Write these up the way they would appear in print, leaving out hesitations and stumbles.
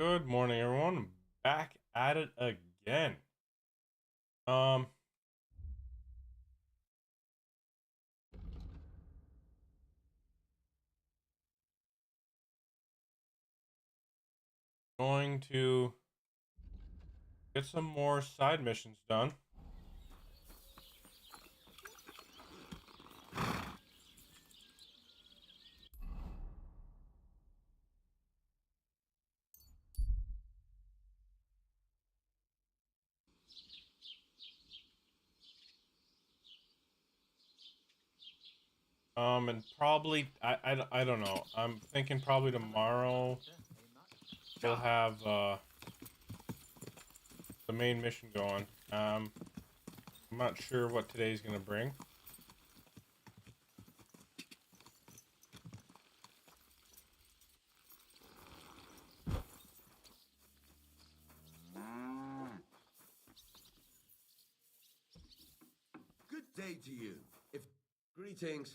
Good morning, everyone. Back at it again. Um, going to get some more side missions done. And probably I don't know. I'm thinking probably tomorrow we'll have the main mission going. I'm not sure what today's gonna bring. Good day to you. If greetings.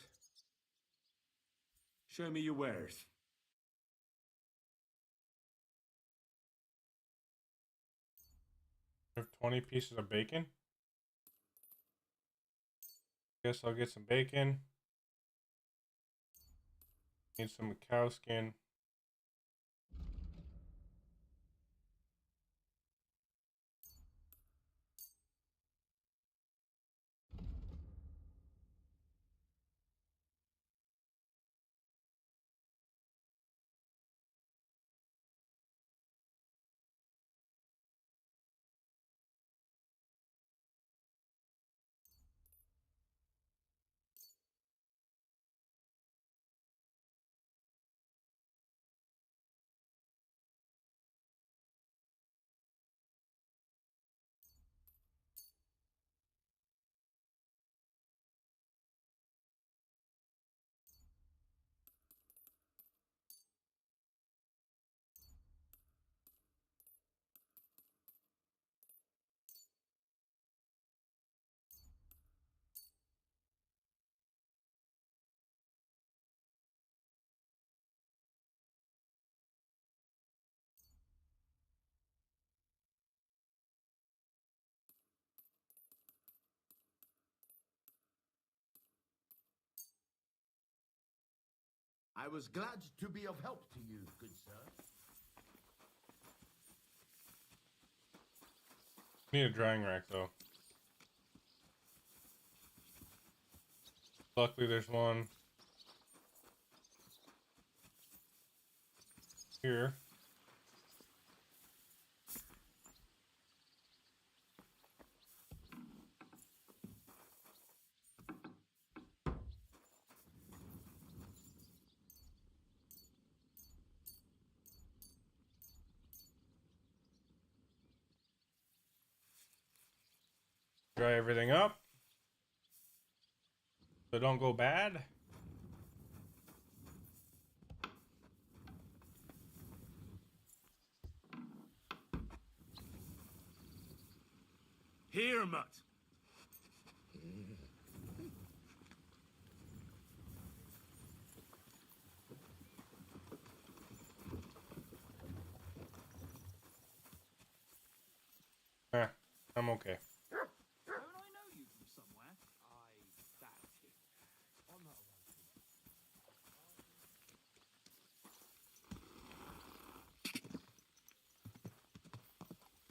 Show me your wares. I have 20 pieces of bacon. Guess I'll get some bacon. Need some cow skin. I was glad to be of help to you, good sir. Need a drying rack though. Luckily, there's one here. Dry everything up so don't go bad. Here, mutt. Eh, I'm okay. Don't I know you from somewhere? I doubt it. I'm not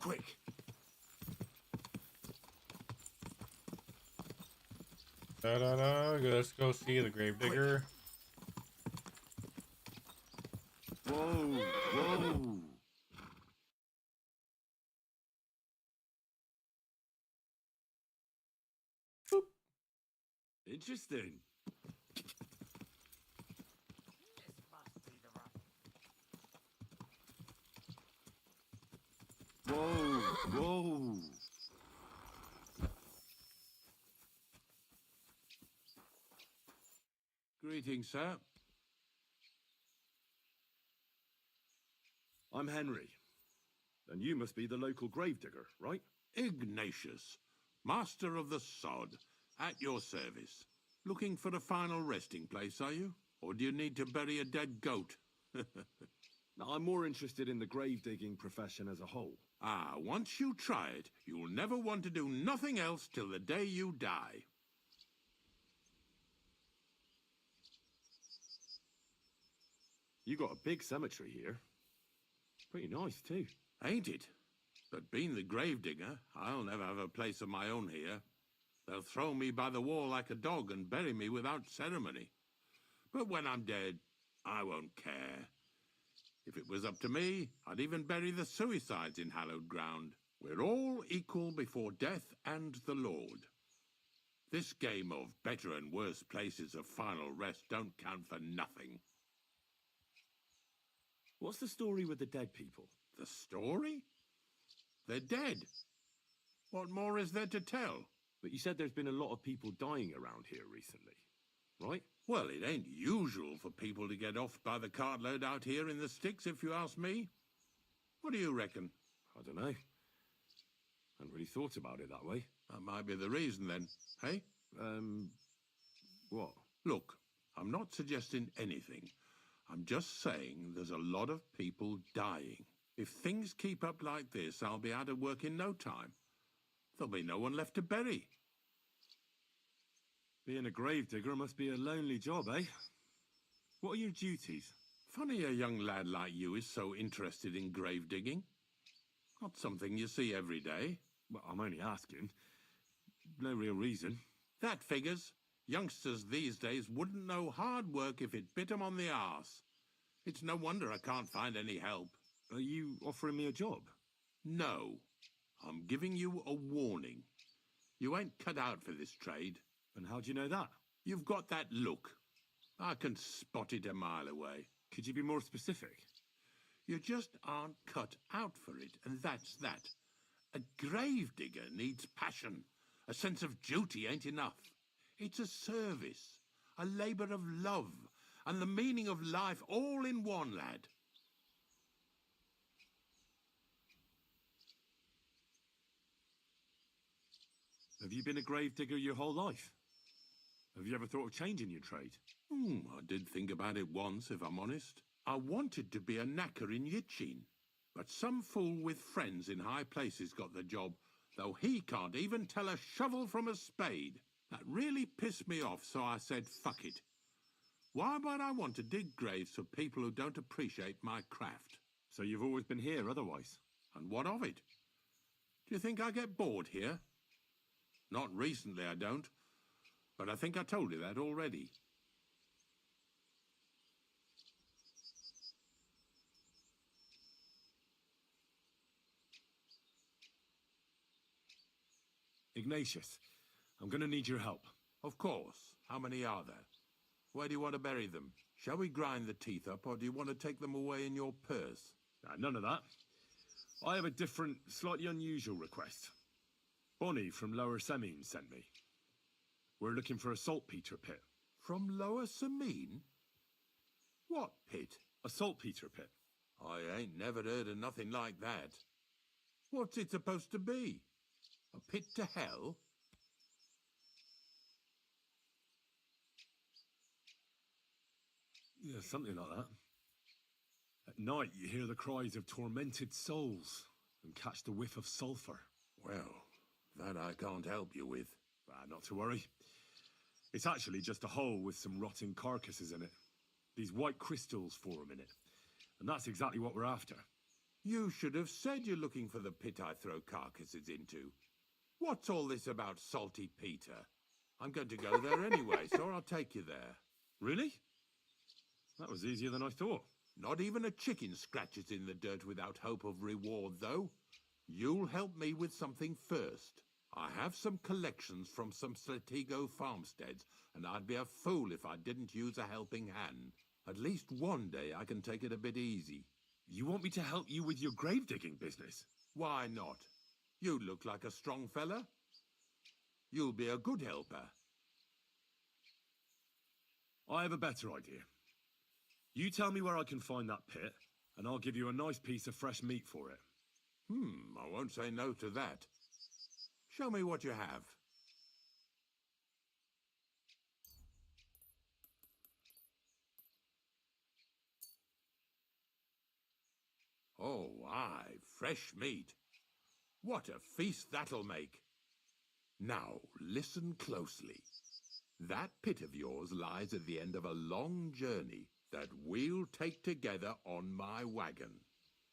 Quick. Da da da. Let's go see the gravedigger. Whoa, whoa. Boop. Interesting. Whoa, whoa. Greetings, sir. I'm Henry, and you must be the local gravedigger, right? Ignatius, master of the sod, at your service. Looking for a final resting place, are you? Or do you need to bury a dead goat? No, I'm more interested in the grave digging profession as a whole. Ah, once you try it, you'll never want to do nothing else till the day you die. You got a big cemetery here. Pretty nice, too. Ain't it? But being the gravedigger, I'll never have a place of my own here. They'll throw me by the wall like a dog and bury me without ceremony. But when I'm dead, I won't care. If it was up to me, I'd even bury the suicides in hallowed ground. We're all equal before death and the Lord. This game of better and worse places of final rest don't count for nothing. What's the story with the dead people? The story? They're dead. What more is there to tell? But you said there's been a lot of people dying around here recently, right? Well, it ain't usual for people to get off by the cartload out here in the sticks, if you ask me. What do you reckon? I don't know. Hadn't really thought about it that way. That might be the reason, then, hey? What? Look, I'm not suggesting anything. I'm just saying there's a lot of people dying. If things keep up like this, I'll be out of work in no time. There'll be no one left to bury. Being a gravedigger must be a lonely job, eh? What are your duties? Funny a young lad like you is so interested in grave digging. Not something you see every day. Well, I'm only asking. No real reason. That figures. Youngsters these days wouldn't know hard work if it bit 'em on the arse. It's no wonder I can't find any help. Are you offering me a job? No. I'm giving you a warning. You ain't cut out for this trade. And how do you know that? You've got that look. I can spot it a mile away. Could you be more specific? You just aren't cut out for it, and that's that. A gravedigger needs passion. A sense of duty ain't enough. It's a service, a labour of love, and the meaning of life all in one, lad. Have you been a gravedigger your whole life? Have you ever thought of changing your trade? I did think about it once, if I'm honest. I wanted to be a knacker in Yitchin, but some fool with friends in high places got the job, though he can't even tell a shovel from a spade. That really pissed me off, so I said, fuck it. Why would I want to dig graves for people who don't appreciate my craft? So you've always been here otherwise? And what of it? Do you think I get bored here? Not recently, I don't. But I think I told you that already. Ignatius, I'm going to need your help. Of course. How many are there? Where do you want to bury them? Shall we grind the teeth up, or do you want to take them away in your purse? None of that. I have a different, slightly unusual request. Bonnie from Lower Semine sent me. We're looking for a saltpeter pit. From Lower Semine? What pit? A saltpeter pit. I ain't never heard of nothing like that. What's it supposed to be? A pit to hell? Yeah, something like that. At night, you hear the cries of tormented souls and catch the whiff of sulphur. Well, that I can't help you with. Not to worry. It's actually just a hole with some rotting carcasses in it. These white crystals form in it. And that's exactly what we're after. You should have said you're looking for the pit I throw carcasses into. What's all this about Salty Peter? I'm going to go there anyway, so I'll take you there. Really? That was easier than I thought. Not even a chicken scratches in the dirt without hope of reward, though. You'll help me with something first. I have some collections from some Slatigo farmsteads, and I'd be a fool if I didn't use a helping hand. At least one day I can take it a bit easy. You want me to help you with your grave digging business? Why not? You look like a strong fella. You'll be a good helper. I have a better idea. You tell me where I can find that pit, and I'll give you a nice piece of fresh meat for it. I won't say no to that. Show me what you have. Oh, aye, fresh meat. What a feast that'll make. Now, listen closely. That pit of yours lies at the end of a long journey that we'll take together on my wagon.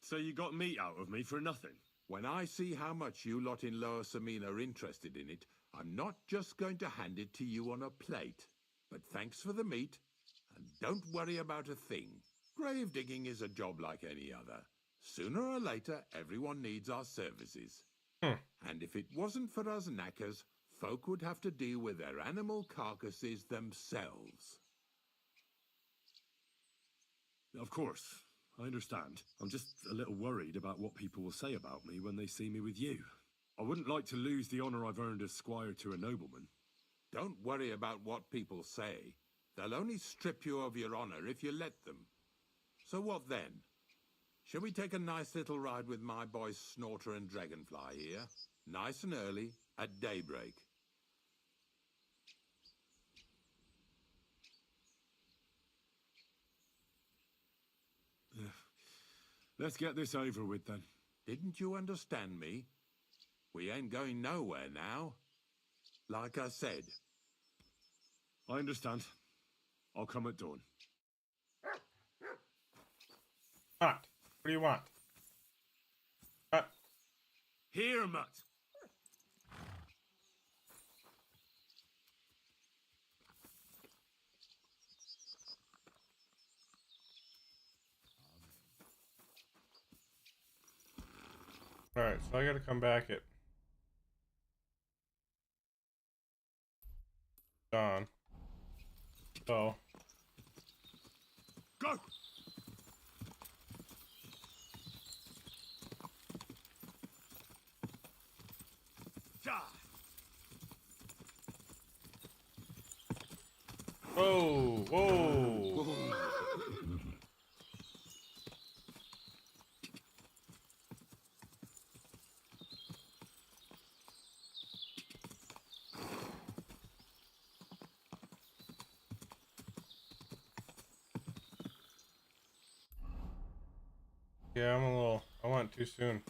So you got meat out of me for nothing? When I see how much you lot in Lower Samine are interested in it, I'm not just going to hand it to you on a plate. But thanks for the meat, and don't worry about a thing. Grave digging is a job like any other. Sooner or later, everyone needs our services. And if it wasn't for us knackers, folk would have to deal with their animal carcasses themselves. Of course, I understand. I'm just a little worried about what people will say about me when they see me with you. I wouldn't like to lose the honor I've earned as squire to a nobleman. Don't worry about what people say. They'll only strip you of your honor if you let them. So what then? Shall we take a nice little ride with my boys Snorter and Dragonfly here? Nice and early, at daybreak. Let's get this over with then. Didn't you understand me? We ain't going nowhere now. Like I said. I understand. I'll come at dawn. What? What do you want? What? Here, Mutt! Alright, so I gotta come back at dawn. So Go! Ja! whoa, whoa. Yeah, I went too soon.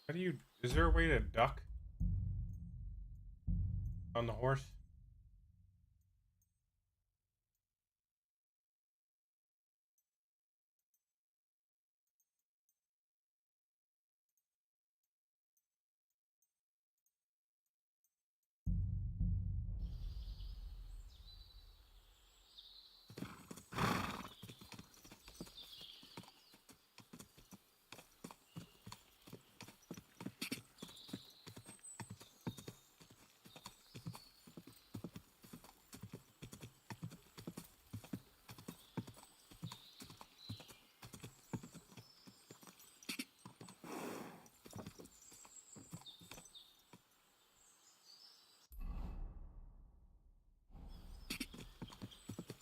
How do you, is there a way to duck on the horse?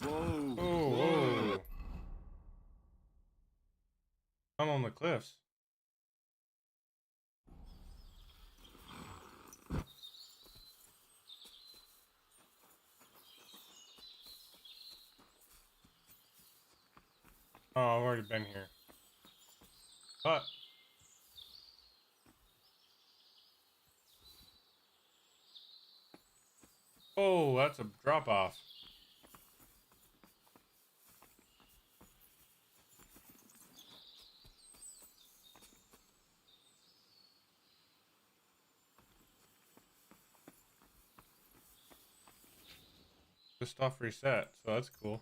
Whoa! Oh, whoa. I'm on the cliffs. Oh, I've already been here. But oh, that's a drop off. The stuff reset, so that's cool.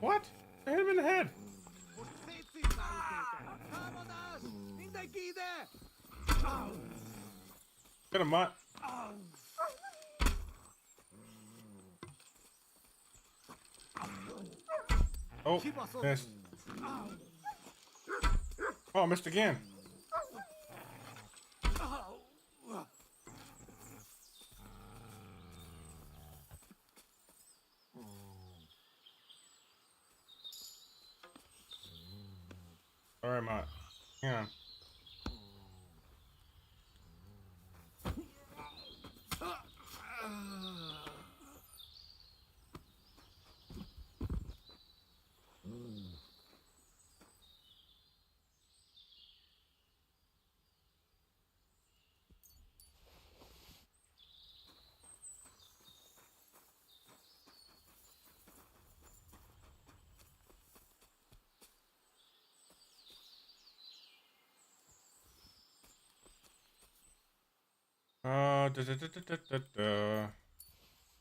What? I hit him in the head. Get him, Mutt. Oh, missed. Oh, missed again. All right, Mutt. Hang on.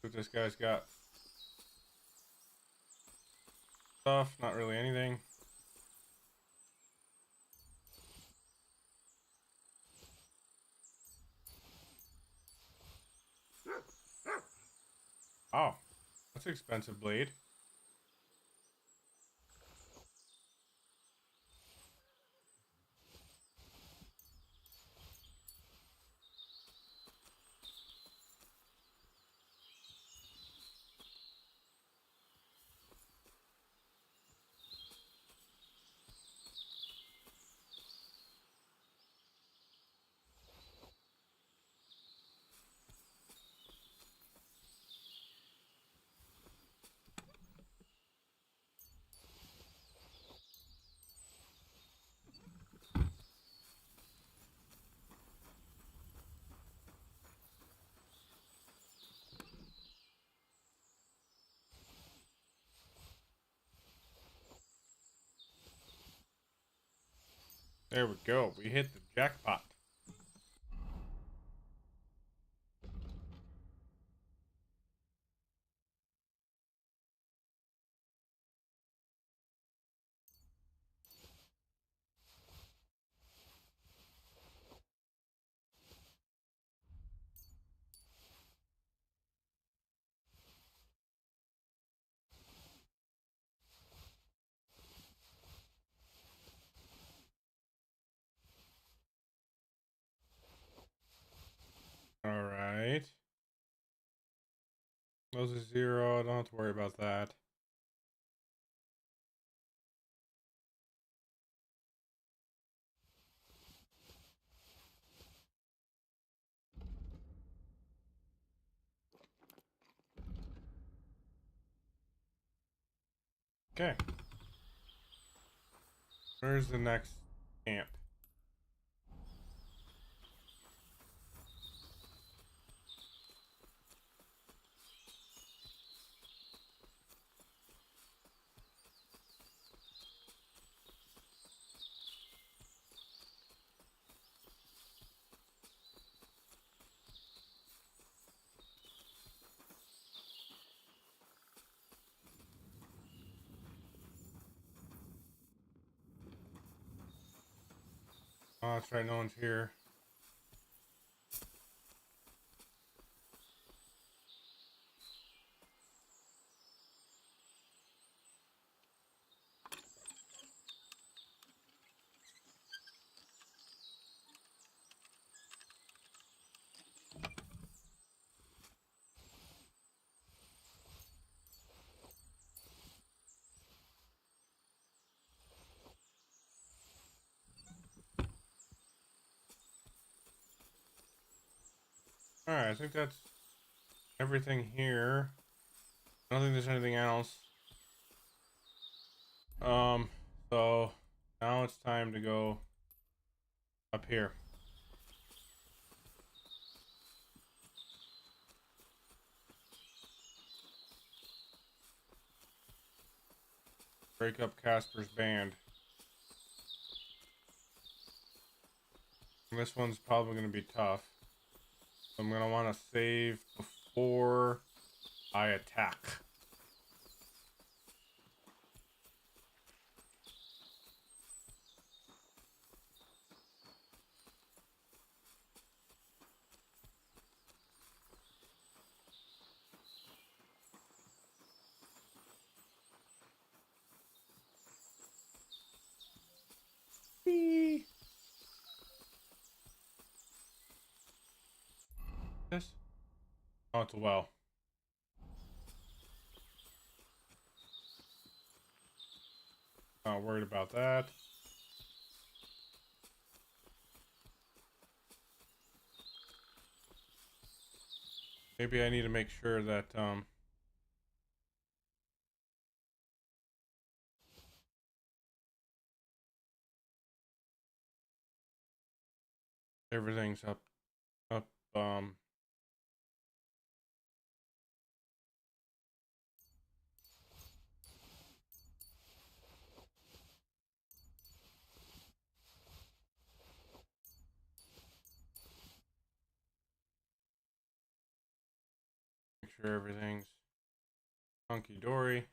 What this guy's got? Stuff, not really anything. Oh, that's an expensive blade. There we go. We hit the jackpot. All right. Those are 0. I don't have to worry about that. Okay. Where's the next camp? Oh, that's right. No one's here. All right. I think that's everything here. I don't think there's anything else. So now it's time to go up here. Break up Casper's band. And this one's probably going to be tough. So I'm going to want to save before I attack. Oh, it's a well. Not worried about that. Maybe I need to make sure that everything's up make sure everything's hunky dory.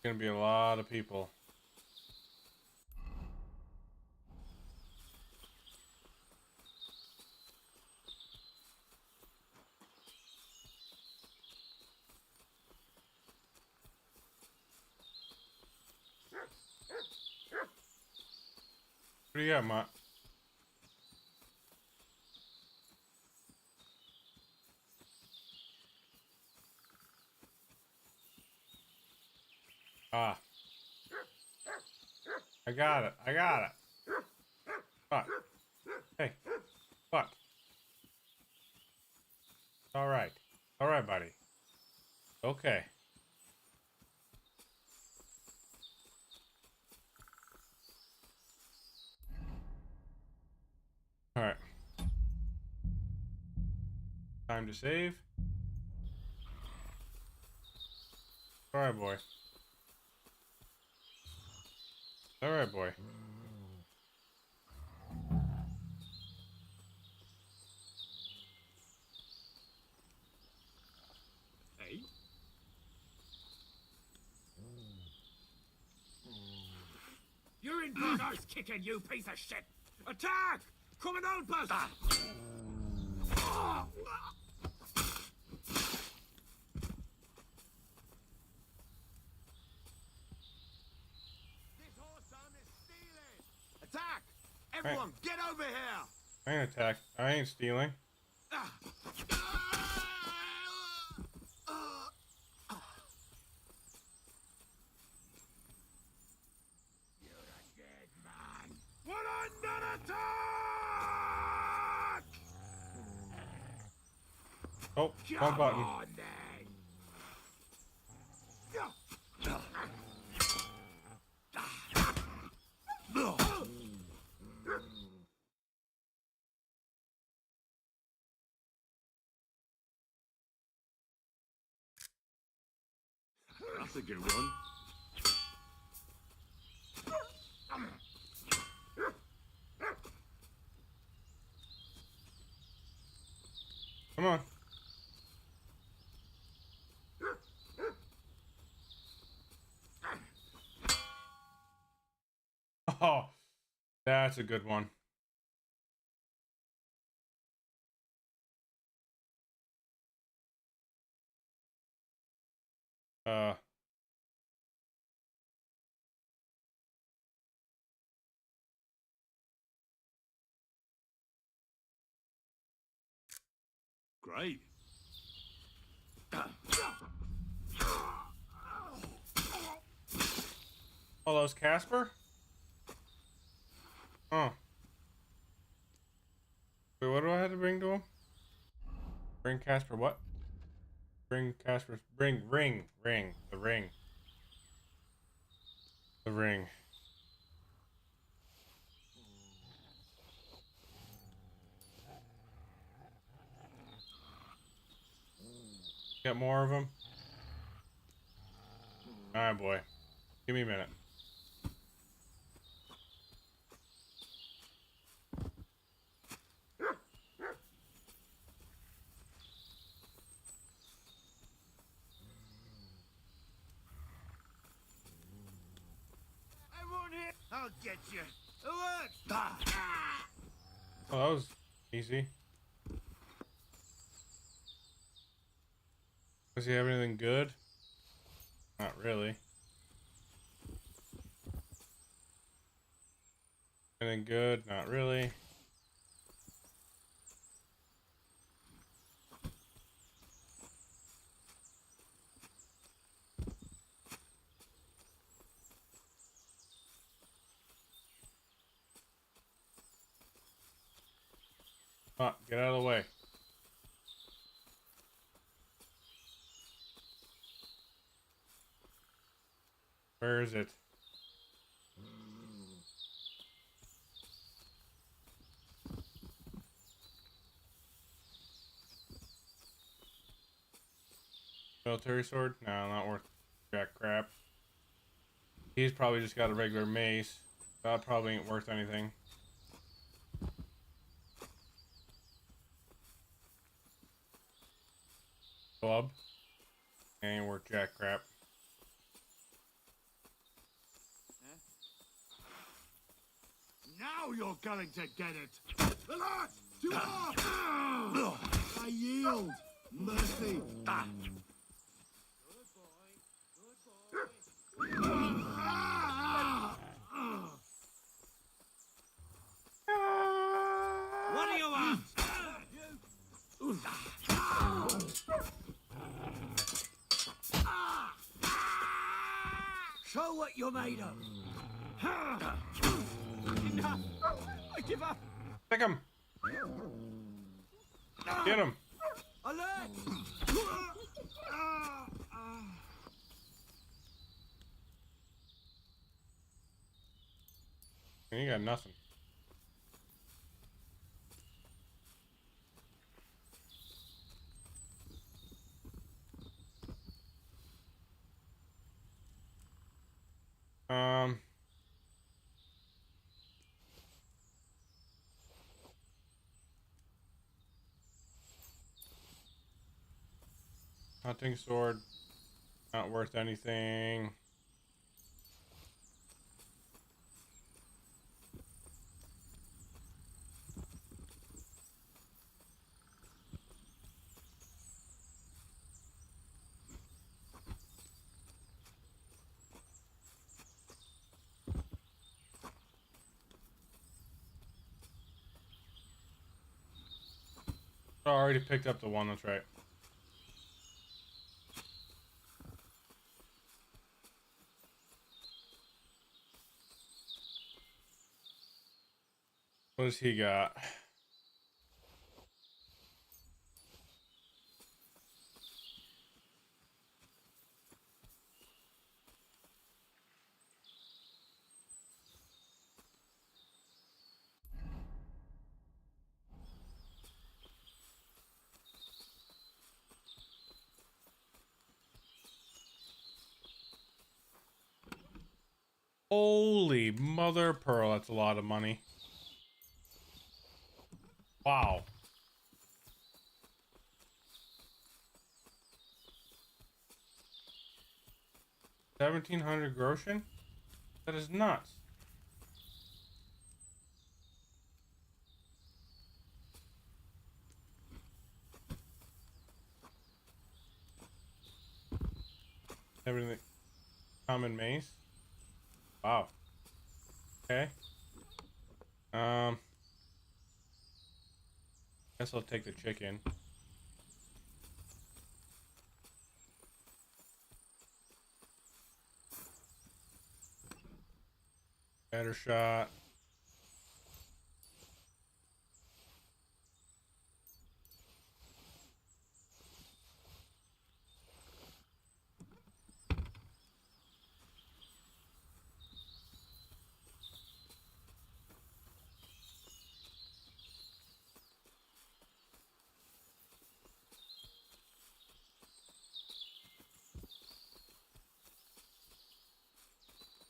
Gonna be a lot of people. What do you got, Matt? Ah. I got it. I got it. Fuck. Hey. Fuck. Alright. Alright, buddy. Okay. Alright. Time to save. Alright, boy. Alright, boy. Hey? You're in for an arse kicking, you piece of shit! Attack! Coming out, bastard! This horse arm is stealing! Attack! Everyone, get over here! I ain't attack. I ain't stealing. You're a dead man! We're under attack! Oh, wrong button. On then! That's a good one. Come on. Oh, that's a good one. Great. Oh, that was Casper? Oh. Wait, what do I have to bring to him? Bring Casper what? Bring Casper. Ring. The ring. The ring. Got more of them? Alright, boy. Give me a minute. I'll get you. What? Oh, that was easy. Does he have anything good? Not really. Anything good? Not really. Ah, get out of the way. Where is it? Military sword? No, not worth jack crap. He's probably just got a regular mace. That probably ain't worth anything. Club? Ain't worth jack crap. Now you're going to get it. The lot! To off! I yield. Mercy. What do you want? Show what you're made of. Enough. I give up. Pick him! Get him! Alert! And you got nothing. Hunting sword, not worth anything. I already picked up the one, that's right. What does he got? Holy mother of pearl, that's a lot of money. Wow. $1,700 groschen? That is nuts. Everything. Common mace. Wow. Okay. Guess I'll take the chicken. Better shot.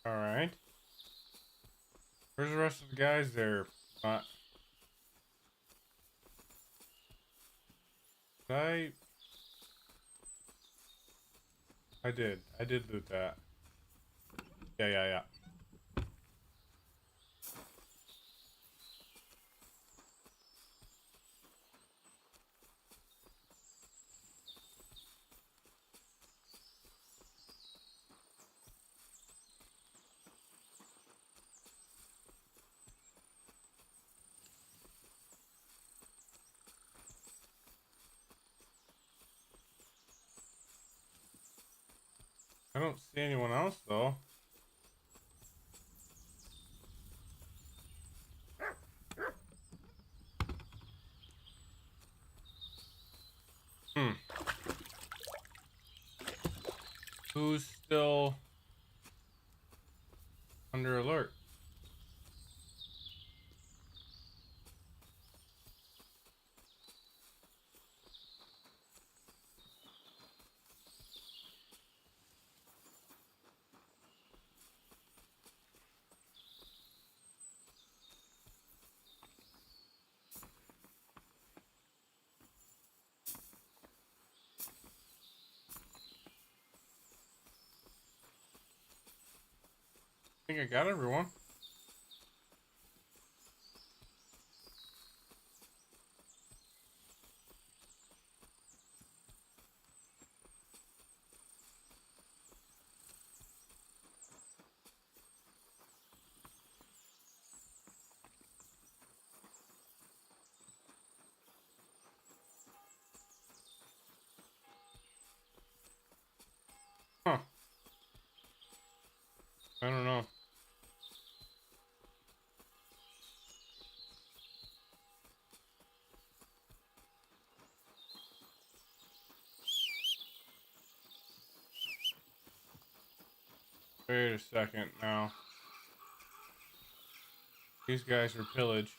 All right. Where's the rest of the guys there? Did I did loot that. Yeah. I don't see anyone else though. Hmm. Who's still under alert? I think I got everyone. Huh. I don't know. Wait a second now. These guys are pillaged.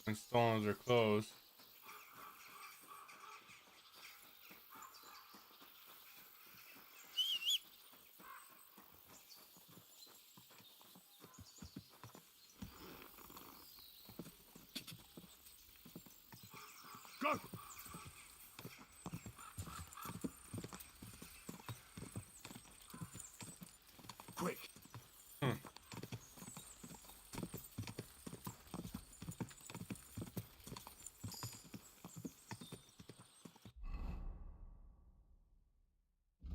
And stolen their clothes. Go! Quick!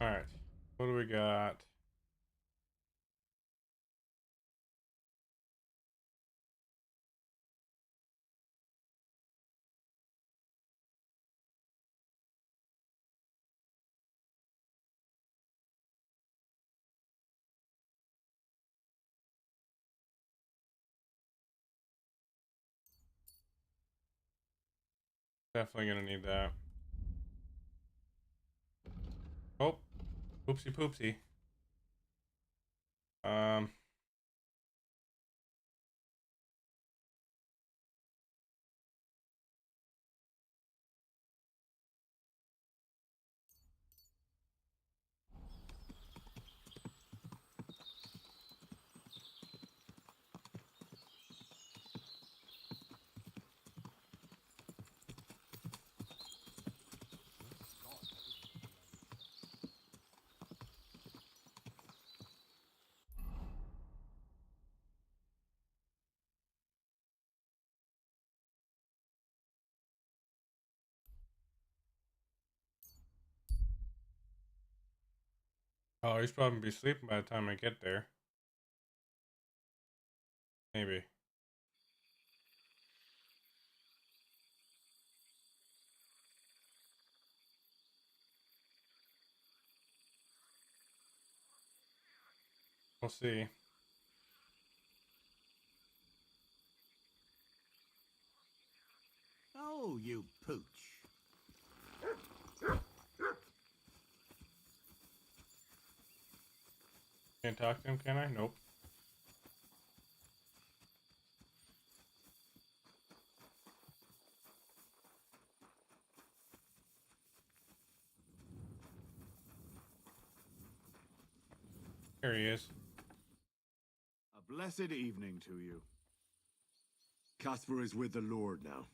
Alright. What do we got? Definitely gonna need that. Oh, oopsie poopsie. Um, oh, he's probably be sleeping by the time I get there. Maybe. We'll see. Oh, you pooch. Can't talk to him, can I? Nope. Here he is. A blessed evening to you. Caspar is with the Lord now.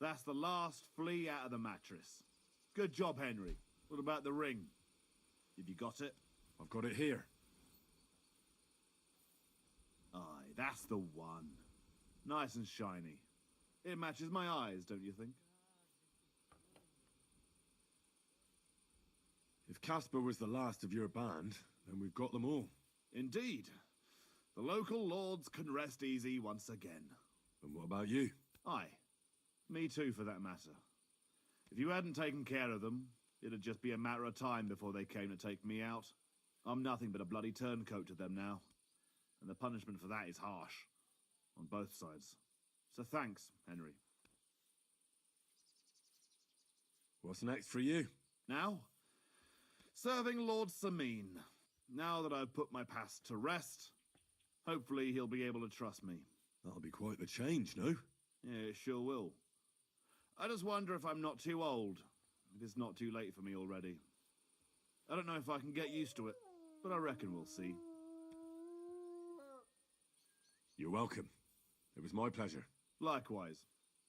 That's the last flea out of the mattress. Good job, Henry. What about the ring? Have you got it? I've got it here. Aye, that's the one. Nice and shiny. It matches my eyes, don't you think? If Caspar was the last of your band, then we've got them all. Indeed. The local lords can rest easy once again. And what about you? Aye. Me too, for that matter. If you hadn't taken care of them, it'd just be a matter of time before they came to take me out. I'm nothing but a bloody turncoat to them now. And the punishment for that is harsh. On both sides. So thanks, Henry. What's next for you? Now? Serving Lord Sameen. Now that I've put my past to rest, hopefully he'll be able to trust me. That'll be quite the change, no? Yeah, it sure will. I just wonder if I'm not too old. If it's not too late for me already. I don't know if I can get used to it, but I reckon we'll see. You're welcome. It was my pleasure. Likewise.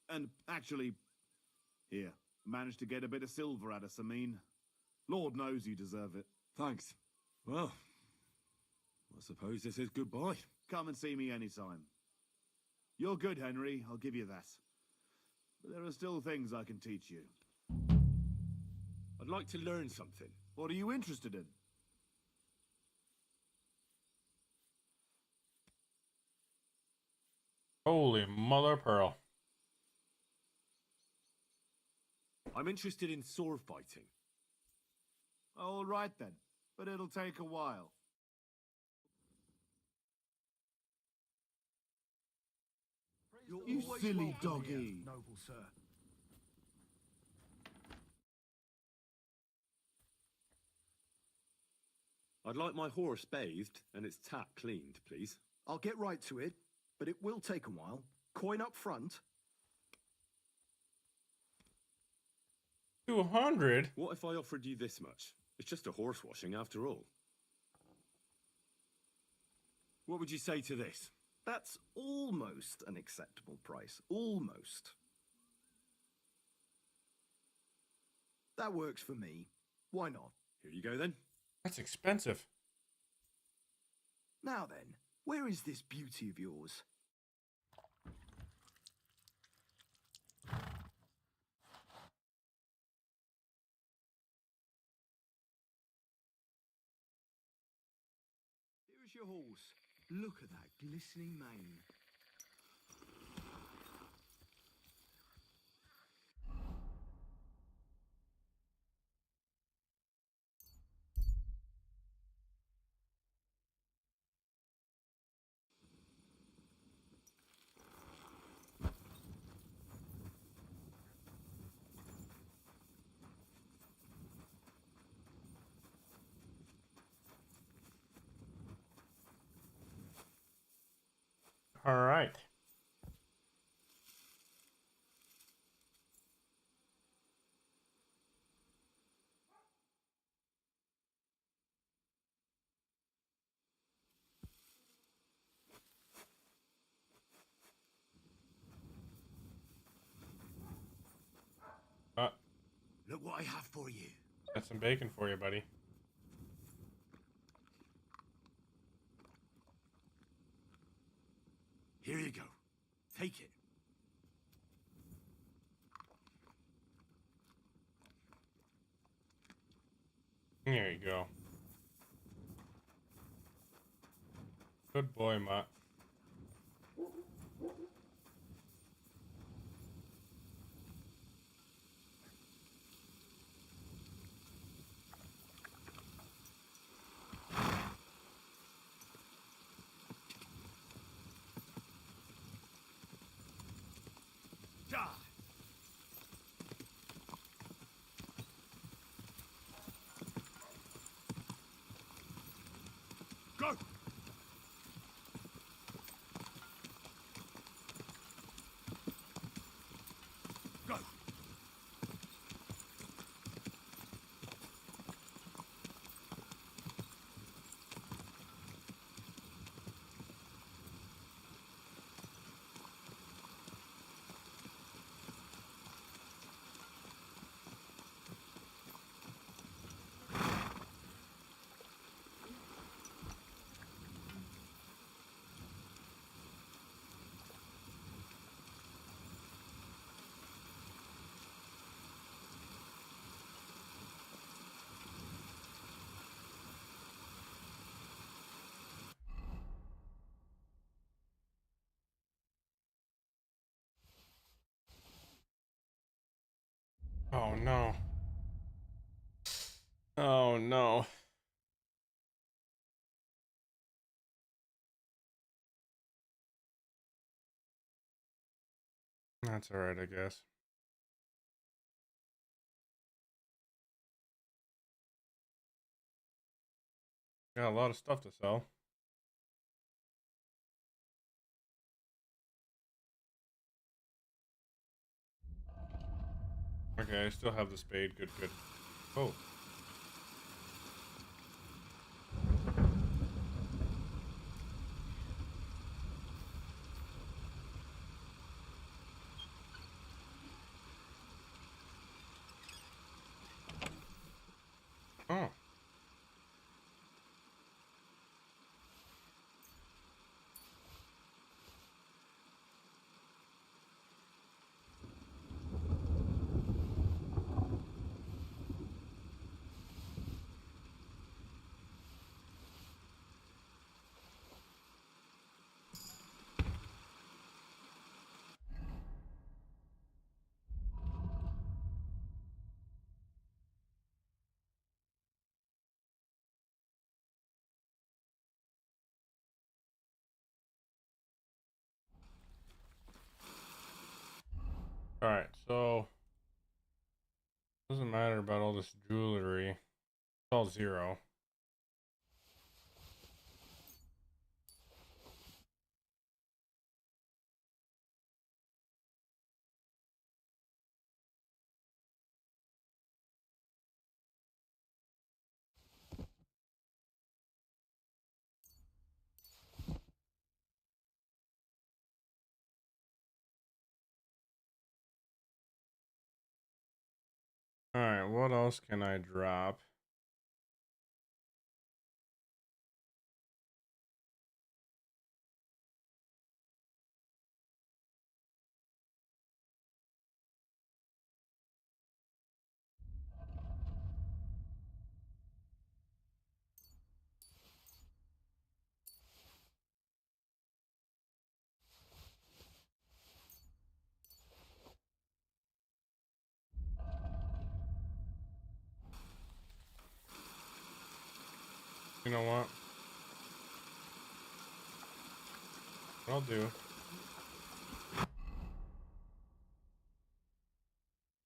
And actually, here, managed to get a bit of silver out of Sameen. Lord knows you deserve it. Thanks. Well, I suppose this is goodbye. Come and see me anytime. You're good, Henry, I'll give you that. But there are still things I can teach you. I'd like to learn something. What are you interested in? Holy mother of pearl. I'm interested in sword fighting. All right then, but it'll take a while. You silly doggy. Noble sir. I'd like my horse bathed and its tack cleaned, please. I'll get right to it, but it will take a while. Coin up front. 200? What if I offered you this much? It's just a horse washing after all. What would you say to this? That's almost an acceptable price. Almost. That works for me. Why not? Here you go then. That's expensive. Now then, where is this beauty of yours? Here's your horse. Look at that glistening mane. All right. Look what I have for you. Got some bacon for you, buddy. Here you go. Take it. There you go. Good boy, Mutt. Die. Go. Oh no. Oh no. That's alright, I guess. Got a lot of stuff to sell. Okay, I still have the spade. Good, good. Oh. Oh. Alright, so doesn't matter about all this jewelry. It's all 0. Alright, what else can I drop? You know what? What I'll do.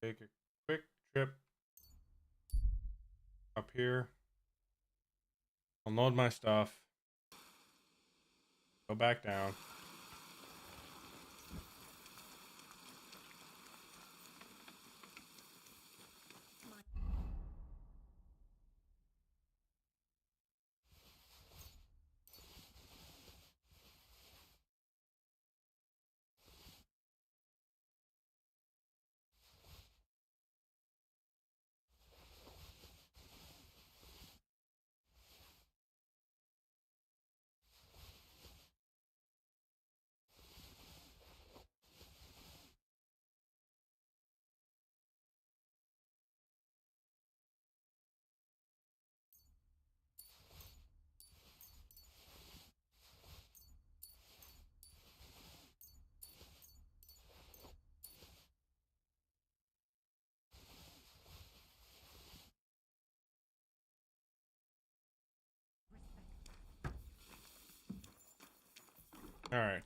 Take a quick trip up here. Unload my stuff. Go back down. Alright.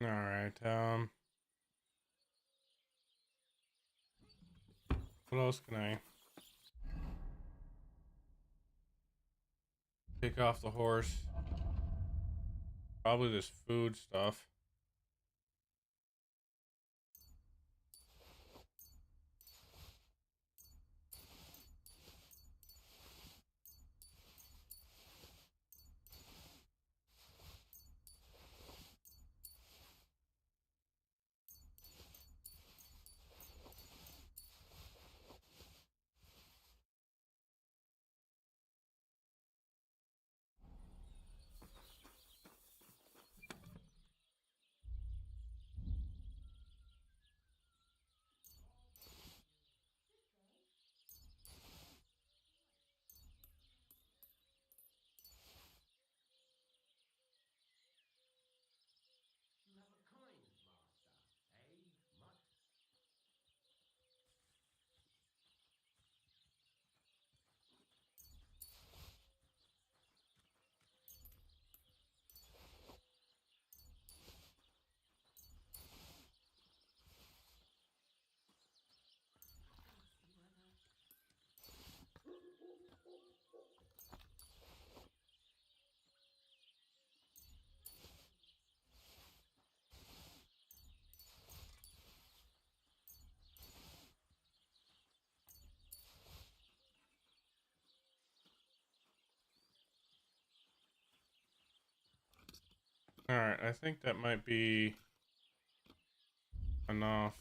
All right. What else can I take off the horse? Probably this food stuff. All right, I think that might be enough.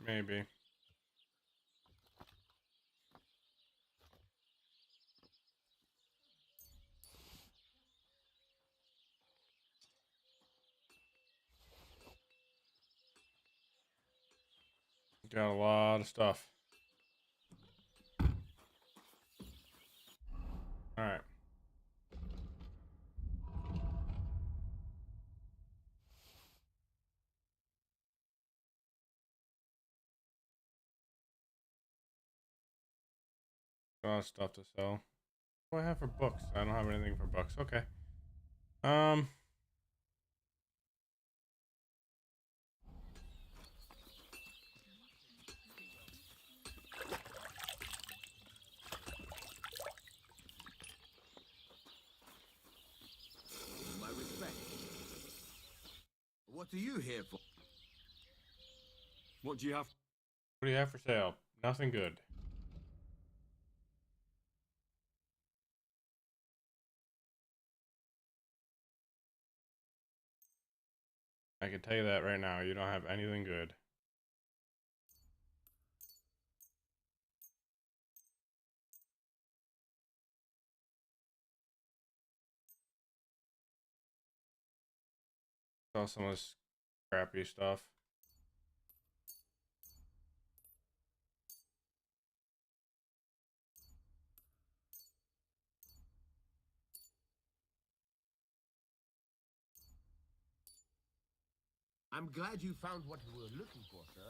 Maybe. Got a lot of stuff. All right. A lot of stuff to sell. What do I have for books? I don't have anything for books. Okay. My respect. What are you here for? What do you have? What do you have for sale? Nothing good. I can tell you that right now. You don't have anything good. Sell some of this crappy stuff. I'm glad you found what you were looking for, sir.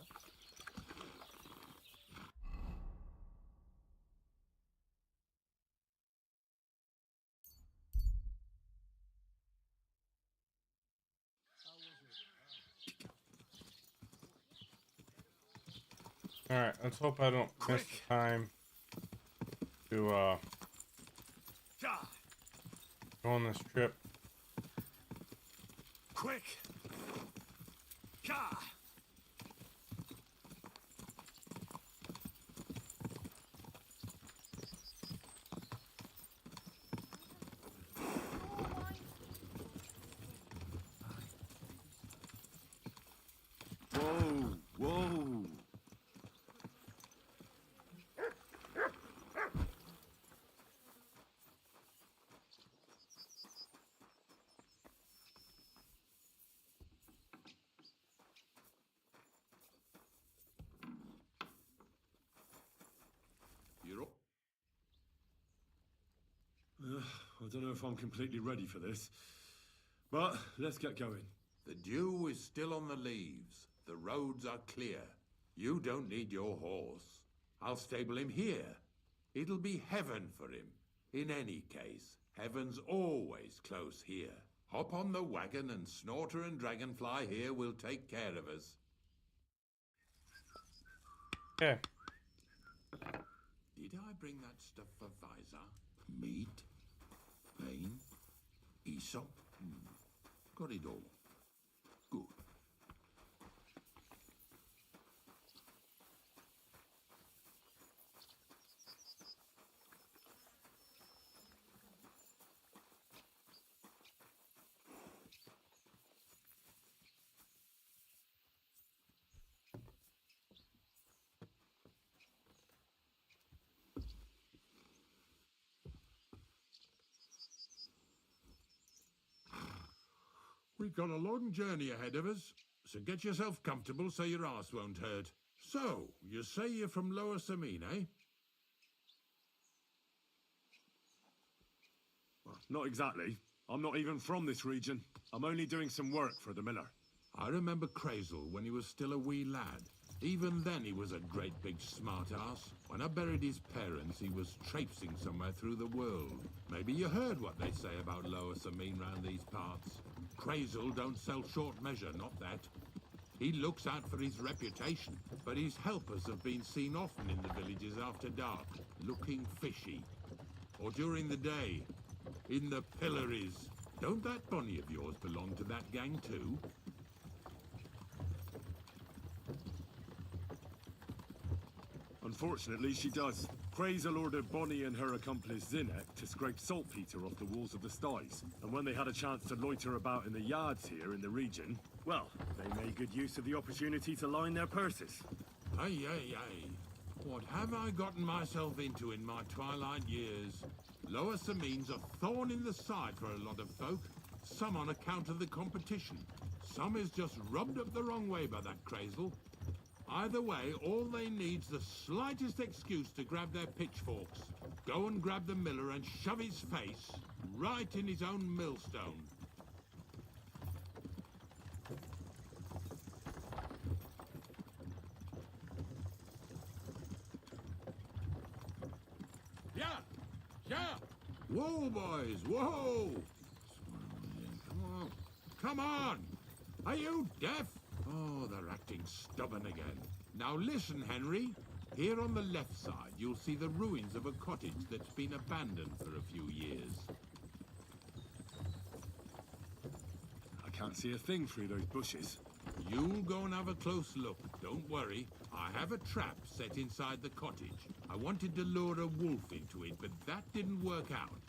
All right. Let's hope I don't miss the time to go on this trip. Quick! Ka! Whoa, whoa. don't know if I'm completely ready for this. But let's get going. The dew is still on the leaves. The roads are clear. You don't need your horse. I'll stable him here. It'll be heaven for him. In any case, heaven's always close here. Hop on the wagon and Snorter and Dragonfly here will take care of us. Okay. Did I bring that stuff for Visor? Meat? Pain? Aesop? Got it all. Good. We've got a long journey ahead of us, so get yourself comfortable so your arse won't hurt. So, you say you're from Lower Samine, eh? Well, not exactly. I'm not even from this region. I'm only doing some work for the miller. I remember Crazel when he was still a wee lad. Even then he was a great big smart-ass. When I buried his parents, he was traipsing somewhere through the world. Maybe you heard what they say about Lower Samine round these parts. Crazel don't sell short measure, not that. He looks out for his reputation, but his helpers have been seen often in the villages after dark, looking fishy. Or during the day, in the pillories. Don't that Bonnie of yours belong to that gang too? Unfortunately, she does. Crazel ordered Bonnie and her accomplice Zinnek to scrape saltpeter off the walls of the sties. And when they had a chance to loiter about in the yards here in the region, well, they made good use of the opportunity to line their purses. Ay, ay, ay. What have I gotten myself into in my twilight years? Lower Samine's a thorn in the side for a lot of folk. Some on account of the competition. Some is just rubbed up the wrong way by that Crazel. Either way, all they need's the slightest excuse to grab their pitchforks. Go and grab the miller and shove his face right in his own millstone. Yeah! Yeah! Whoa, boys! Whoa! Come on! Come on! Are you deaf? Oh, they're acting stubborn again. Now listen, Henry. Here on the left side, you'll see the ruins of a cottage that's been abandoned for a few years. I can't see a thing through those bushes. You'll go and have a close look. Don't worry. I have a trap set inside the cottage. I wanted to lure a wolf into it, but that didn't work out.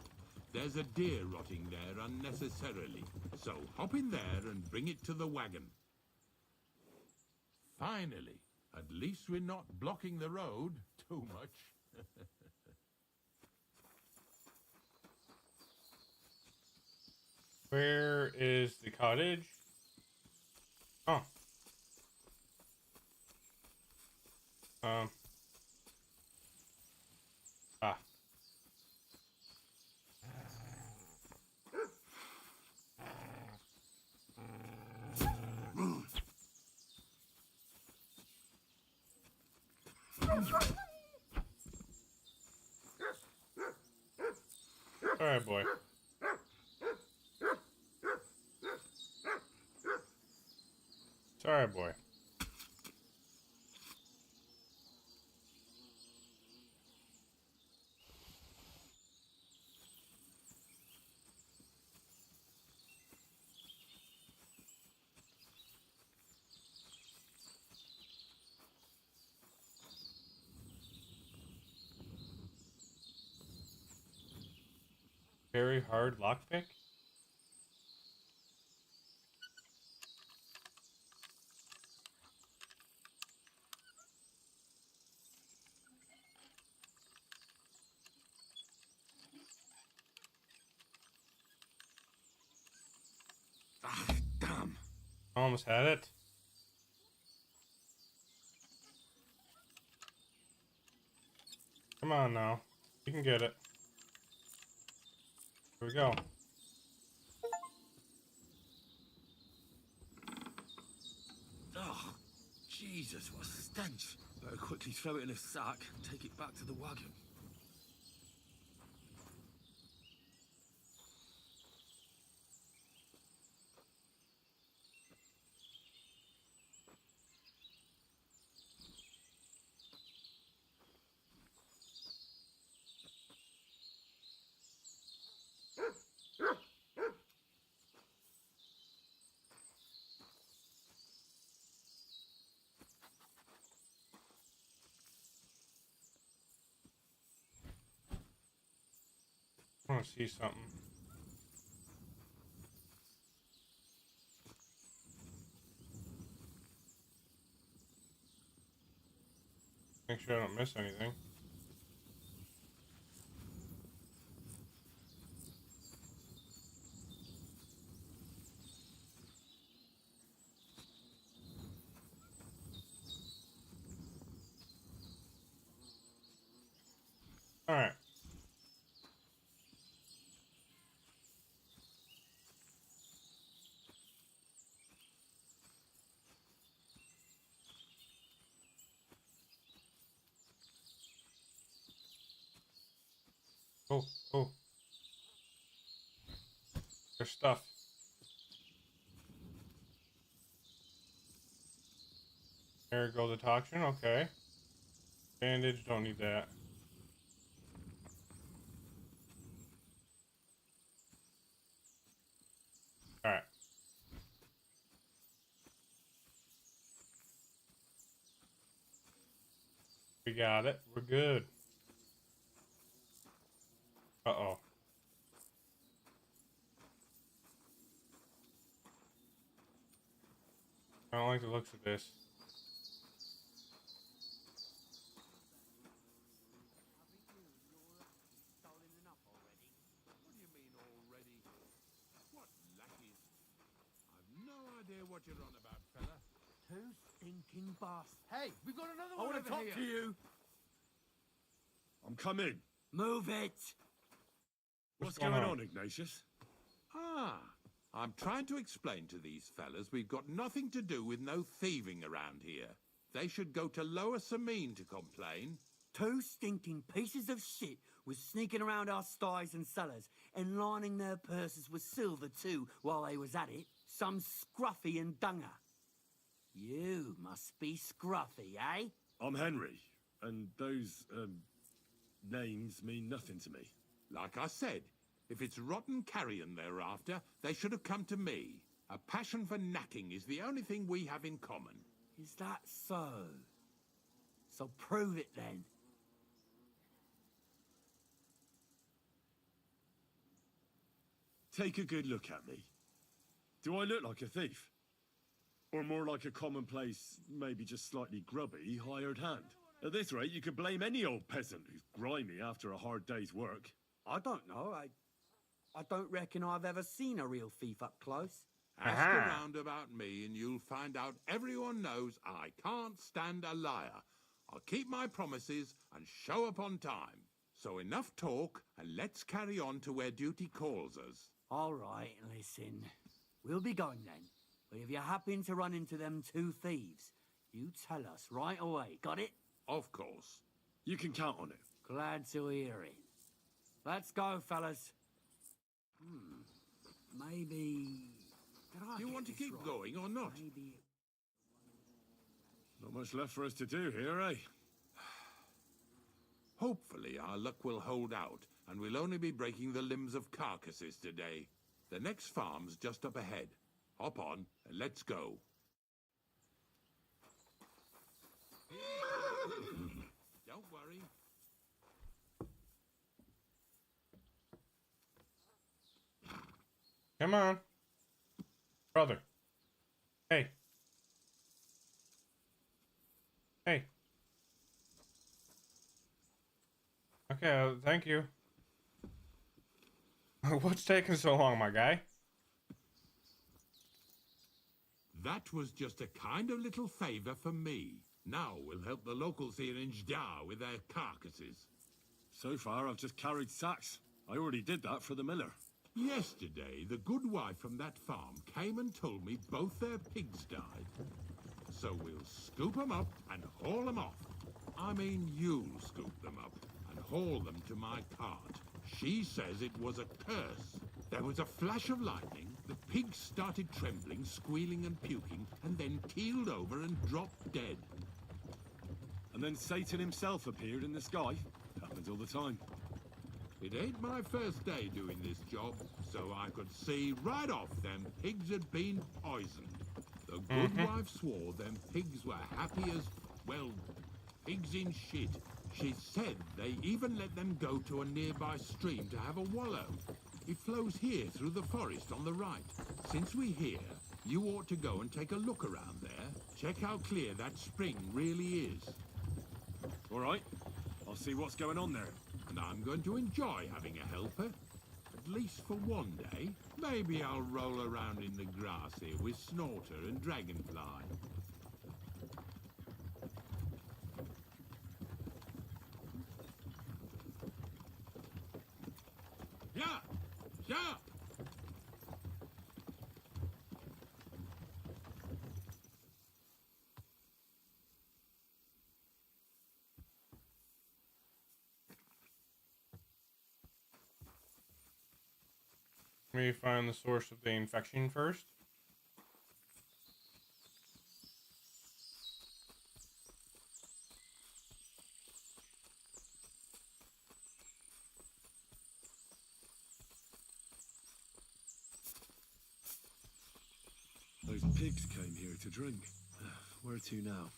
There's a deer rotting there unnecessarily. So hop in there and bring it to the wagon. Finally, at least we're not blocking the road too much. Where is the cottage? Oh. Ah. All right, boy. Sorry, boy. Very hard lockpick? Ah, damn. Almost had it. Come on now. You can get it. Here we go. Oh, Jesus, what a stench. Better quickly throw it in a sack and take it back to the wagon. I want to see something. Make sure I don't miss anything. All right. Oh, oh. There's stuff. There goes the toxin. Okay. Bandage. Don't need that. All right. We got it. We're good. Uh-oh. I don't like the looks of this. What do you mean already? What lackeys? I've no idea what you're on about, fella. Two stinking bastards. Hey, we've got another I one want to over talk here. to you. I'm coming. Move it. What's going going on? on, Ignatius? Ah, I'm trying to explain to these fellas we've got nothing to do with no thieving around here. They should go to Lower Samine to complain. Two stinking pieces of shit was sneaking around our sties and cellars and lining their purses with silver too while they was at it. Some scruffy and dunger. You must be scruffy, eh? I'm Henry, and those, names mean nothing to me. Like I said, if it's rotten carrion they're after, they should have come to me. A passion for knacking is the only thing we have in common. Is that so? So prove it then. Take a good look at me. Do I look like a thief? Or more like a commonplace, maybe just slightly grubby, hired hand? At this rate, you could blame any old peasant who's grimy after a hard day's work. I don't know. I don't reckon I've ever seen a real thief up close. Ask Aha. around about me and you'll find out everyone knows I can't stand a liar. I'll keep my promises and show up on time. So enough talk and let's carry on to where duty calls us. All right, listen. We'll be going then. But if you happen to run into them two thieves, you tell us right away. Got it? Of course. You can count on it. Glad to hear it. Let's go, fellas. Maybe... Did I Do you get want to this keep right? going or not? Maybe... Not much left for us to do here, eh? Hopefully our luck will hold out and we'll only be breaking the limbs of carcasses today. The next farm's just up ahead. Hop on and let's go. Don't worry. Come on. Brother. Hey. Hey. Okay, thank you. What's taking so long, my guy? That was just a kind of little favor for me. Now we'll help the locals here in Jdar with their carcasses. So far, I've just carried sacks. I already did that for the miller. Yesterday, the good wife from that farm came and told me both their pigs died. So we'll scoop them up and haul them off. I mean, you'll scoop them up and haul them to my cart. She says it was a curse. There was a flash of lightning, the pigs started trembling, squealing and puking, and then keeled over and dropped dead. And then Satan himself appeared in the sky. Happens all the time. It ain't my first day doing this job, so I could see right off them pigs had been poisoned. The good wife swore them pigs were happy as, well, pigs in shit. She said they even let them go to a nearby stream to have a wallow. It flows here through the forest on the right. Since we're here, you ought to go and take a look around there. Check how clear that spring really is. All right. I'll see what's going on there. And I'm going to enjoy having a helper. At least for one day. Maybe I'll roll around in the grass here with Snorter and Dragonfly. Yeah! Yeah! Maybe find the source of the infection first. Those pigs came here to drink. Where to now?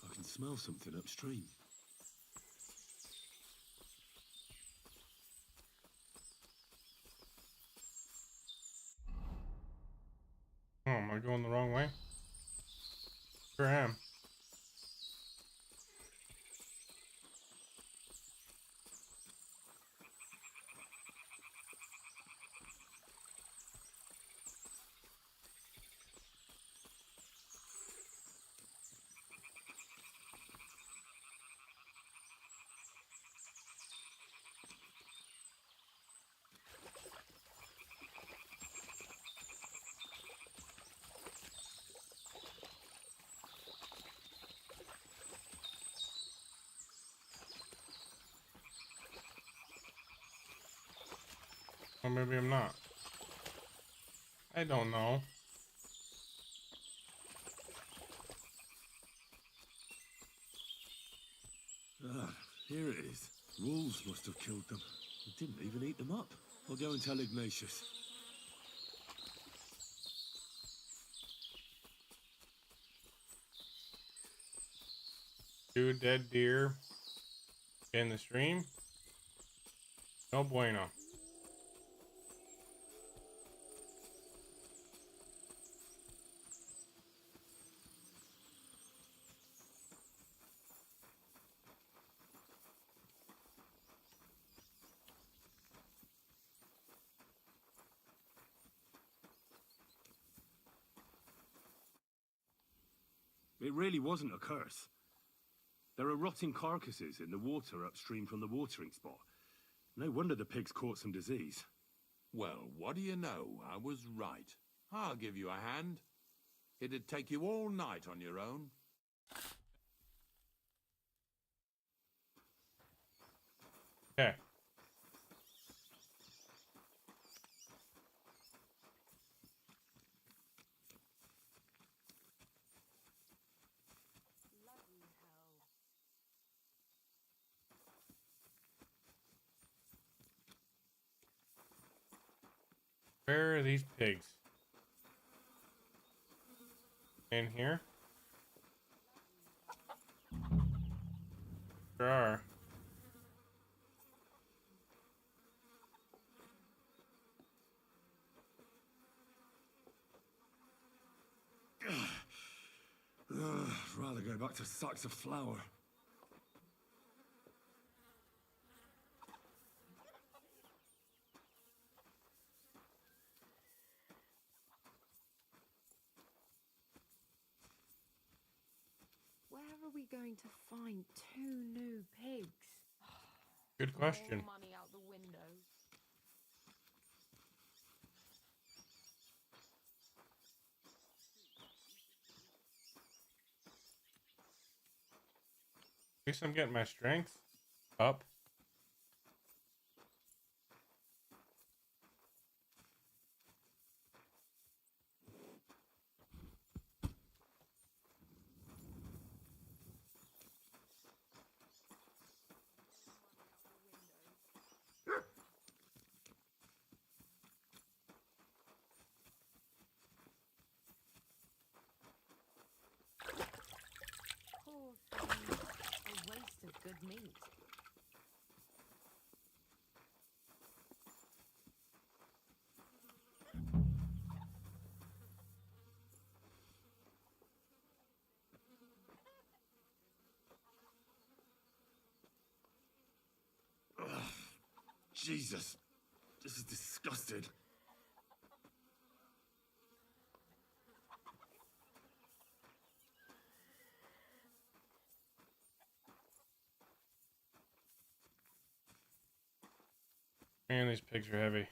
I can smell something upstream. Oh, am I going the wrong way? Sure am. Or maybe I'm not. I don't know. Ah, here it is. Wolves must have killed them. They didn't even eat them up. I'll go and tell Ignatius. Two dead deer in the stream. No bueno. It really wasn't a curse. There are rotting carcasses in the water upstream from the watering spot. No wonder the pigs caught some disease. Well, what do you know? I was right. I'll give you a hand. It'd take you all night on your own. Okay. Where are these pigs? In here? There are. Rather go back to sacks of flour. Where are we going to find 2 new pigs? Good question. More money out the window. At least I'm getting my strength up. Poor thing. A waste of good meat. Jesus, this is disgusting. Man, these pigs are heavy.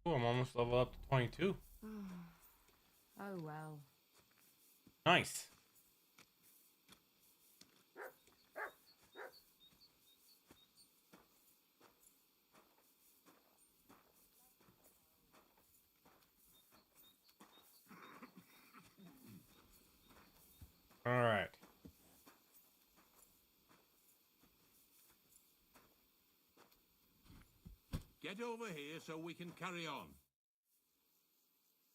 Oh, I'm almost level up to 22. Oh well. Nice. All right. Get over here so we can carry on.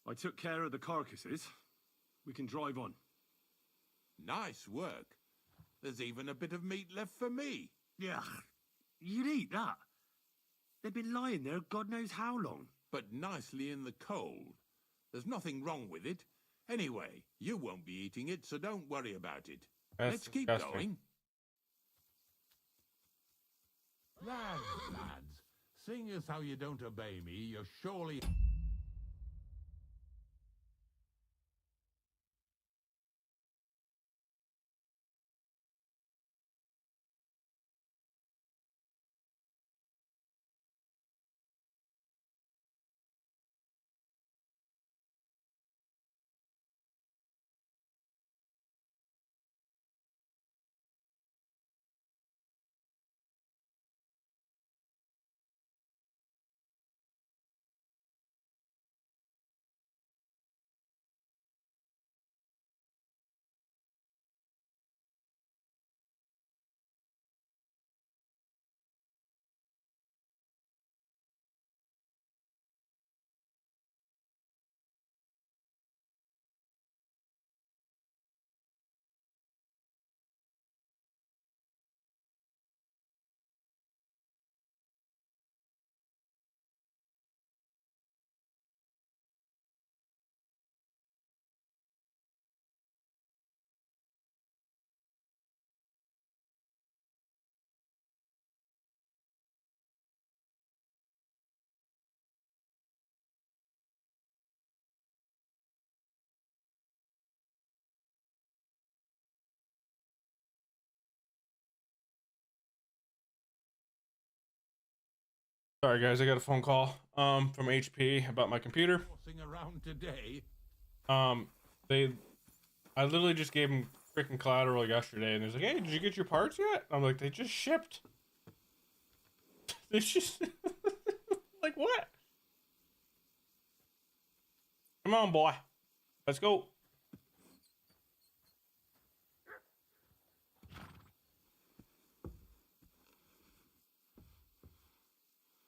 I took care of the carcasses. We can drive on. Nice work. There's even a bit of meat left for me. Yeah, you'd eat that. They've been lying there God knows how long. But nicely in the cold. There's nothing wrong with it. Anyway, you won't be eating it, so don't worry about it. That's Let's keep disgusting. going. Lads, seeing as how you don't obey me, you're surely... Sorry guys, I got a phone call from HP about my computer. Horsing around today. I literally just gave them freaking collateral yesterday, and they're like, "Hey, did you get your parts yet?" I'm like, "They just shipped." They just like what? Come on, boy, let's go.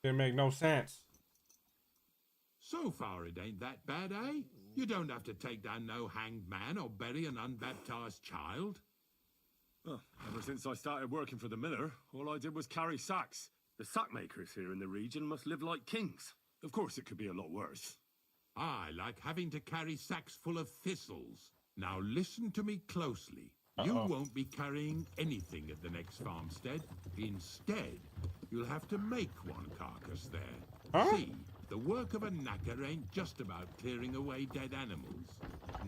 Didn't make no sense. So far it ain't that bad, eh? You don't have to take down no hanged man or bury an unbaptized child. Well, ever since I started working for the miller, all I did was carry sacks. The sack makers here in the region must live like kings. Of course, it could be a lot worse. I like having to carry sacks full of thistles. Now listen to me closely. You won't be carrying anything at the next farmstead. Instead, you'll have to make one carcass there. See, the work of a knacker ain't just about clearing away dead animals.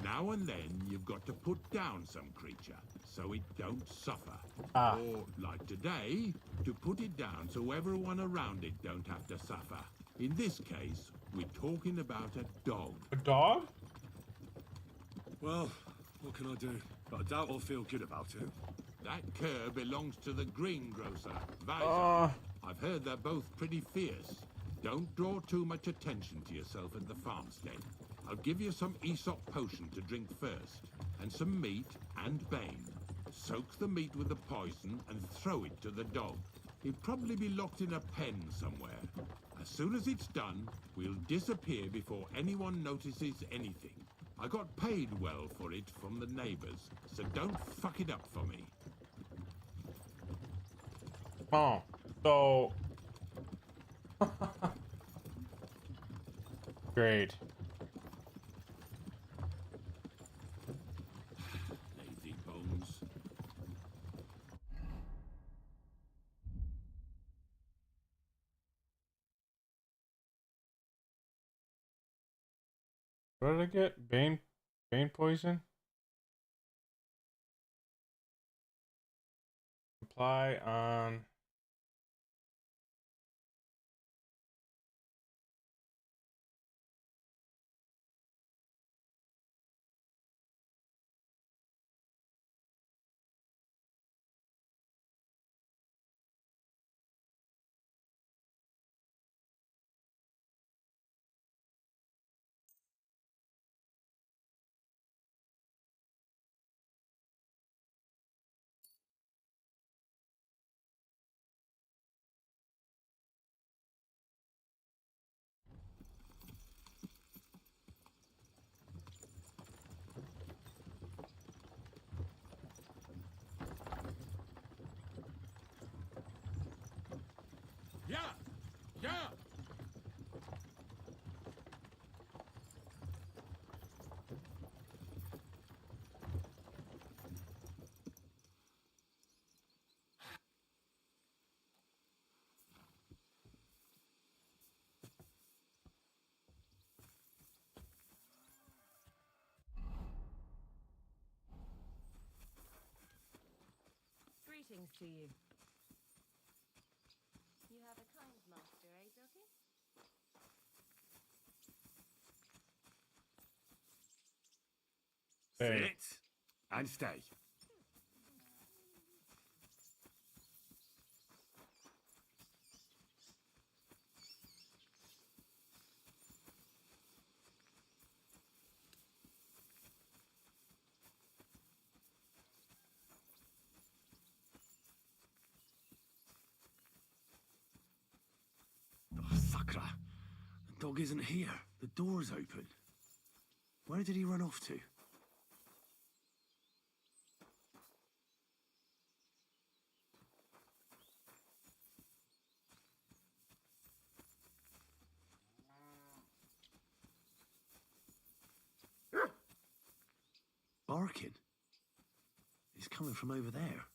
Now and then, you've got to put down some creature, so it don't suffer. Or, like today, to put it down so everyone around it don't have to suffer. In this case, We're talking about a dog. A dog? Well, what can I do? But I doubt I'll feel good about it. That cur belongs to the greengrocer, Weiser. I've heard they're both pretty fierce. Don't draw too much attention to yourself at the farmstead. I'll give you some Aesop potion to drink first, and some meat and bane. Soak the meat with the poison and throw it to the dog. He'll probably be locked in a pen somewhere. As soon as it's done, we'll disappear before anyone notices anything. I got paid well for it from the neighbors, so don't fuck it up for me. Oh, so... Great. Lazy bones. What did I get? Bane poison? Apply on... Yeah! Yeah! Greetings to you. You have a kind master, eh, Doggy? Hey. Sit and stay. Oh, Sakra. The dog isn't here. The door's open. Where did he run off to? Barking. It's coming from over there.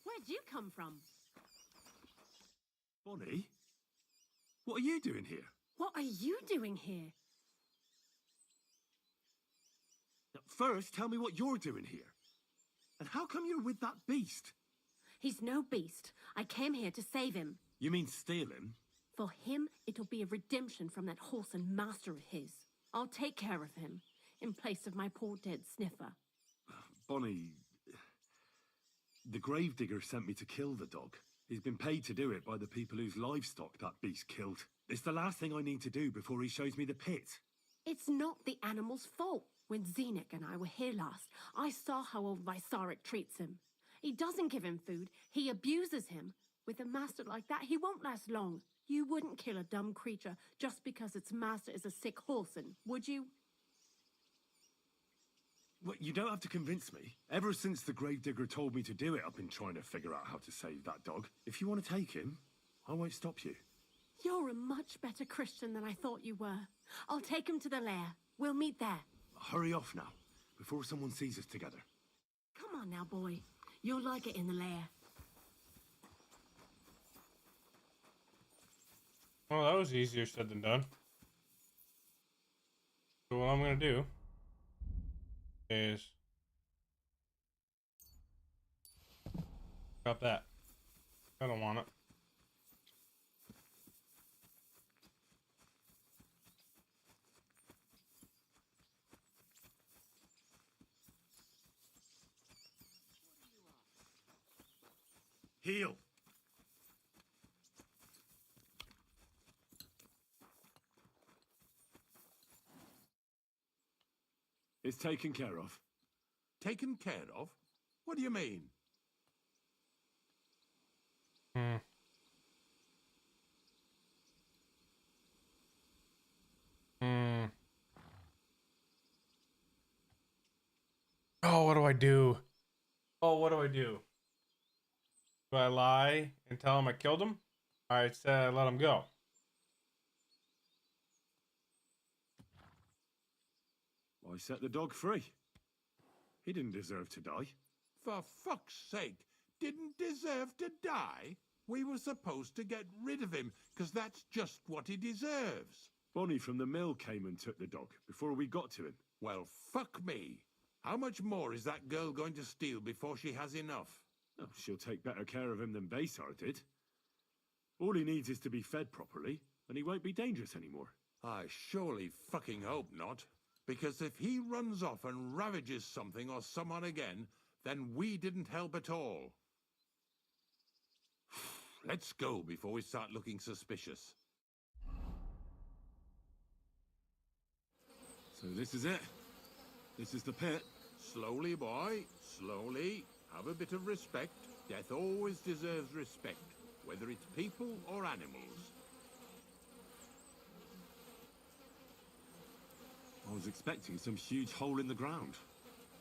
Where'd you come from? Bonnie? What are you doing here? What are you doing here? First, tell me what you're doing here. And how come you're with that beast? He's no beast. I came here to save him. You mean steal him? For him, it'll be a redemption from that horse and master of his. I'll take care of him, in place of my poor dead sniffer. Bonnie, the gravedigger sent me to kill the dog. He's been paid to do it by the people whose livestock that beast killed. It's the last thing I need to do before he shows me the pit. It's not the animal's fault. When Zenek and I were here last, I saw how old Vysarik treats him. He doesn't give him food, he abuses him. With a master like that, he won't last long. You wouldn't kill a dumb creature just because its master is a sick horseman, would you? Well, you don't have to convince me. Ever since the gravedigger told me to do it, I've been trying to figure out how to save that dog. If you want to take him, I won't stop you. You're a much better Christian than I thought you were. I'll take him to the lair. We'll meet there. Hurry off now. before someone sees us together. Come on now, boy. You'll like it in the lair. Well, that was easier said than done. So what I'm gonna do is got that. I don't want it. Heal! It's taken care of. Taken care of? What do you mean? Hmm. Hmm. Oh, what do I do? Oh, what do I do? Do I lie and tell him I killed him? I said let him go. I set the dog free. He didn't deserve to die. For fuck's sake, didn't deserve to die? We were supposed to get rid of him, because that's just what he deserves. Bonnie from the mill came and took the dog before we got to him. Well, fuck me. How much more is that girl going to steal before she has enough? Oh, she'll take better care of him than Baysar did. All he needs is to be fed properly, and he won't be dangerous anymore. I surely fucking hope not. Because if he runs off and ravages something or someone again, then we didn't help at all. Let's go before we start looking suspicious. So this is it. This is the pit. Slowly, boy, slowly. Have a bit of respect. Death always deserves respect, whether it's people or animals. I was expecting some huge hole in the ground.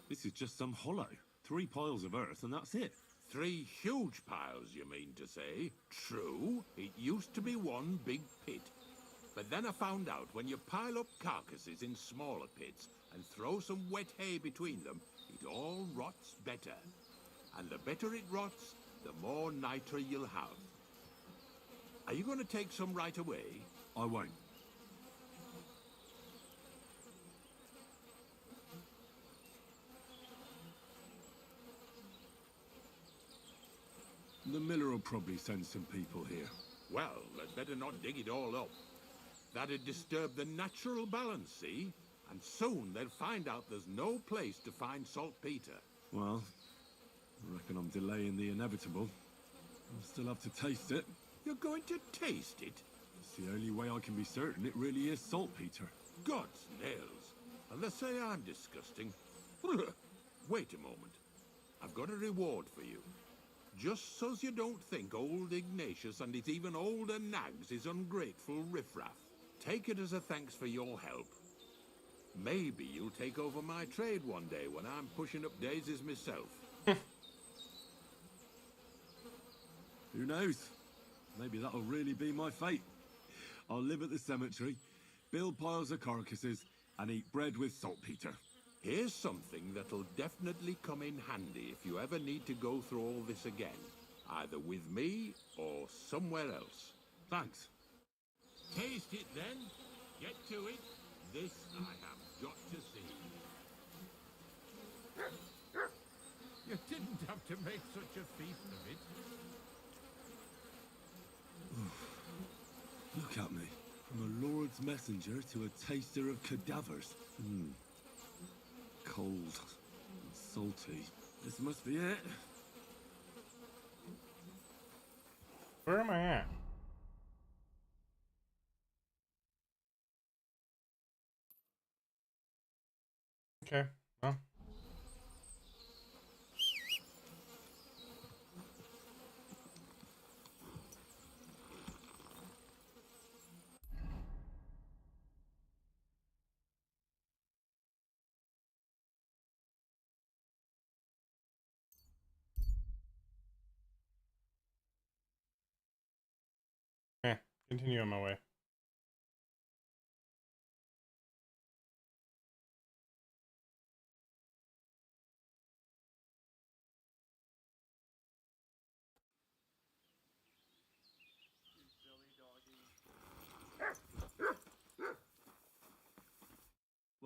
This is just some hollow. 3 piles of earth and that's it. 3 huge piles, you mean to say? True, it used to be one big pit. But then I found out when you pile up carcasses in smaller pits and throw some wet hay between them, it all rots better. And the better it rots, the more nitra you'll have. Are you going to take some right away? I won't. The miller will probably send some people here. Well, they'd better not dig it all up. That'd disturb the natural balance, see? And soon they'll find out there's no place to find saltpeter. Well, I reckon I'm delaying the inevitable. I'll still have to taste it. You're going to taste it? It's the only way I can be certain it really is saltpeter. God's nails. And they say I'm disgusting. Wait a moment. I've got a reward for you. Just so's you don't think old Ignatius and his even older nags is ungrateful riffraff. Take it as a thanks for your help. Maybe you'll take over my trade one day when I'm pushing up daisies myself. Who knows? Maybe that'll really be my fate. I'll live at the cemetery, build piles of carcasses, and eat bread with saltpeter. Here's something that'll definitely come in handy if you ever need to go through all this again. Either with me or somewhere else. Thanks. Taste it then. Get to it. This I have got to see. You didn't have to make such a feast of it. Look at me. From a lord's messenger to a taster of cadavers. Cold and salty. This must be it. Where am I at? Okay, well. Continue on my way.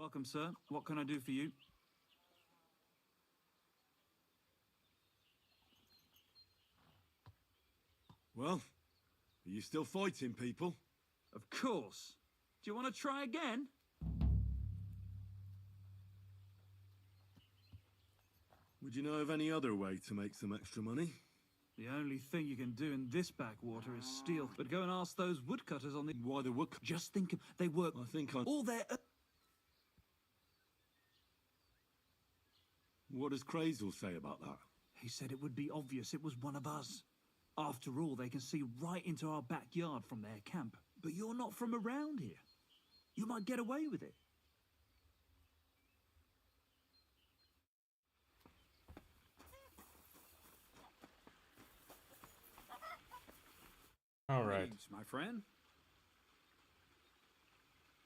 Welcome, sir. What can I do for you? Well, are you still fighting people? Of course. Do you want to try again? Would you know of any other way to make some extra money? The only thing you can do in this backwater is steal. But go and ask those woodcutters on the... Why the woodcutters? Just think of... They work... I think I... all their... What does Crazel say about that? He said it would be obvious it was one of us. After all, they can see right into our backyard from their camp. But you're not from around here. You might get away with it. All right. Thanks, my friend.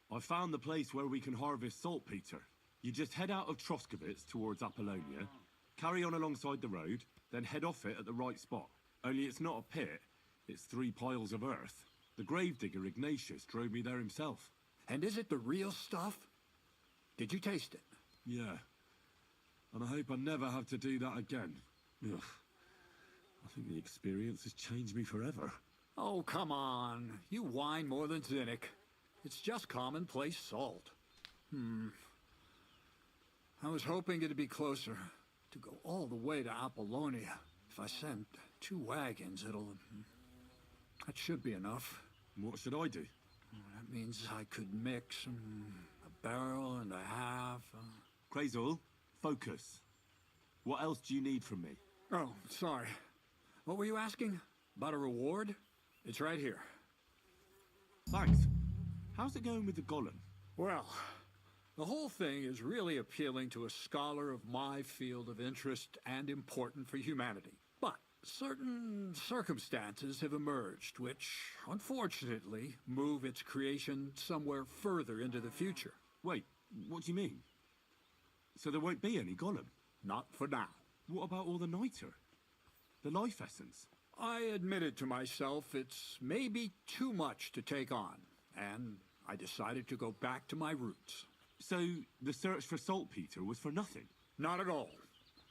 I found the place where we can harvest saltpeter. You just head out of Troskovitz towards Apollonia, carry on alongside the road, then head off it at the right spot. Only it's not a pit, it's 3 piles of earth. The gravedigger Ignatius drove me there himself. And is it the real stuff? Did you taste it? Yeah. And I hope I never have to do that again. Ugh. I think the experience has changed me forever. Oh, come on. You whine more than Zinnik. It's just commonplace salt. I was hoping it'd be closer. To go all the way to Apollonia. If I send 2 wagons, that should be enough. What should I do? That means I could mix a barrel and a half. Crazel, focus. What else do you need from me? Oh, sorry. What were you asking? About a reward? It's right here. Thanks. How's it going with the golem? Well, the whole thing is really appealing to a scholar of my field of interest and important for humanity. But certain circumstances have emerged which, unfortunately, move its creation somewhere further into the future. Wait, what do you mean? So there won't be any golem? Not for now. What about all the niter? The life essence? I admitted to myself it's maybe too much to take on, and I decided to go back to my roots. So the search for saltpeter was for nothing? Not at all.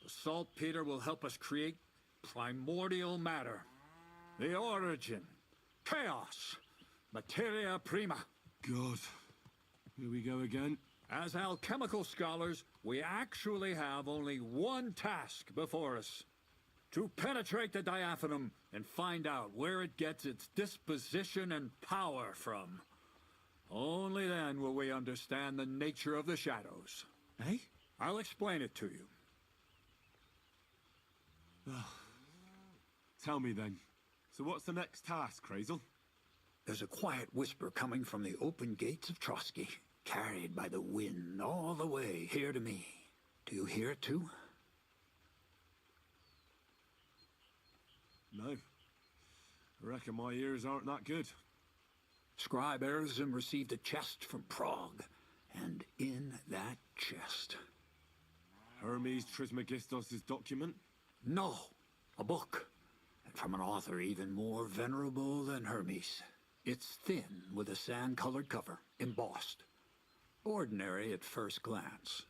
The saltpeter will help us create primordial matter. The origin. Chaos. Materia prima. God. Here we go again. As alchemical scholars, we actually have only one task before us. To penetrate the diaphanum and find out where it gets its disposition and power from. Only then will we understand the nature of the shadows. Eh? I'll explain it to you. Tell me then. So what's the next task, Crazel? There's a quiet whisper coming from the open gates of Trotsky, carried by the wind all the way here to me. Do you hear it too? No. I reckon my ears aren't that good. Scribe Erzim received a chest from Prague, and in that chest... Hermes Trismegistos' document? No, a book. And from an author even more venerable than Hermes. It's thin, with a sand-colored cover, embossed. Ordinary at first glance.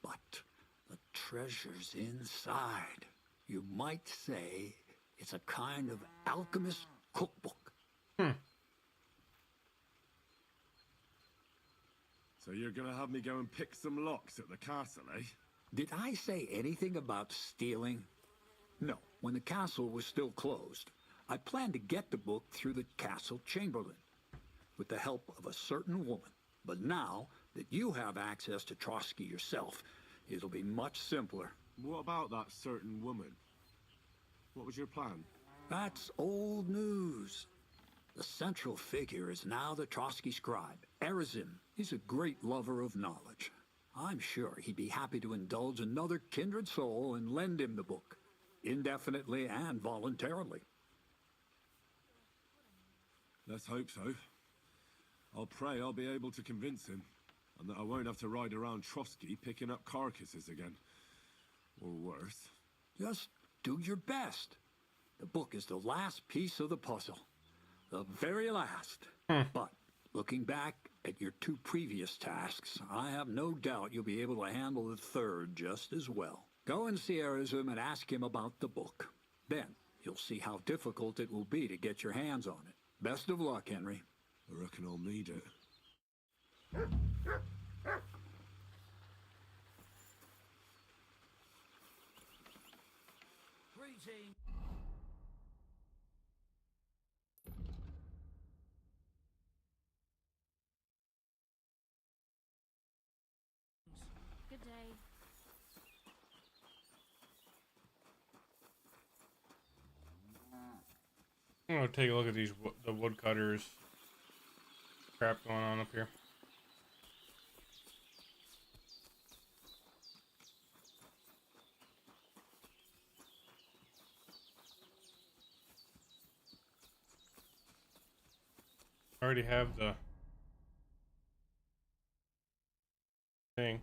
But the treasure's inside. You might say it's a kind of alchemist cookbook. So you're gonna have me go and pick some locks at the castle, eh? Did I say anything about stealing? No, when the castle was still closed, I planned to get the book through the castle chamberlain, with the help of a certain woman. But now that you have access to Trotsky yourself, it'll be much simpler. What about that certain woman? What was your plan? That's old news. The central figure is now the Trotsky scribe, Erzim. He's a great lover of knowledge. I'm sure he'd be happy to indulge another kindred soul and lend him the book, indefinitely and voluntarily. Let's hope so. I'll pray I'll be able to convince him, and that I won't have to ride around Trotsky picking up carcasses again. Or worse. Just do your best. The book is the last piece of the puzzle. The very last. But, looking back, at your 2 previous tasks, I have no doubt you'll be able to handle the third just as well. Go and see Arizum and ask him about the book. Then you'll see how difficult it will be to get your hands on it. Best of luck, Henry. I reckon I'll need it. Good day. I'm gonna take a look at these the woodcutters crap going on up here. I already have the thing.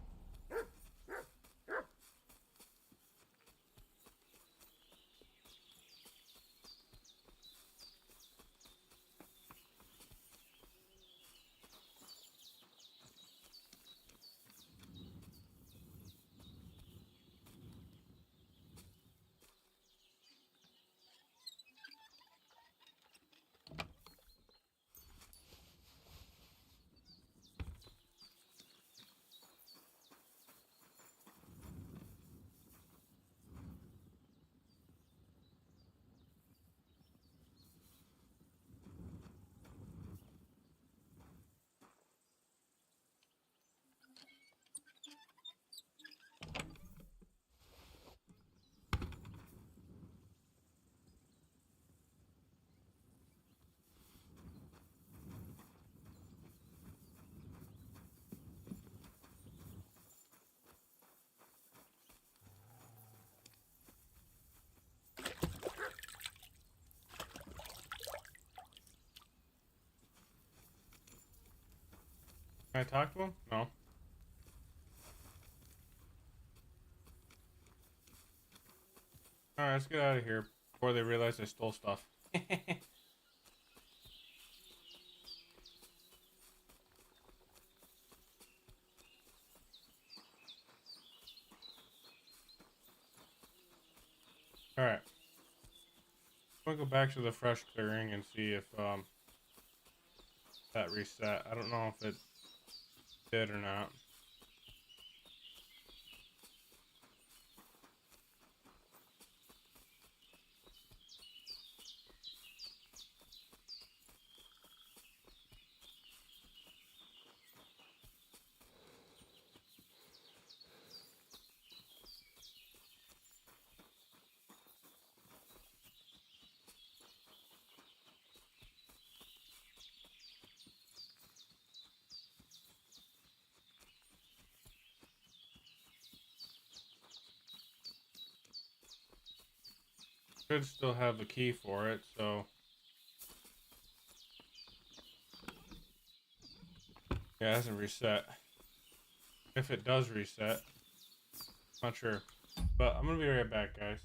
Can I talk to him? No. Alright, let's get out of here before they realize I stole stuff. Alright. I'm gonna go back to the fresh clearing and see if that reset. I don't know if it did or not. Should still have the key for it, so yeah, it hasn't reset. If it does reset, not sure. But I'm gonna be right back, guys.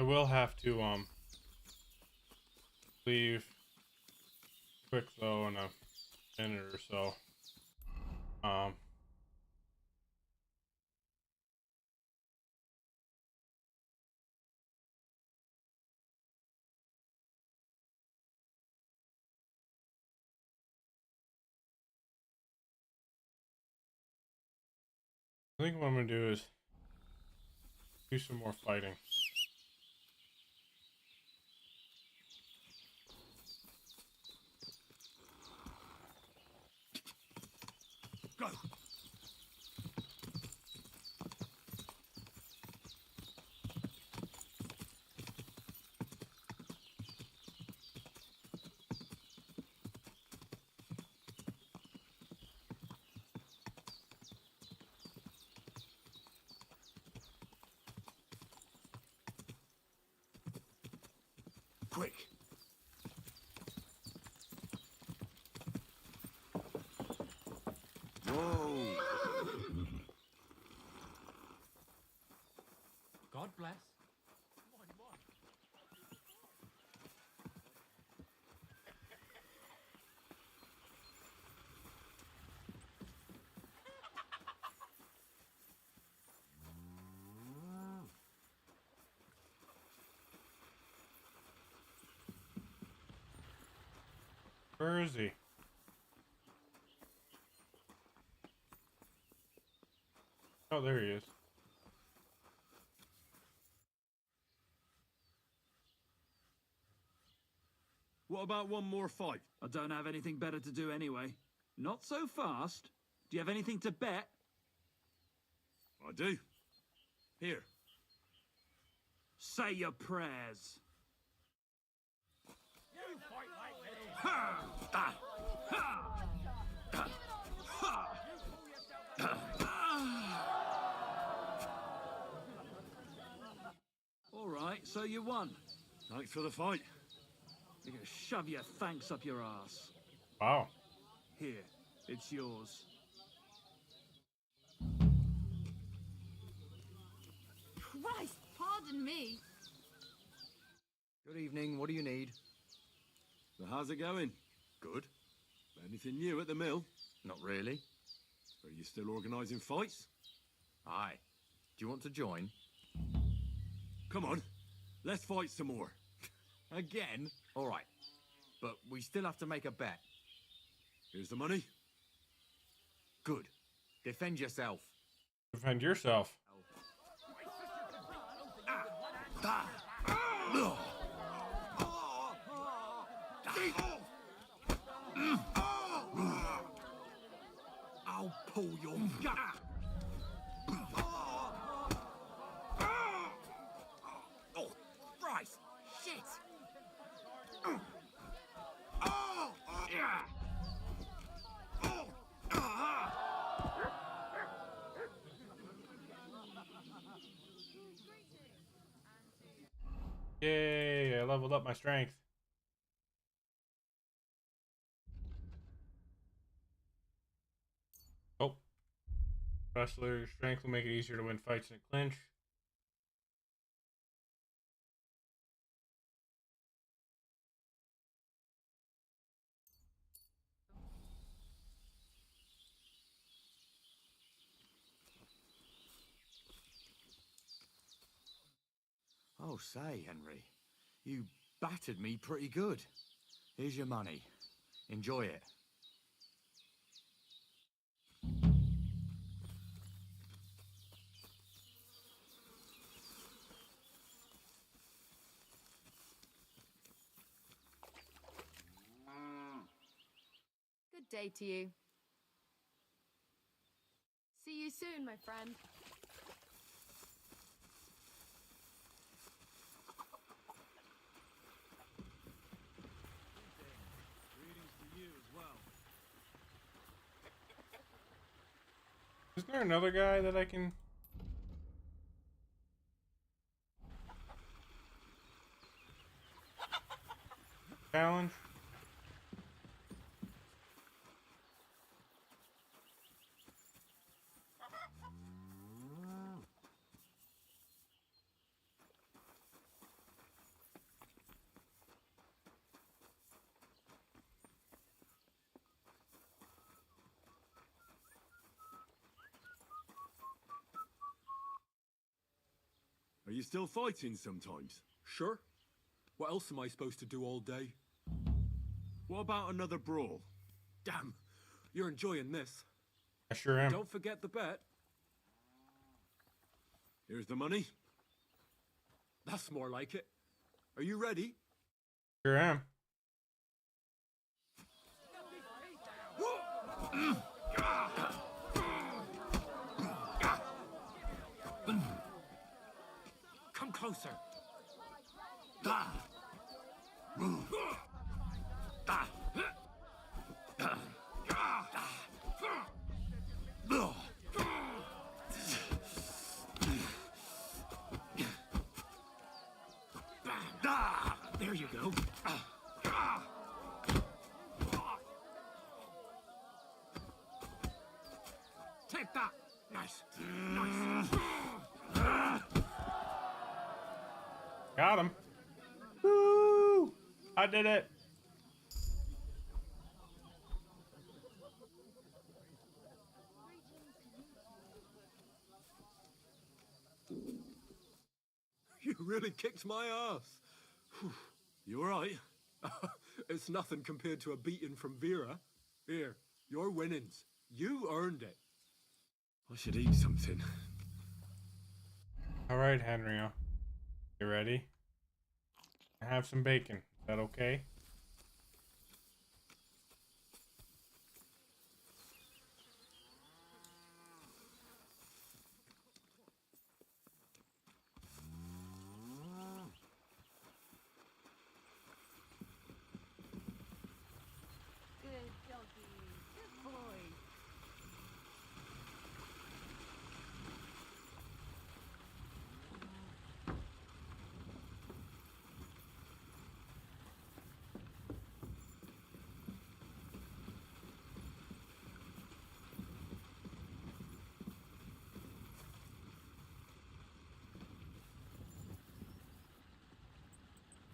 I will have to leave quick though in a minute or so. I think what I'm gonna do is do some more fighting. Go. Quick. Whoa! God bless. Where is he? Oh, there he is. What about one more fight? I don't have anything better to do anyway. Not so fast. Do you have anything to bet? I do. Here. Say your prayers. You fight like this. Ha! Da! Ha! Da! Ha! All right, so you won. Thanks for the fight. You're gonna shove your thanks up your ass. Wow. Here, it's yours. Christ, pardon me. Good evening. What do you need? So how's it going? Good. Anything new at the mill? Not really. Are you still organising fights? Aye. Do you want to join? Come on. Let's fight some more. Again? All right. But we still have to make a bet. Here's the money. Good. Defend yourself. Defend yourself. I'll pull your gut. Oh, Christ! Shit! Yay, I leveled up my strength. Oh. Wrestler strength will make it easier to win fights in a clinch. Oh, say, Henry. You battered me pretty good. Here's your money. Enjoy it. Good day to you. See you soon, my friend. Greetings to you as well. Isn't there another guy that I can... challenge? Are you still fighting sometimes? Sure. What else am I supposed to do all day? What about another brawl? Damn, you're enjoying this. I sure am. Don't forget the bet. Here's the money. That's more like it. Are you ready? Sure am. Come closer. There you go. Take that. Nice. Nice. Got him. Woo! I did it. You really kicked my ass. You alright? It's nothing compared to a beating from Vera. Here, your winnings. You earned it. I should eat something. All right, Henry. You ready? I have some bacon. Is that okay? Good doggy. Good boy.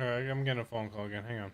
All right, I'm getting a phone call again. Hang on.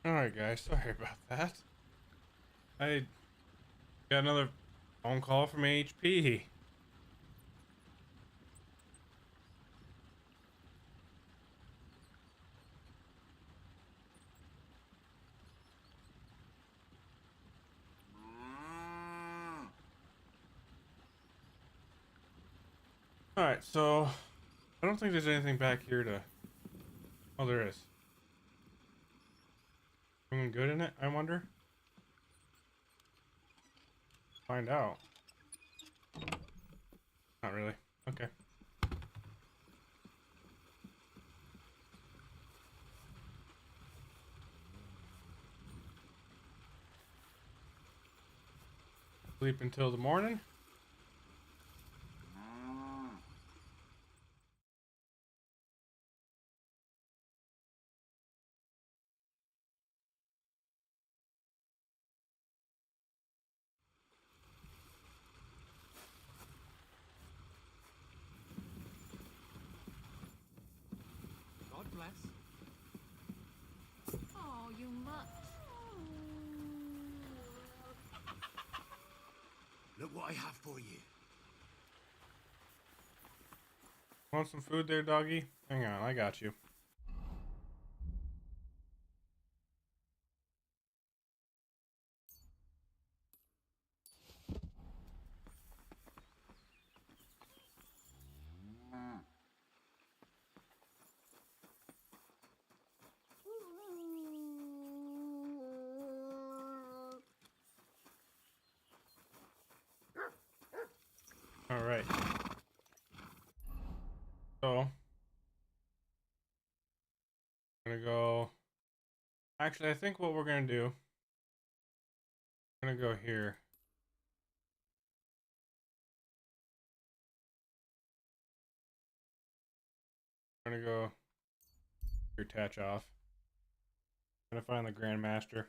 Alright guys, sorry about that. I got another phone call from HP. Alright, so I don't think there's anything back here to... Oh, there is. Anything good in it, I wonder? Find out. Not really. Okay. Sleep until the morning. God bless. Oh, you mutt. Look what I have for you. Want some food there, doggy? Hang on, I got you. All right. So, I'm gonna go. Actually, I think what we're gonna do. I'm gonna go here. I'm gonna go. Your attach off. I'm gonna find the Grandmaster.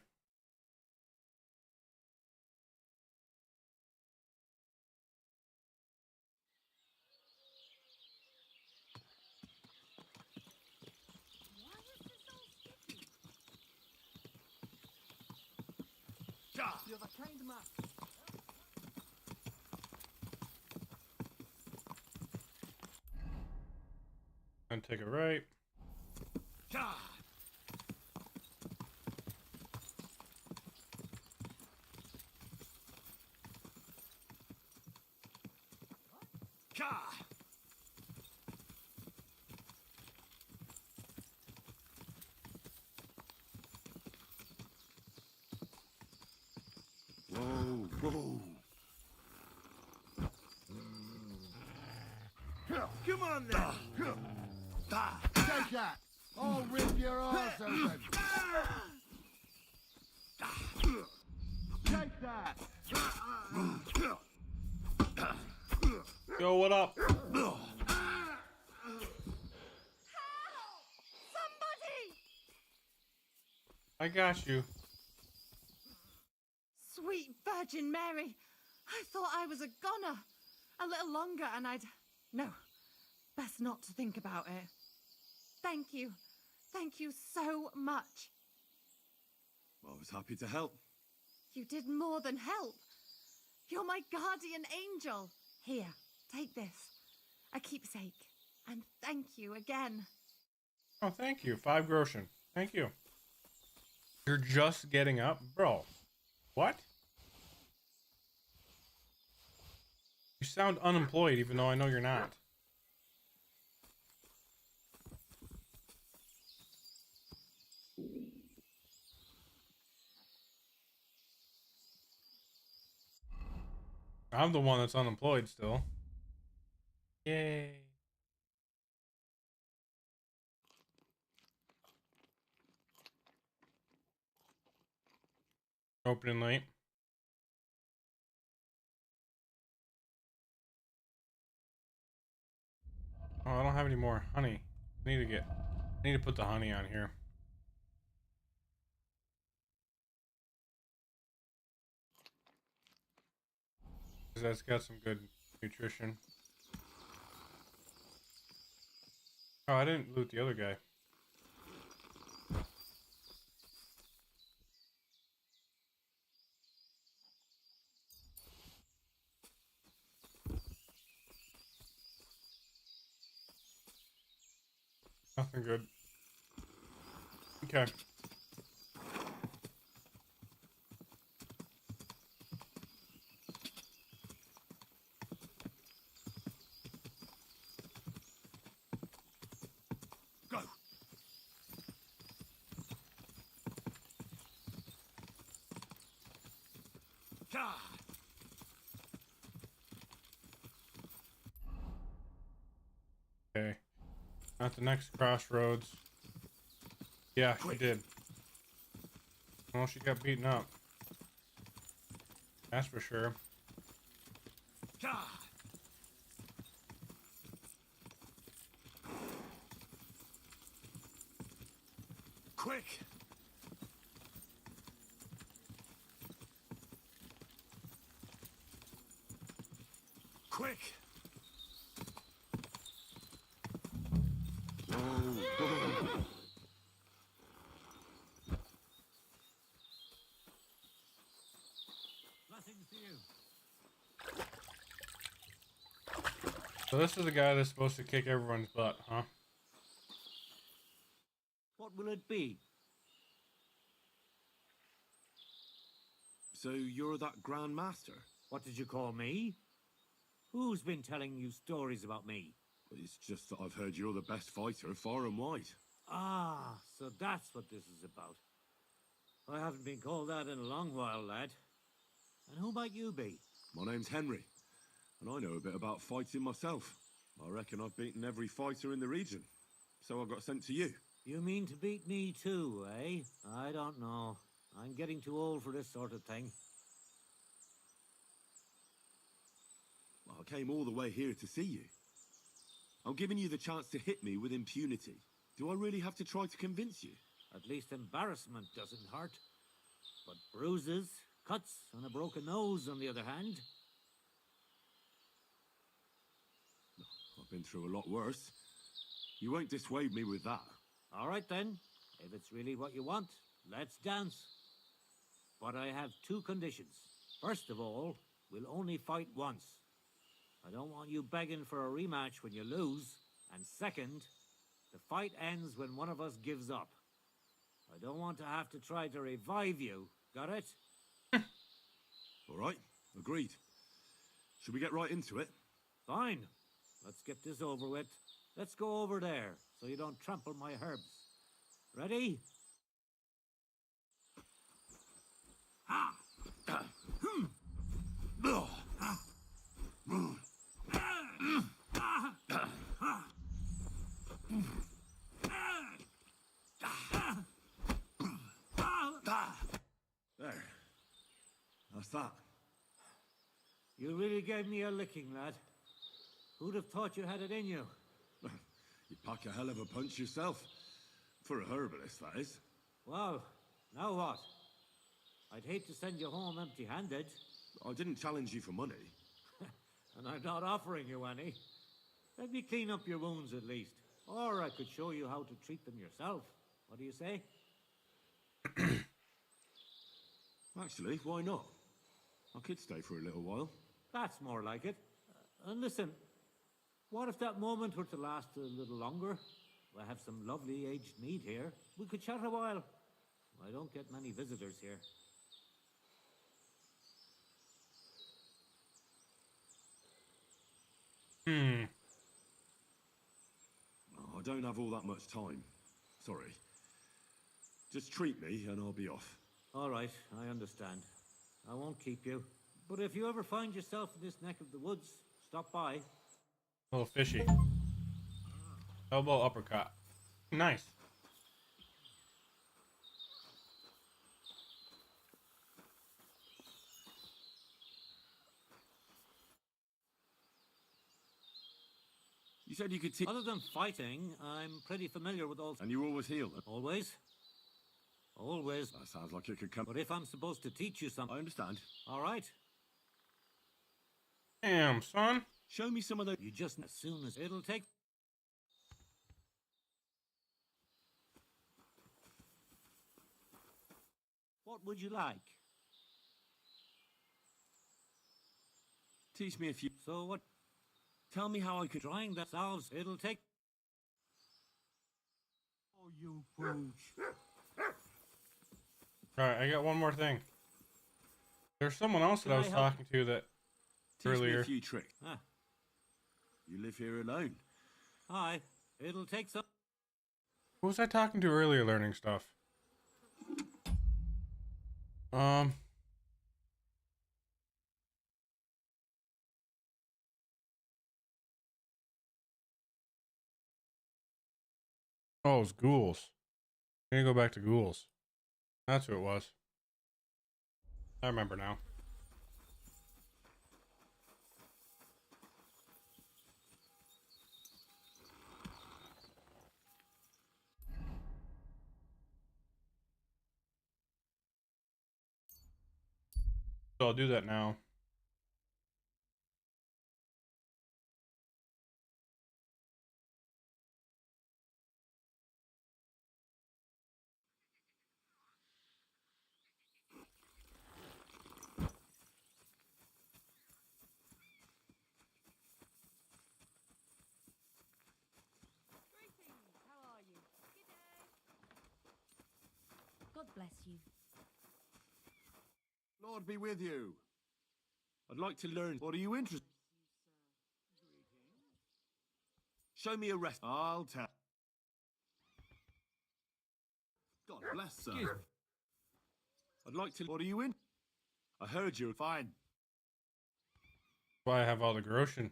You're the kind man. And take a right. Whoa, whoa. Come on then. Take that! I'll rip your arse open! Take that! Yo, what up? Somebody! I got you. Sweet Virgin Mary, I thought I was a goner. A little longer and I'd... No, best not to think about it. Thank you. Thank you so much. I was happy to help. You did more than help. You're my guardian angel. Here, take this. A keepsake. And thank you again. Oh, thank you. 5 groschen. Thank you. You're just getting up? Bro. What? You sound unemployed even though I know you're not. I'm the one that's unemployed still. Yay. Opening late. Oh, I don't have any more honey. I need to put the honey on here. Because that's got some good nutrition. Oh, I didn't loot the other guy. Nothing good. Okay. Okay. At the next crossroads. Yeah, she did. Well, she got beaten up. That's for sure. Quick! Quick! Blessings to you. So this is the guy that's supposed to kick everyone's butt, huh? What will it be? So you're that Grand Master? What did you call me? Who's been telling you stories about me? It's just that I've heard you're the best fighter far and wide. Ah, so that's what this is about. I haven't been called that in a long while, lad. And who might you be? My name's Henry, and I know a bit about fighting myself. I reckon I've beaten every fighter in the region, so I got sent to you. You mean to beat me too, eh? I don't know. I'm getting too old for this sort of thing. Well, I came all the way here to see you. I'm giving you the chance to hit me with impunity. Do I really have to try to convince you? At least embarrassment doesn't hurt. But bruises, cuts, and a broken nose, on the other hand. I've been through a lot worse. You won't dissuade me with that. All right then. If it's really what you want, let's dance. But I have two conditions. First of all, we'll only fight once. I don't want you begging for a rematch when you lose. And second, the fight ends when one of us gives up. I don't want to have to try to revive you. Got it? All right, agreed. Should we get right into it? Fine. Let's get this over with. Let's go over there, so you don't trample my herbs. Ready? Ha! There. That's that. You really gave me a licking, lad. Who'd have thought you had it in you? You pack a hell of a punch yourself. For a herbalist, that is. Well, now what? I'd hate to send you home empty-handed. I didn't challenge you for money. And I'm not offering you any. Let me clean up your wounds at least. Or I could show you how to treat them yourself. What do you say? Actually, why not? I could stay for a little while. That's more like it. And listen, what if that moment were to last a little longer? I have some lovely aged mead here. We could chat a while. I don't get many visitors here. I don't have all that much time. Sorry. Just treat me and I'll be off. All right, I understand. I won't keep you. But if you ever find yourself in this neck of the woods, stop by. A little fishy. Elbow uppercut. Nice. You said you could teach. Other than fighting, I'm pretty familiar with all... And you always heal them? Always? Always. That sounds like it could come... But if I'm supposed to teach you something... I understand. All right. Damn, son. Show me some of those... You just... As soon as... It'll take... What would you like? Teach me a few... So what... Tell me how I could... Trying that solves... It'll take... Oh, you pooch. Alright, I got one more thing. There's someone else that I was talking to that Teach me earlier. a few tricks. Ah. You live here alone. Hi. It'll take some... Who was I talking to earlier learning stuff? Oh, it was ghouls. I'm gonna go back to ghouls. That's who it was. I remember now. So I'll do that now. God bless you. Lord be with you. I'd like to learn. What are you interested? Show me a rest. I'll tell. God bless, sir. Excuse me. I'd like to. What are you in? I heard you're Fine. That's why I have all the Groshen.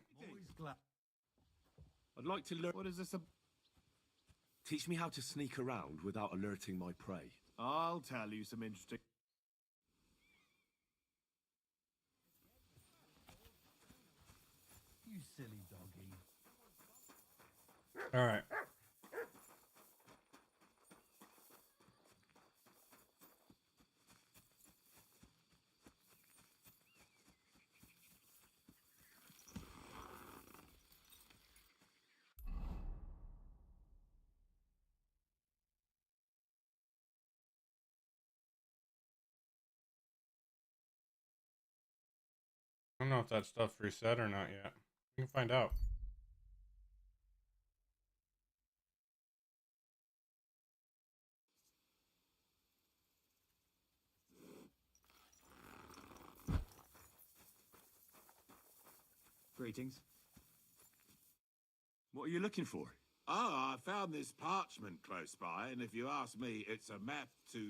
I'd like to learn. What is this? Teach me how to sneak around without alerting my prey. I'll tell you some interesting. You silly doggy. All right. I don't know if that stuff's reset or not yet. You can find out. Greetings. What are you looking for? Oh, I found this parchment close by, and if you ask me, it's a map to,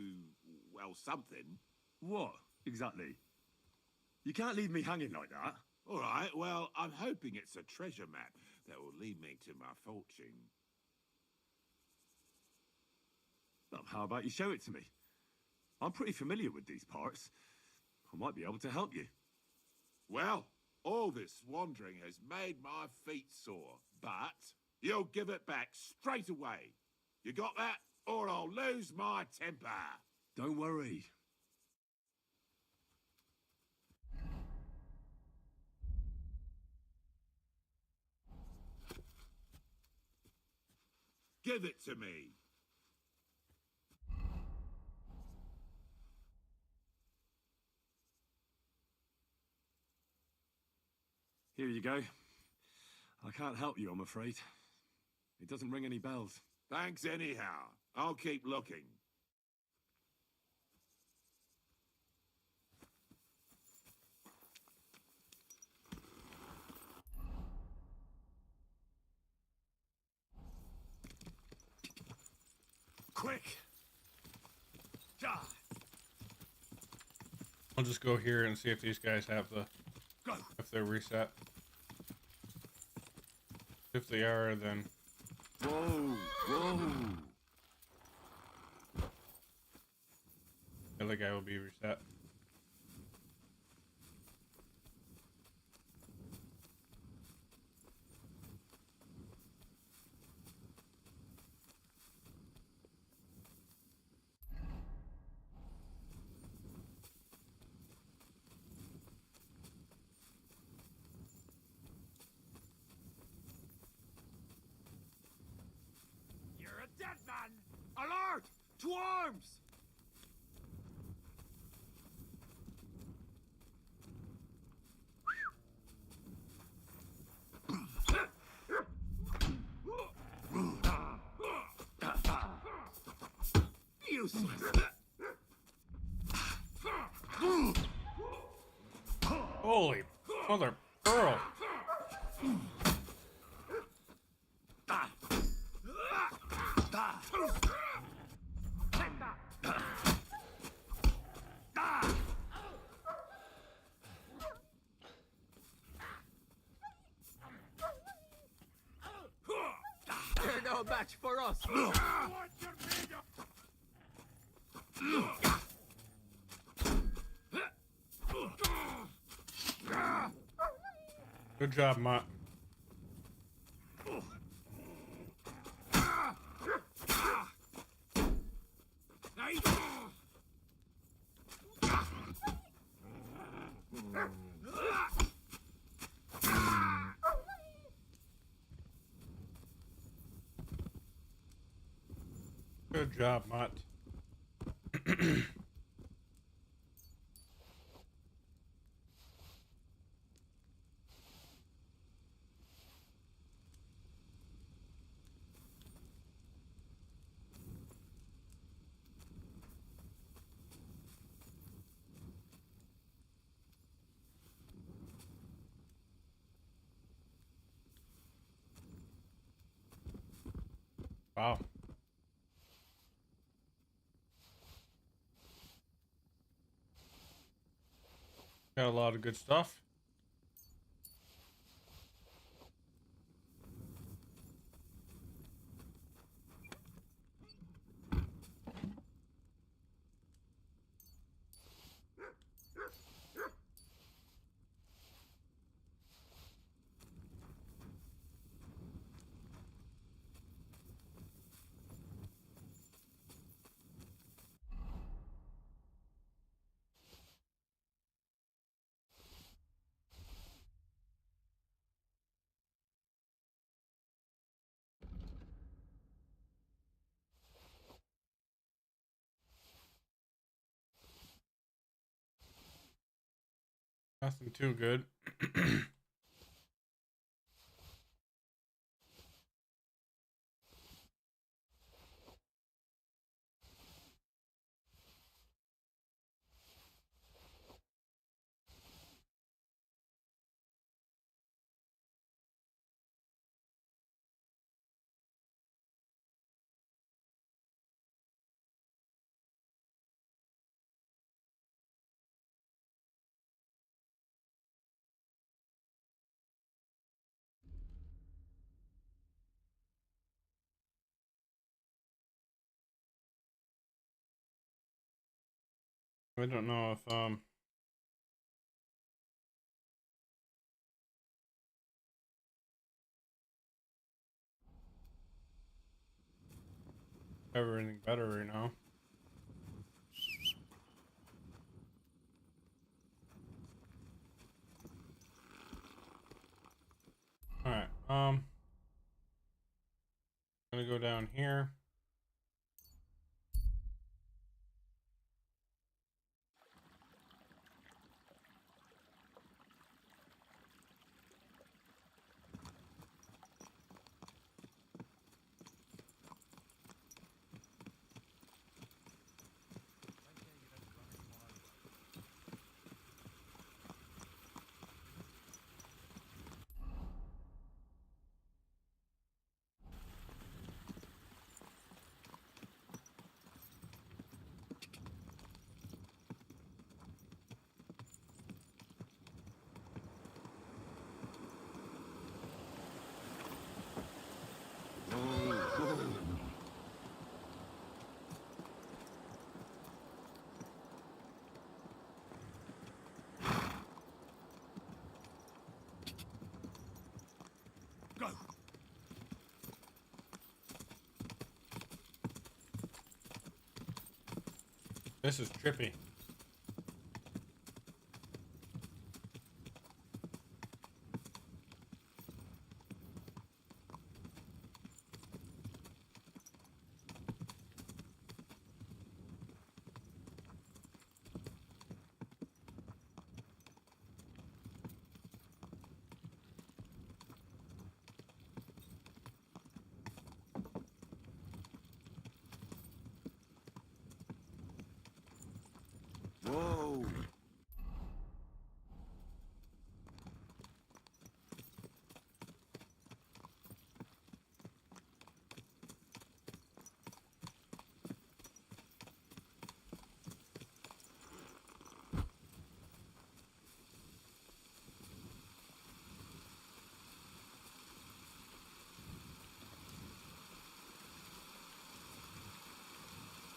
well, something. What, exactly? You can't leave me hanging like that. All right, well, I'm hoping it's a treasure map that will lead me to my fortune. Well, how about you show it to me? I'm pretty familiar with these parts. I might be able to help you. Well, all this wandering has made my feet sore, but you'll give it back straight away. You got that? Or I'll lose my temper. Don't worry. Give it to me. Here you go. I can't help you, I'm afraid. It doesn't ring any bells. Thanks anyhow. I'll keep looking. Quick! Ja! I'll just go here and see if these guys have the... Go! If they're reset. If they are, then... Whoa! Whoa! The other guy will be reset. You're a dead man! Alert! To arms! Useless! Holy mother pearl! You're no match for us. Good job, Mutt. Good job, Mutt. Wow. Got a lot of good stuff. Nothing too good. I don't know if have anything better right now. Alright, I'm gonna go down here. Go. This is trippy.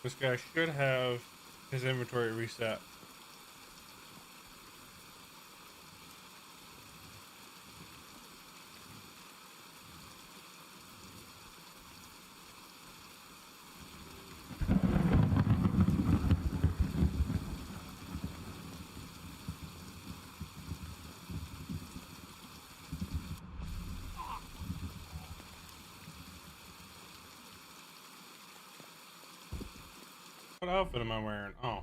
This guy should have his inventory reset. What outfit am I wearing? Oh.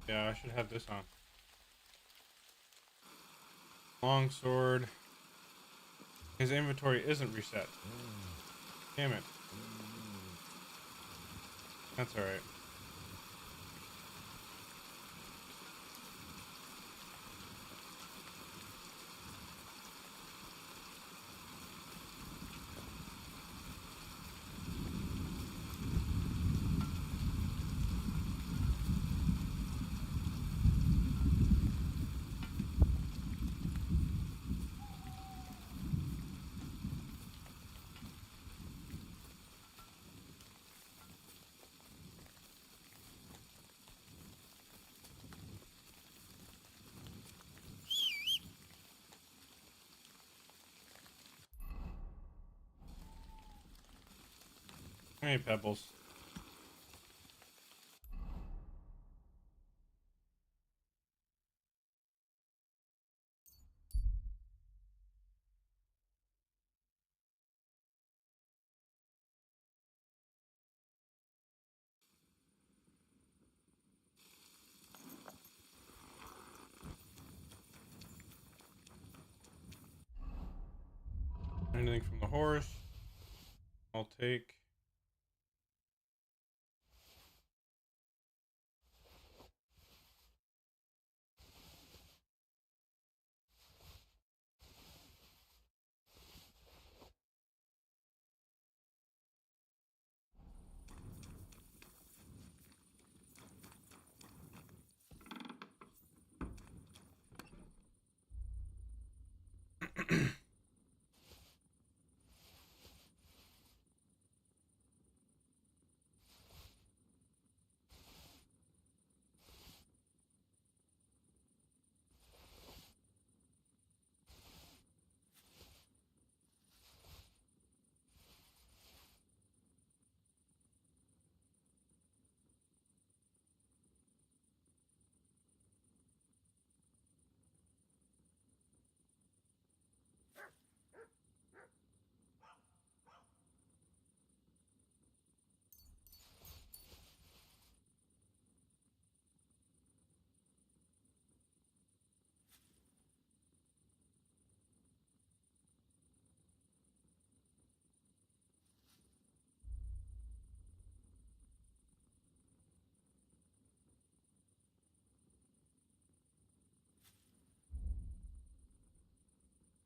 Yeah, I should have this on. Long sword. His inventory isn't reset. Damn it. That's alright. Hey, Pebbles. Anything from the horse? I'll take.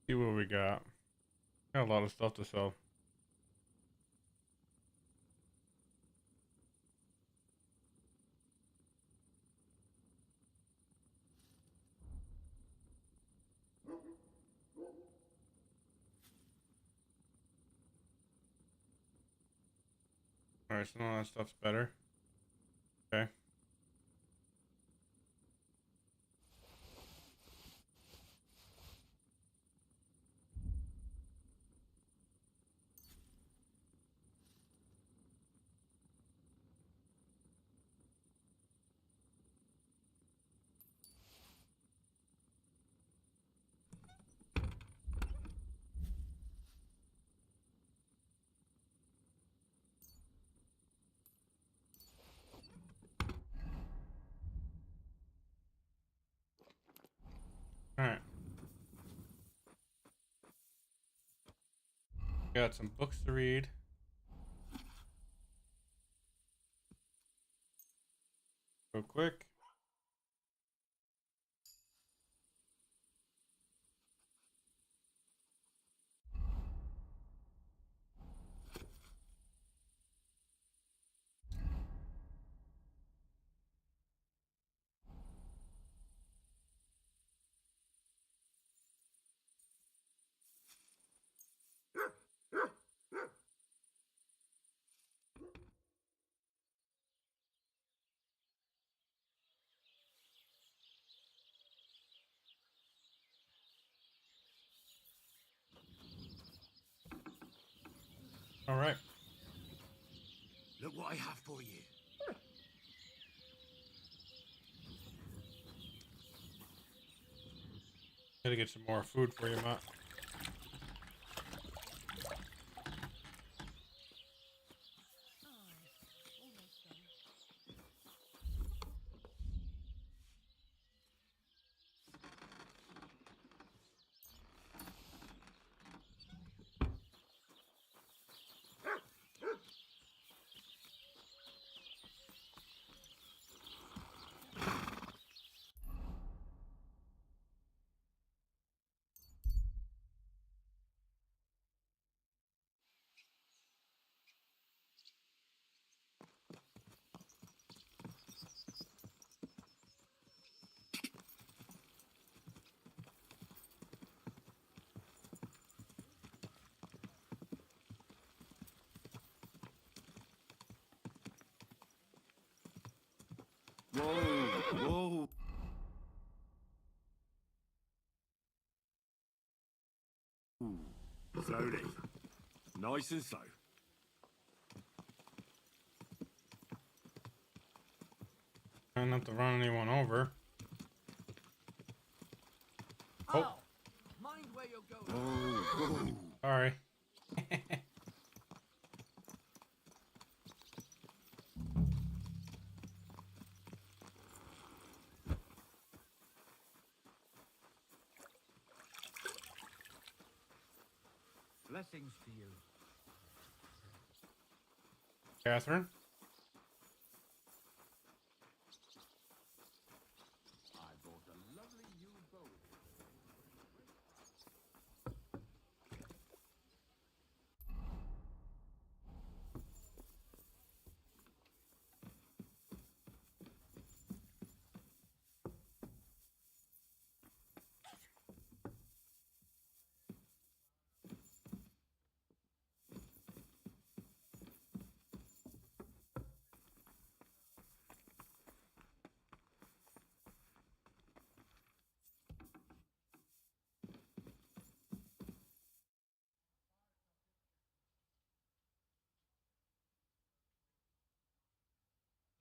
See what we got. Got a lot of stuff to sell. Alright, so none of that stuff's better. Okay. Alright. Got some books to read. Real quick. All right. Look what I have for you. Gotta get some more food for you, Matt. Whoa, whoa. Slowly. Nice and slow. Trying not to run anyone over. Oh, Mind where you're going. Whoa, whoa. sorry. Blessings to you. Catherine? I bought a lovely new bow.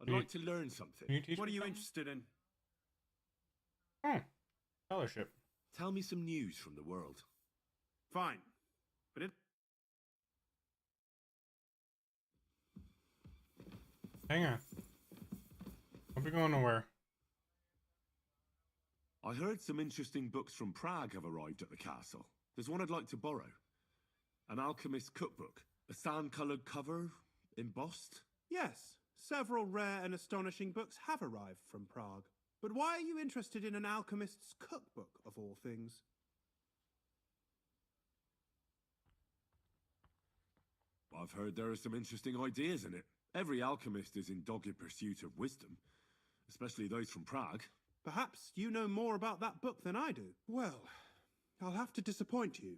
I'd like to learn something. Can you teach What me are you something? interested in? Fellowship. Tell me some news from the world. Fine. But it... Hang on. Don't be going nowhere. I heard some interesting books from Prague have arrived at the castle. There's one I'd like to borrow. An alchemist's cookbook. A sand-coloured cover, embossed. Yes, several rare and astonishing books have arrived from Prague. But why are you interested in an alchemist's cookbook, of all things? I've heard there are some interesting ideas in it. Every alchemist is in dogged pursuit of wisdom, especially those from Prague. Perhaps you know more about that book than I do. Well, I'll have to disappoint you.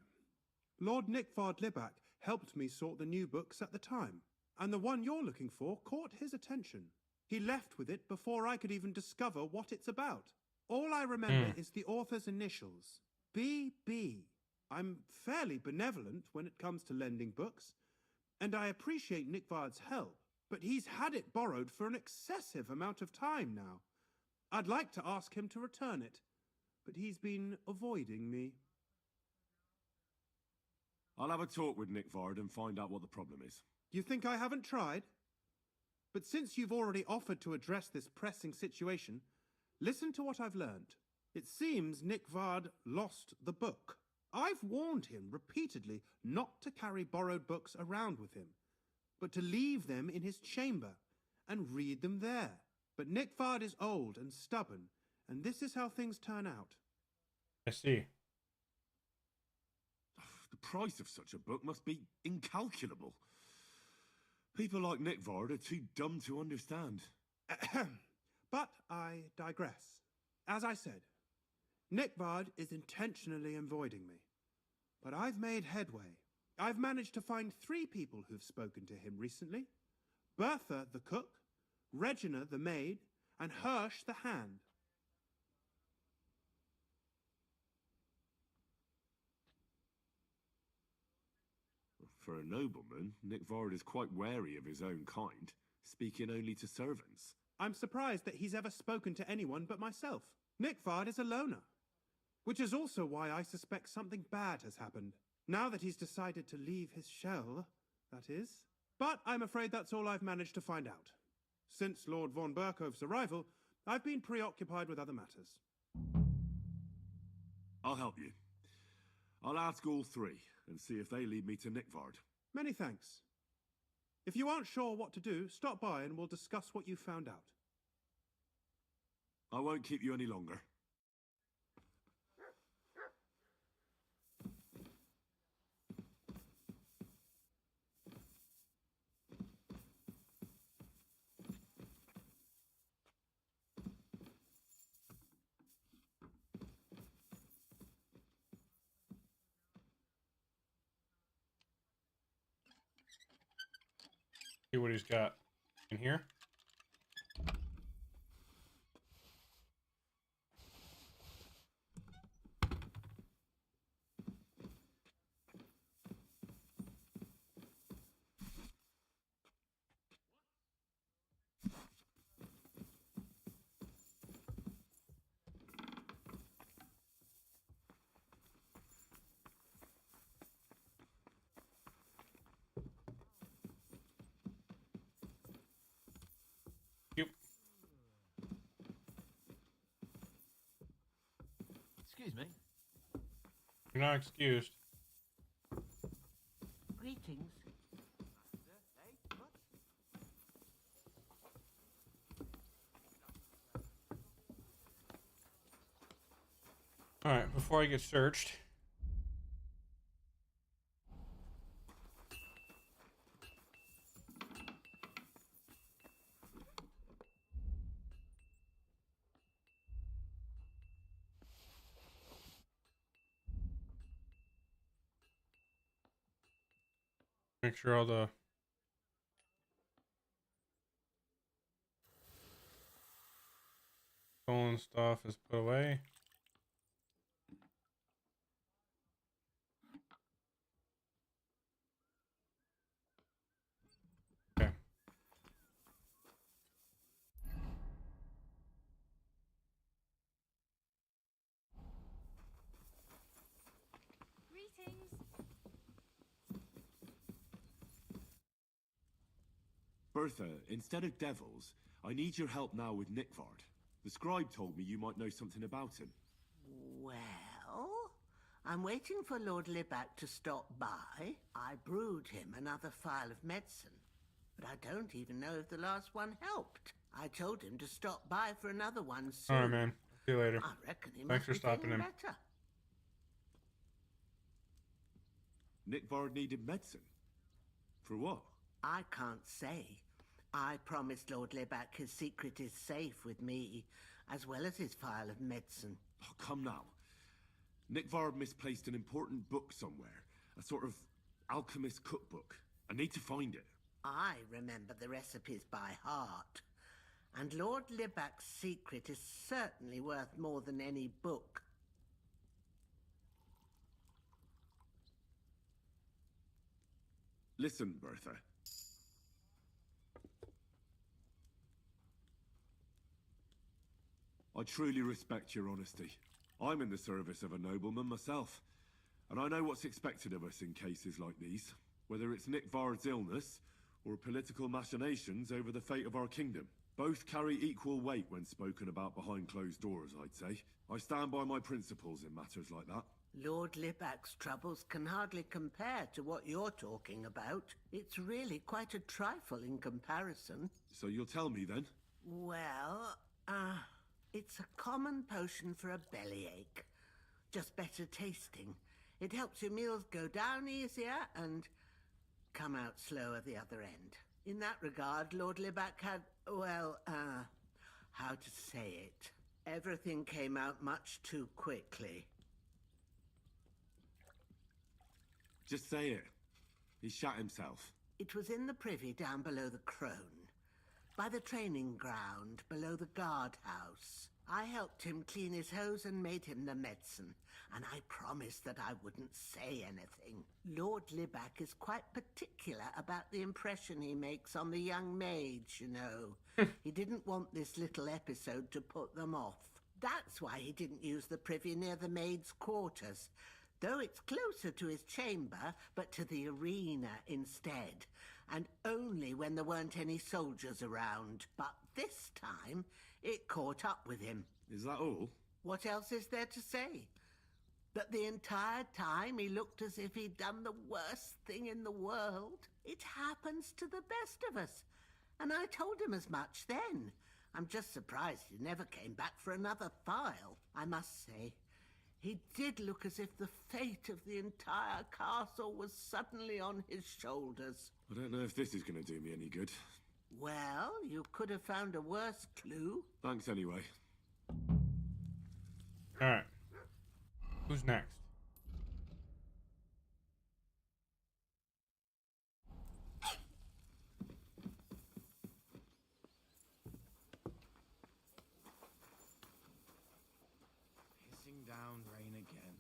Lord Nickvard Libak helped me sort the new books at the time, and the one you're looking for caught his attention. He left with it before I could even discover what it's about. All I remember is the author's initials, B.B. I'm fairly benevolent when it comes to lending books, and I appreciate Nickvard's help, but he's had it borrowed for an excessive amount of time now. I'd like to ask him to return it, but he's been avoiding me. I'll have a talk with Nickvard and find out what the problem is. You think I haven't tried? But since you've already offered to address this pressing situation, listen to what I've learned. It seems Nickvard lost the book. I've warned him repeatedly not to carry borrowed books around with him, but to leave them in his chamber and read them there. But Nickvard is old and stubborn, and this is how things turn out. I see. The price of such a book must be incalculable. People like Nickvard are too dumb to understand. But I digress. As I said, Nickvard is intentionally avoiding me. But I've made headway. I've managed to find 3 people who've spoken to him recently. Bertha, the cook, Regina, the maid, and Hirsch, the hand. For a nobleman, Nickvard is quite wary of his own kind, speaking only to servants. I'm surprised that he's ever spoken to anyone but myself. Nickvard is a loner, which is also why I suspect something bad has happened. Now that he's decided to leave his shell, that is. But I'm afraid that's all I've managed to find out. Since Lord von Berkove's arrival, I've been preoccupied with other matters. I'll help you. I'll ask all three and see if they lead me to Nickvard. Many thanks. If you aren't sure what to do, stop by and we'll discuss what you found out. I won't keep you any longer. See what he's got in here. Excuse me. You're not excused. Greetings. Alright, before I get searched. Make sure all the stolen stuff is put away. Okay. Greetings. Bertha, instead of devils, I need your help now with Nickvard. The scribe told me you might know something about him. Well, I'm waiting for Lord Libac to stop by. I brewed him another phial of medicine, but I don't even know if the last one helped. I told him to stop by for another one soon. Alright, man. See you later. I reckon he Thanks must for be stopping feeling in. better. Nickvard needed medicine? For what? I can't say. I promised Lord Libac his secret is safe with me, as well as his phial of medicine. Oh, come now. Nickvard misplaced an important book somewhere. A sort of alchemist cookbook. I need to find it. I remember the recipes by heart. And Lord Libac's secret is certainly worth more than any book. Listen, Bertha. I truly respect your honesty. I'm in the service of a nobleman myself, and I know what's expected of us in cases like these, whether it's Nickvard's illness or political machinations over the fate of our kingdom. Both carry equal weight when spoken about behind closed doors, I'd say. I stand by my principles in matters like that. Lord Libac's troubles can hardly compare to what you're talking about. It's really quite a trifle in comparison. So you'll tell me then? Well, it's a common potion for a bellyache. Just better tasting. It helps your meals go down easier and come out slower the other end. In that regard, Lord Libac had, well, how to say it? Everything came out much too quickly. Just say it. He shot himself. It was in the privy down below the Crone, by the training ground below the guardhouse. I helped him clean his hose and made him the medicine, and I promised that I wouldn't say anything. Lord Libac is quite particular about the impression he makes on the young maids, you know. He didn't want this little episode to put them off. That's why he didn't use the privy near the maids' quarters, though it's closer to his chamber, but to the arena instead, and only when there weren't any soldiers around. But this time, it caught up with him. Is that all? What else is there to say? That the entire time he looked as if he'd done the worst thing in the world. It happens to the best of us. And I told him as much then. I'm just surprised he never came back for another file. I must say, he did look as if the fate of the entire castle was suddenly on his shoulders. I don't know if this is going to do me any good. Well, you could have found a worse clue. Thanks anyway. Alright. Who's next? Pissing down rain again.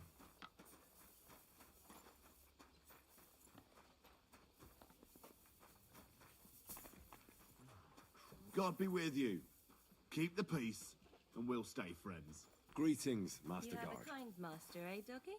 God be with you. Keep the peace, and we'll stay friends. Greetings, Master You have Guard. a kind master, eh, Ducky?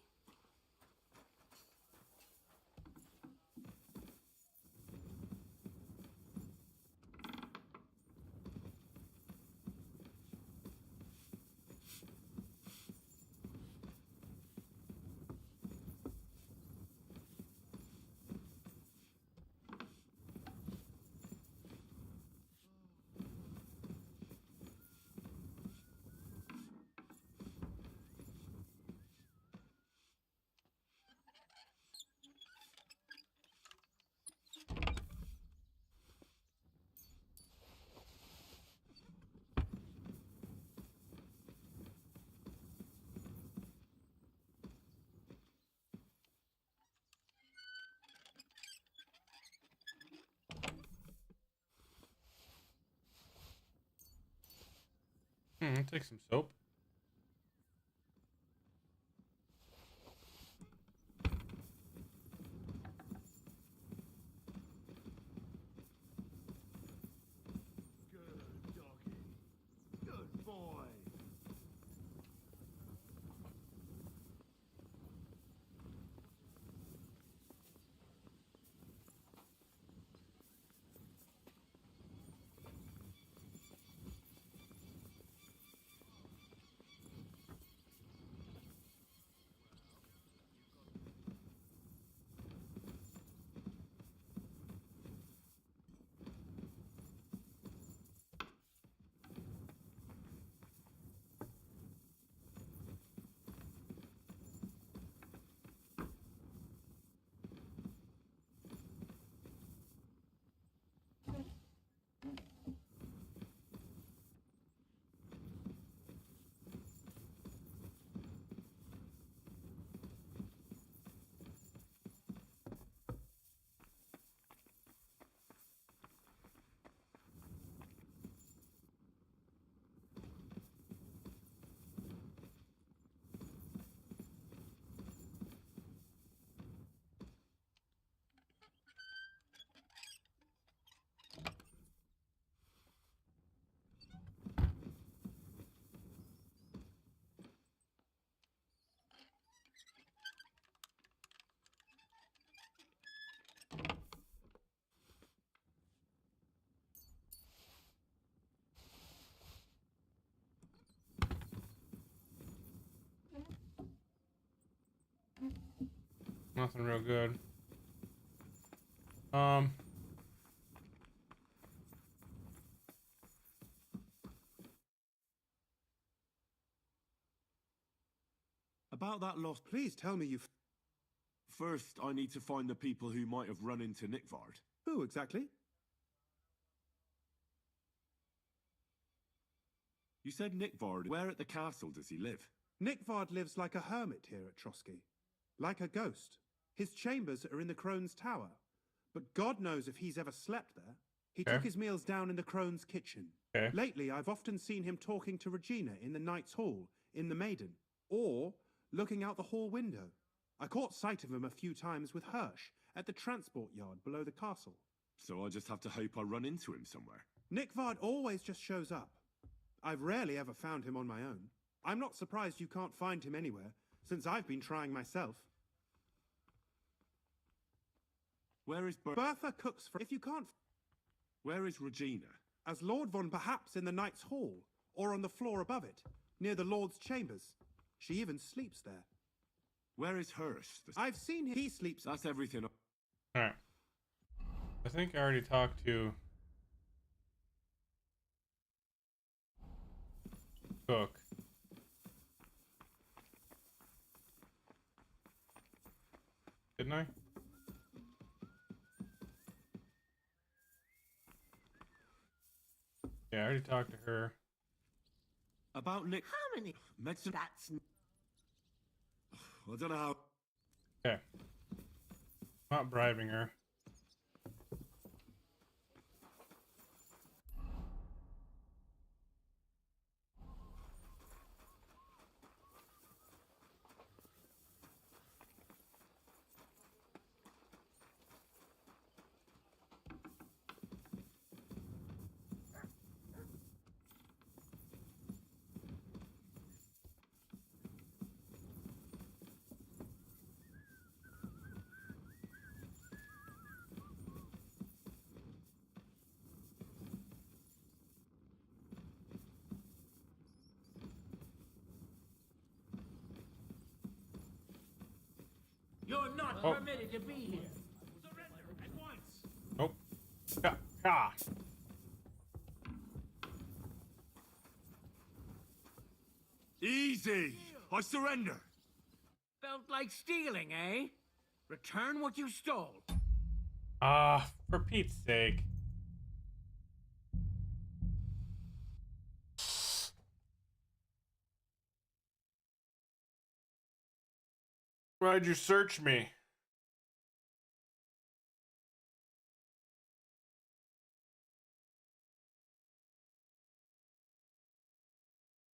Take some soap. Good doggy. Good boy. Nothing real good. About that lost... Please tell me you've... First, I need to find the people who might have run into Nickvard. Who exactly? You said Nickvard. Where at the castle does he live? Nickvard lives like a hermit here at Trotsky. Like a ghost. His chambers are in the Crone's Tower. But God knows if he's ever slept there. He took his meals down in the Crone's kitchen. Okay. Lately, I've often seen him talking to Regina in the Knight's Hall, in the Maiden, or looking out the hall window. I caught sight of him a few times with Hirsch at the transport yard below the castle. So I just have to hope I run into him somewhere. Nickvard always just shows up. I've rarely ever found him on my own. I'm not surprised you can't find him anywhere, since I've been trying myself. Where is Bertha cooks for... If you can't... Where is Regina? As Lord Von, perhaps in the Knight's Hall, or on the floor above it, near the Lord's chambers. She even sleeps there. Where is Hirsch? I've seen him. He sleeps... That's everything. Alright. I think I already talked to Cook. Didn't I? Yeah, I already talked to her. About Nick. How many? Medicine. That's... I don't know how. Okay. Not bribing her. You're not permitted to be here. Surrender at once. Nope. Ah. Easy! I surrender! Felt like stealing, eh? Return what you stole. Ah, for Pete's sake. Why'd you search me?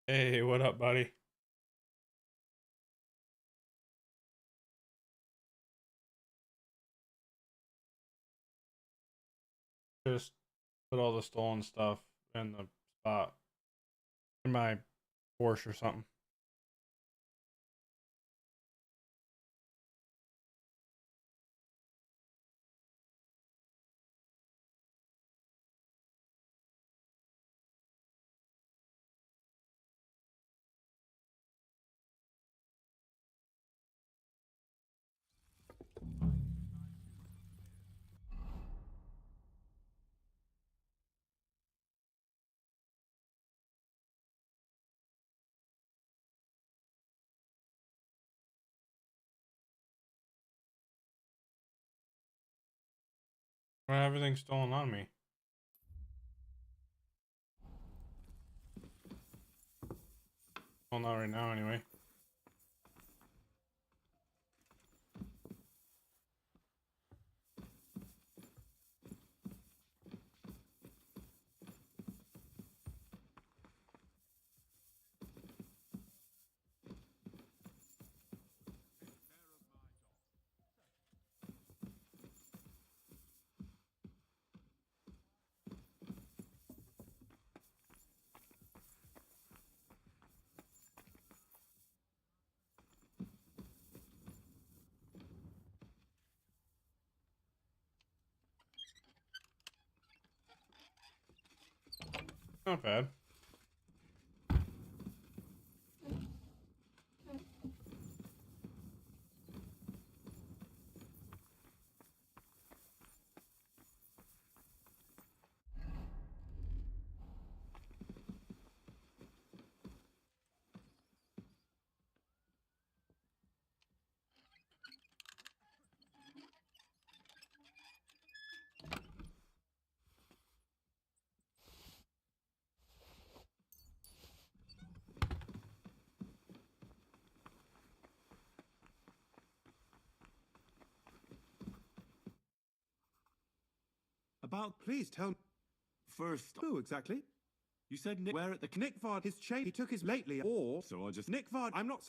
Hey, what up, buddy? Just put all the stolen stuff in the spot in my Porsche or something. Everything's stolen on me. Well, not right now, anyway. Not bad. Please tell me. First. Who exactly? You said Nick... Where at the... Nick Vard, his chain, he took his lately, or... So I just... Nick Vard, I'm not...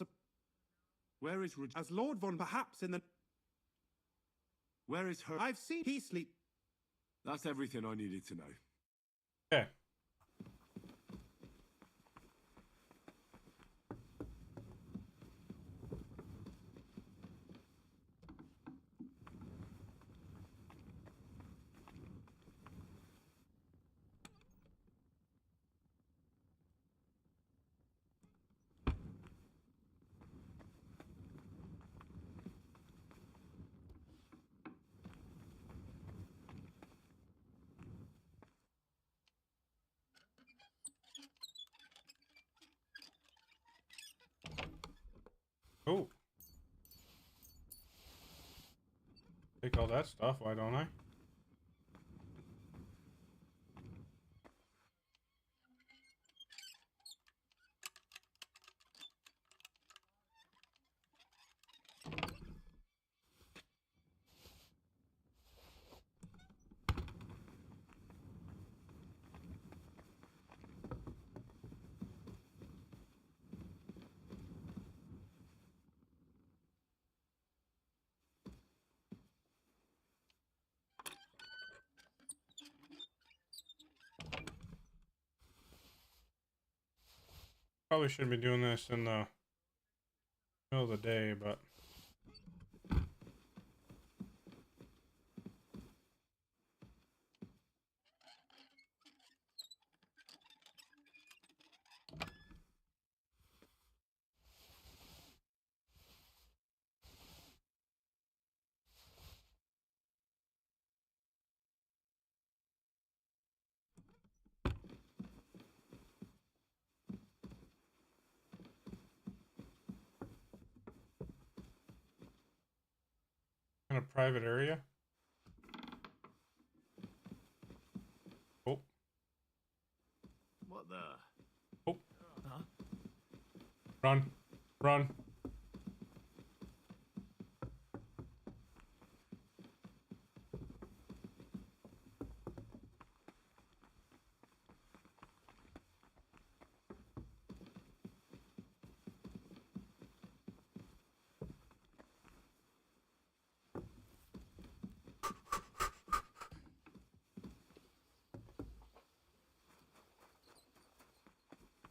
Where is... As Lord Von, perhaps in the... Where is her... I've seen he sleep... That's everything I needed to know. Okay. Oh. Take all that stuff, why don't I? Probably shouldn't be doing this in the middle of the day, but in a private area. Oh. What the? Oh. Huh? Run. Run.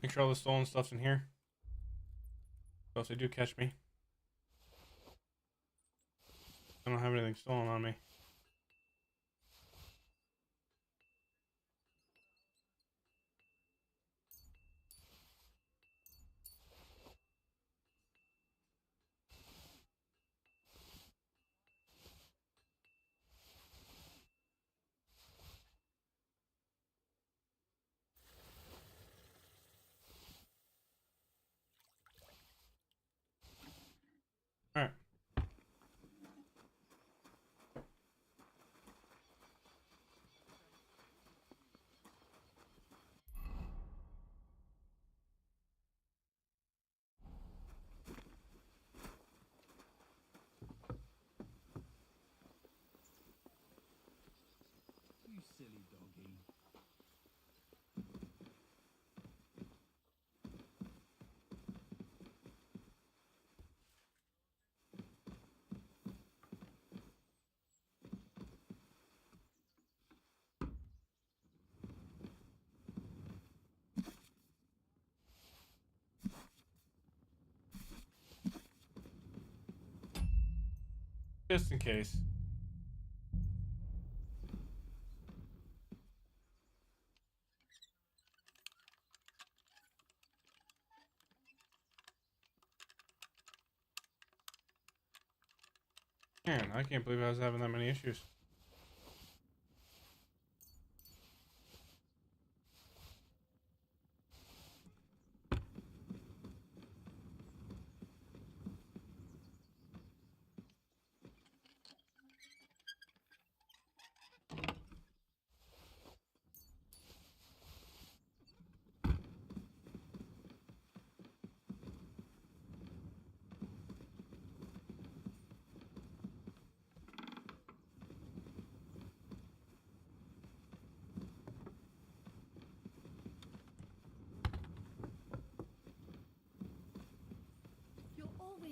Make sure all the stolen stuff's in here. Or else they do catch me. I don't have anything stolen on me. All right. You silly doggy. Just in case. Man, I can't believe I was having that many issues.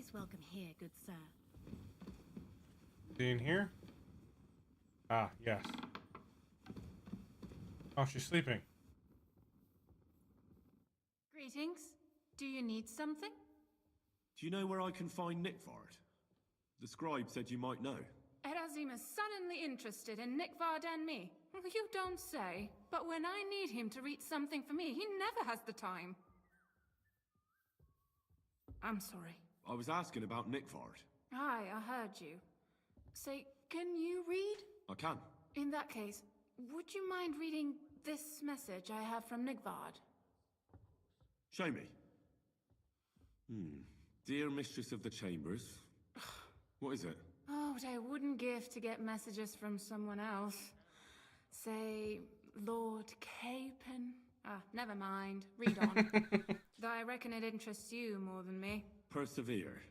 most welcome here, good sir. See in here? Ah, yes. Oh, she's sleeping. Greetings. Do you need something? Do you know where I can find Nickford? The scribe said you might know. Erazim is suddenly interested in Nickvard and me. You don't say. But when I need him to read something for me, he never has the time. I'm sorry. I was asking about Nickford. Aye, I heard you. Say, can you read? I can. In that case, would you mind reading this message I have from Nickvard? Show me. Dear Mistress of the Chambers. What is it? Oh, what I wouldn't give to get messages from someone else. Say, Lord Capen. Ah, never mind. Read on. Though I reckon it interests you more than me. Persevere.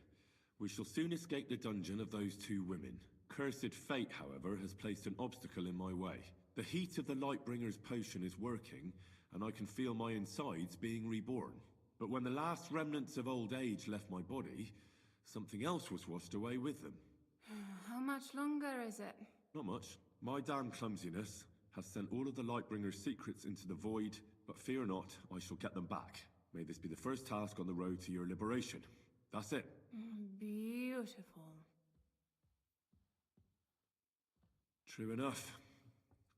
We shall soon escape the dungeon of those two women. Cursed fate, however, has placed an obstacle in my way. The heat of the Lightbringer's potion is working, and I can feel my insides being reborn. But when the last remnants of old age left my body, something else was washed away with them. How much longer is it? Not much. My damn clumsiness has sent all of the Lightbringer's secrets into the void, but fear not, I shall get them back. May this be the first task on the road to your liberation. That's it. Beautiful. True enough.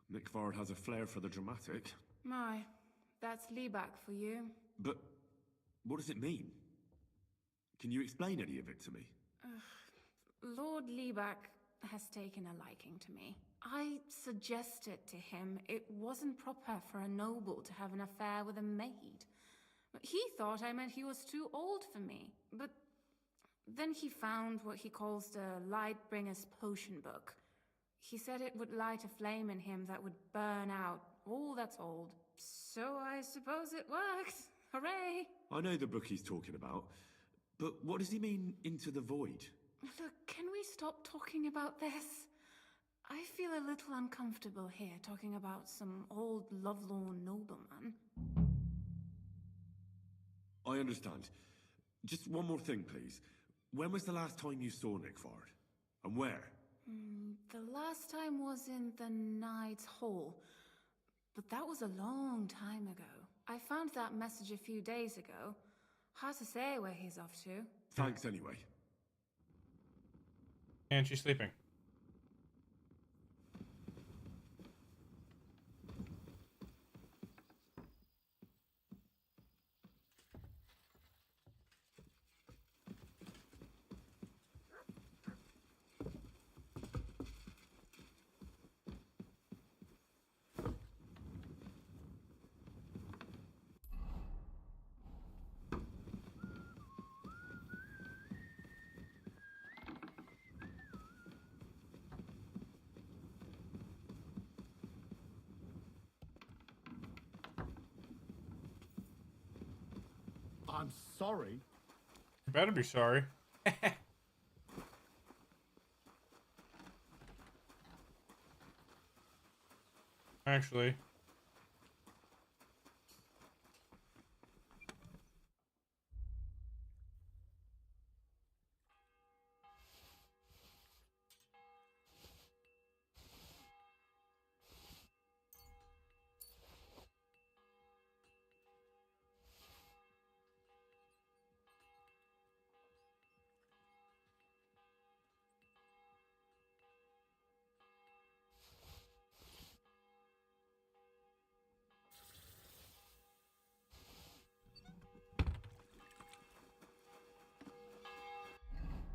Nickford has a flair for the dramatic. My, that's Liebach for you. But what does it mean? Can you explain any of it to me? Lord Liebach has taken a liking to me. I suggested to him it wasn't proper for a noble to have an affair with a maid. He thought I meant he was too old for me. But then he found what he calls the Lightbringer's potion book. He said it would light a flame in him that would burn out all that's old. So I suppose it worked. Hooray! I know the book he's talking about, but what does he mean, into the void? Look, can we stop talking about this? I feel a little uncomfortable here talking about some old lovelorn nobleman. I understand. Just one more thing, please. When was the last time you saw Nickford? And where? The last time was in the Knight's Hall, but that was a long time ago. I found that message a few days ago. Hard to say where he's off to. Thanks anyway. And she's sleeping. I'm sorry. You better be sorry. Actually.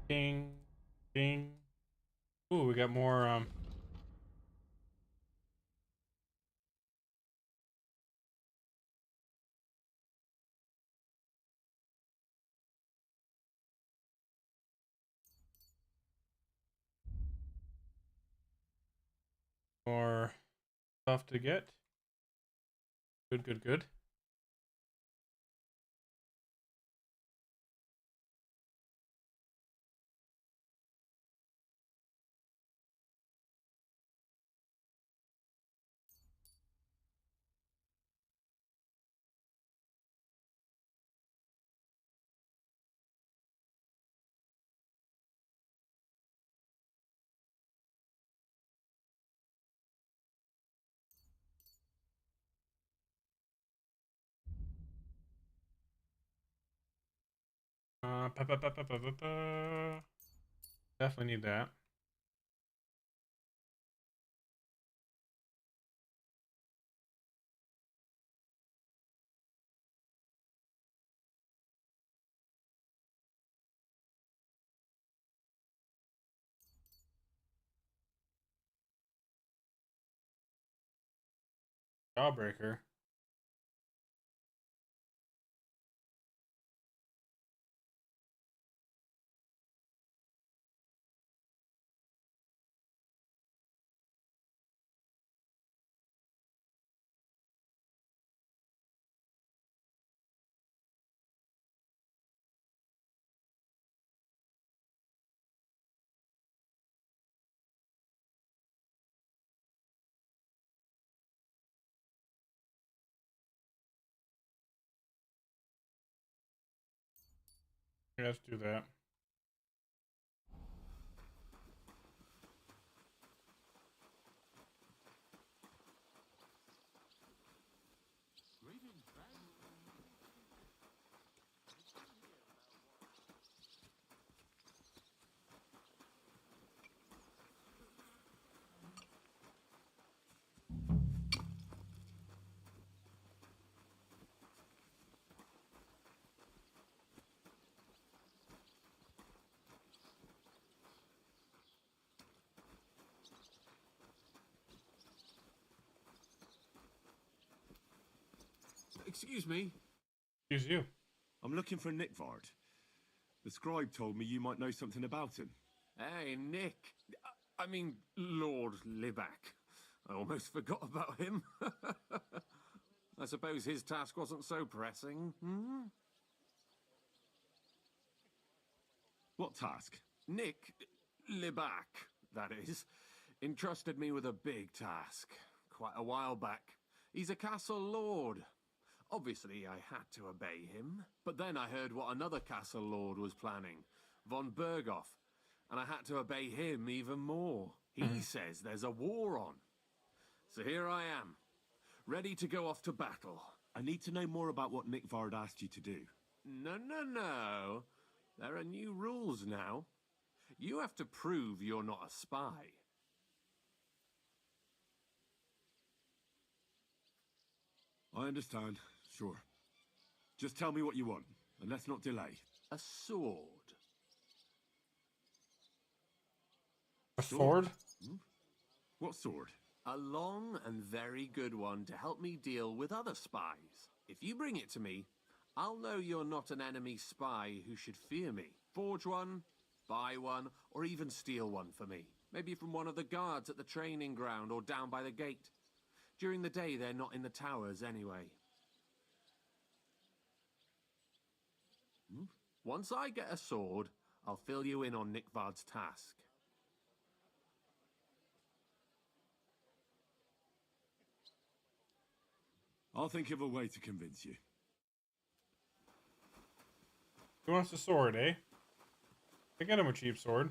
Ding. Ding. Ooh, we got more, more stuff to get. Good, good, good. Definitely need that. Jawbreaker. Yeah, let's do that. Excuse me. Excuse you. I'm looking for Nickvard. The scribe told me you might know something about him. Hey, Nick. I mean, Lord Liback. I almost forgot about him. I suppose his task wasn't so pressing. Hmm? What task? Nick Liback, that is, entrusted me with a big task quite a while back. He's a castle lord. Obviously, I had to obey him. But then I heard what another castle lord was planning, von Berghoff, and I had to obey him even more. He says there's a war on. So here I am, ready to go off to battle. I need to know more about what Nickvard asked you to do. No. There are new rules now. You have to prove you're not a spy. I understand. Sure. Just tell me what you want, and let's not delay. A sword. A sword? Hmm? What sword? A long and very good one to help me deal with other spies. If you bring it to me, I'll know you're not an enemy spy who should fear me. Forge one, buy one, or even steal one for me. Maybe from one of the guards at the training ground or down by the gate. During the day, they're not in the towers anyway. Once I get a sword, I'll fill you in on Nickvard's task. I'll think of a way to convince you. Who wants a sword, eh? I get him a cheap sword.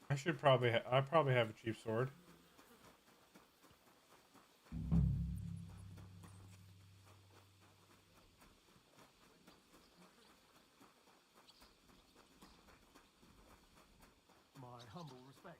I probably have a cheap sword. My humble respect.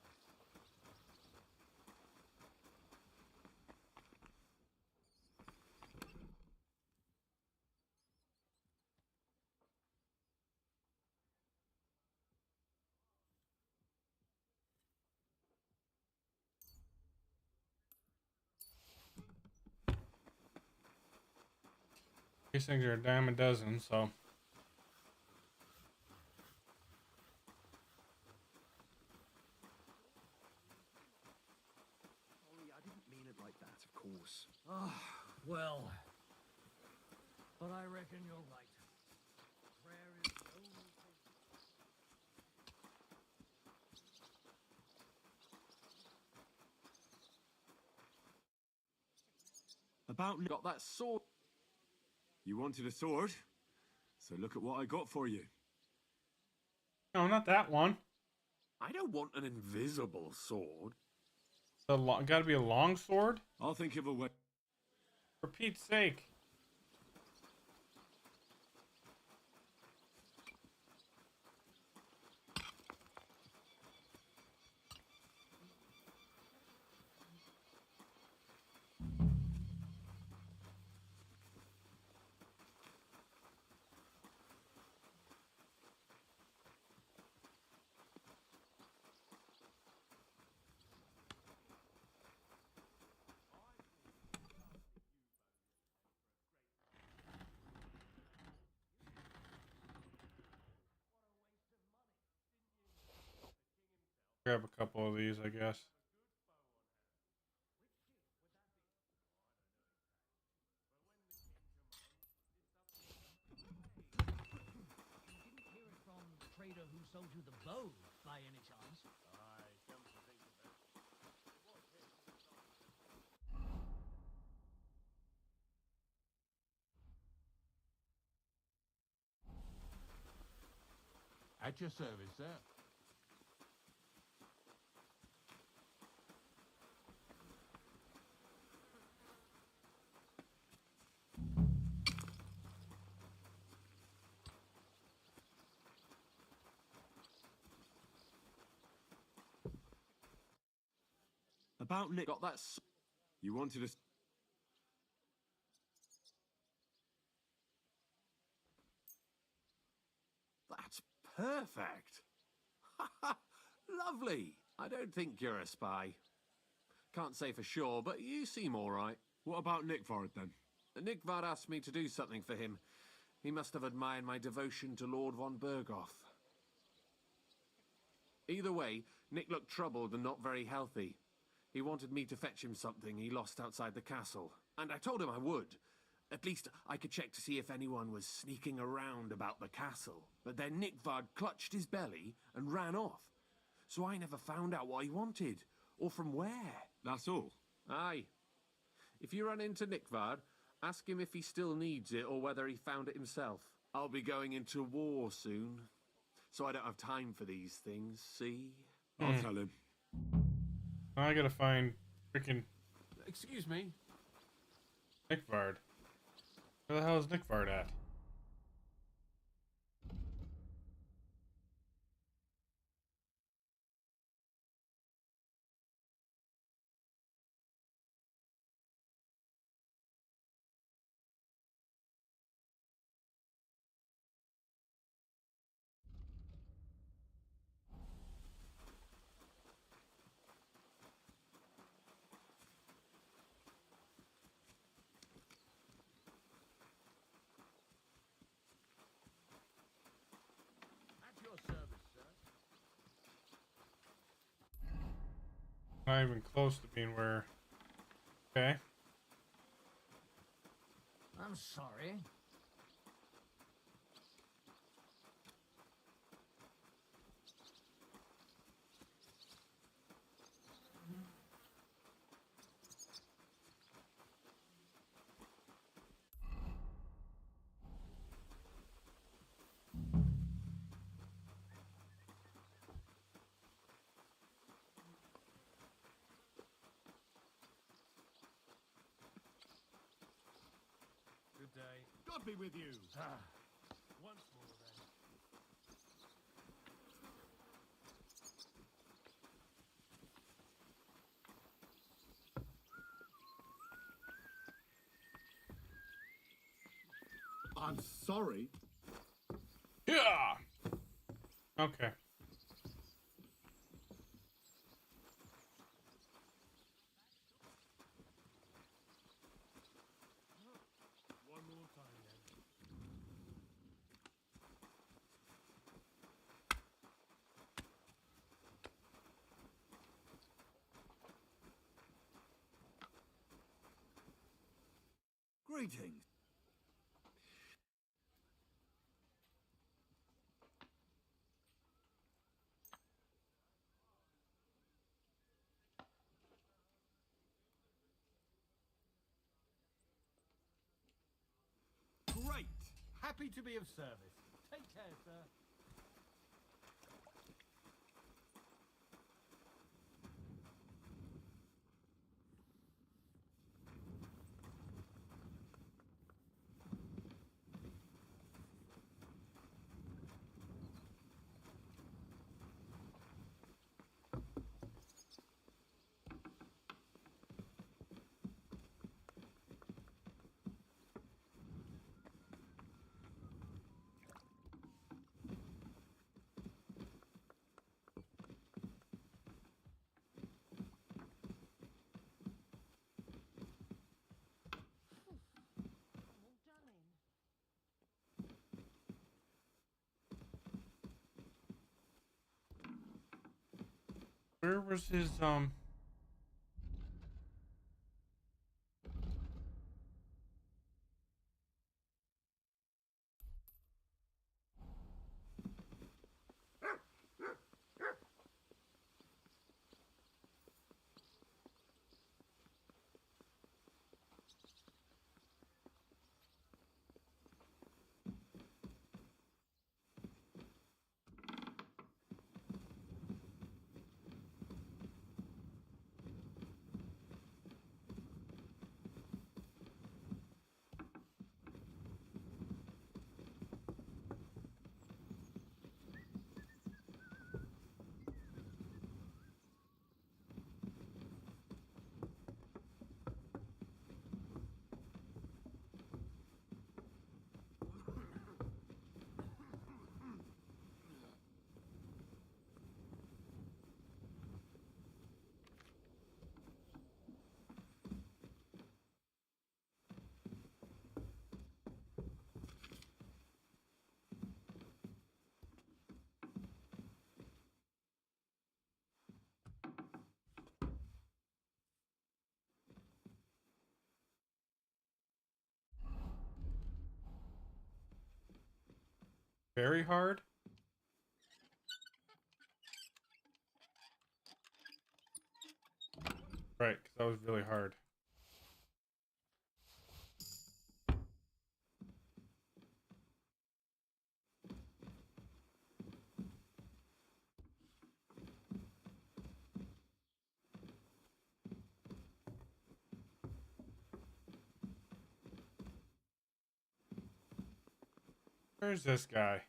These things are a dime a dozen, so. Sorry, I didn't mean it like that, of course. Ah, well. But I reckon you're right. Prayer is the only thing. About Got that sword. You wanted a sword? So look at what I got for you. No, not that one. I don't want an invisible sword. Gotta be a long sword? I'll think of a way. For Pete's sake. Grab a couple of these, I guess. Trader who sold you the bow, by any chance? At your service, sir. About Nick. Got that? You wanted us. That's perfect. Lovely. I don't think you're a spy. Can't say for sure, but you seem all right. What about Nickvard then? Nickvard asked me to do something for him. He must have admired my devotion to Lord von Berghoff. Either way, Nick looked troubled and not very healthy. He wanted me to fetch him something he lost outside the castle, and I told him I would. At least I could check to see if anyone was sneaking around about the castle. But then Nickvard clutched his belly and ran off. So I never found out what he wanted, or from where. That's all? Aye. If you run into Nickvard, ask him if he still needs it or whether he found it himself. I'll be going into war soon, so I don't have time for these things, see? I'll tell him. I gotta find freaking Excuse me? Nickvard. Where the hell is Nickvard at? At your service, sir. Not even close to being where. Okay. I'm sorry. Good day. God be with you. Once more, then. I'm sorry. Yeah. Okay. One more time, then. Greetings. Great! Happy to be of service. Take care, sir. Where was his very hard? Right, because that was really hard. Where's this guy?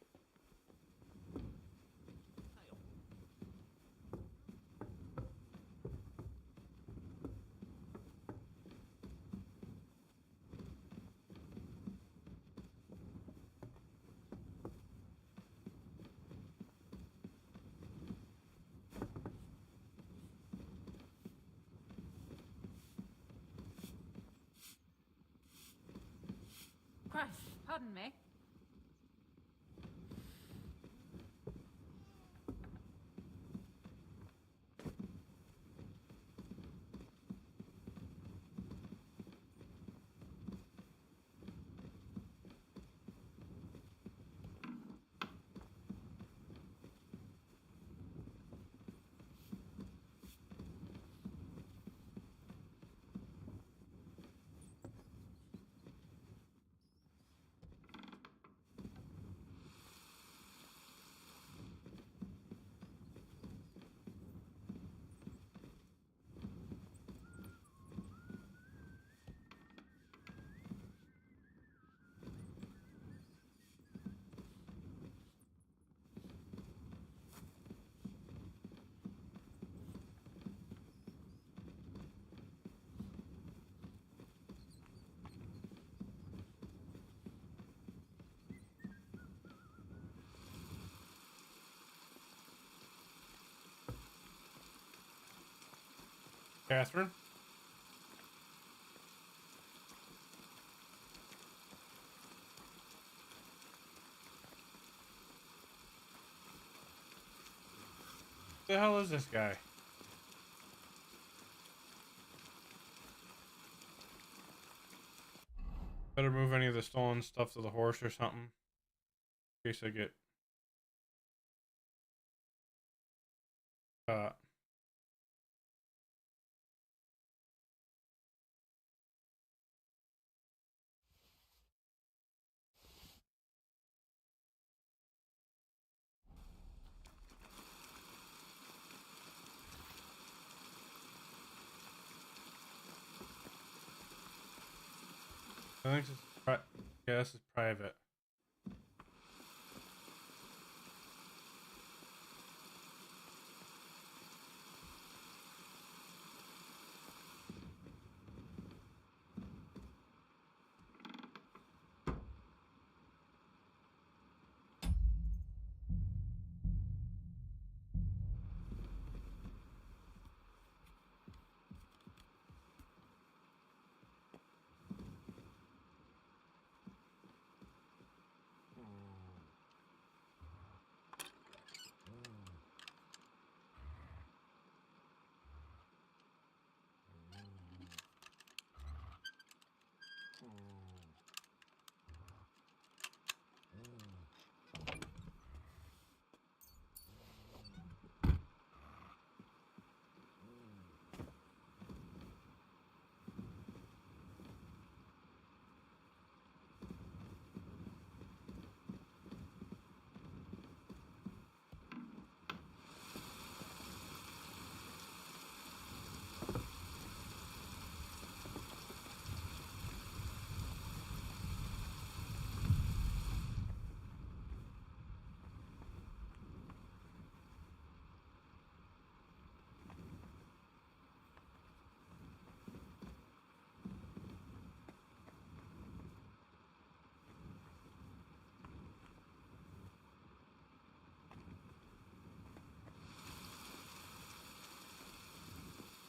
Crush, pardon me. Catherine? The hell is this guy? Better move any of the stolen stuff to the horse or something. In case I get caught. I think this is yeah, this is private.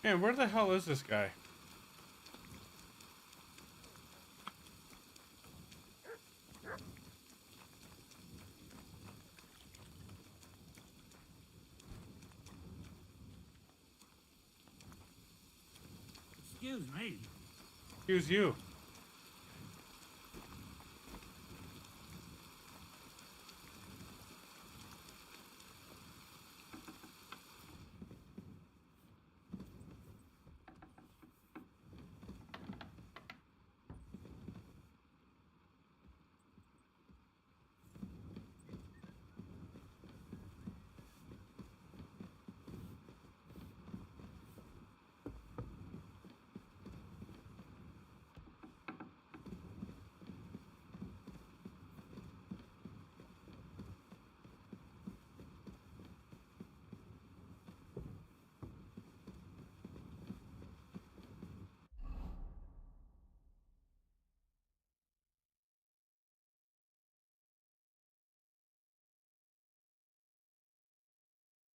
Man, where the hell is this guy? Excuse me. Excuse you.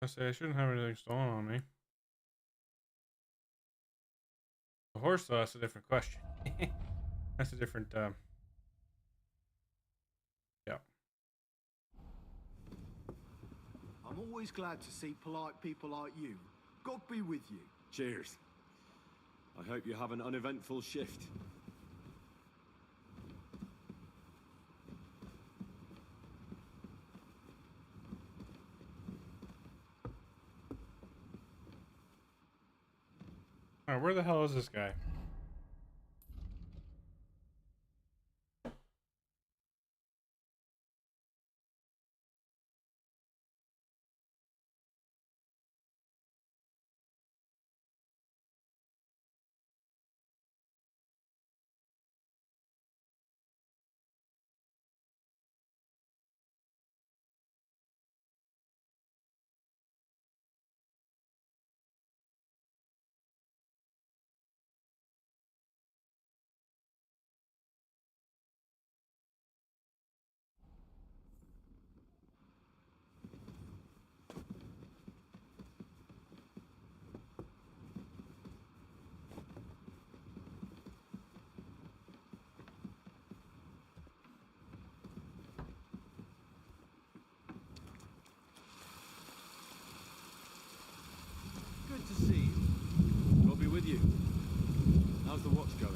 I say I shouldn't have anything stolen on me. The horse, though, that's a different question. That's a different, yeah. I'm always glad to see polite people like you. God be with you. Cheers. I hope you have an uneventful shift. Alright, where the hell is this guy? Good to see you. God be with you. How's the watch going?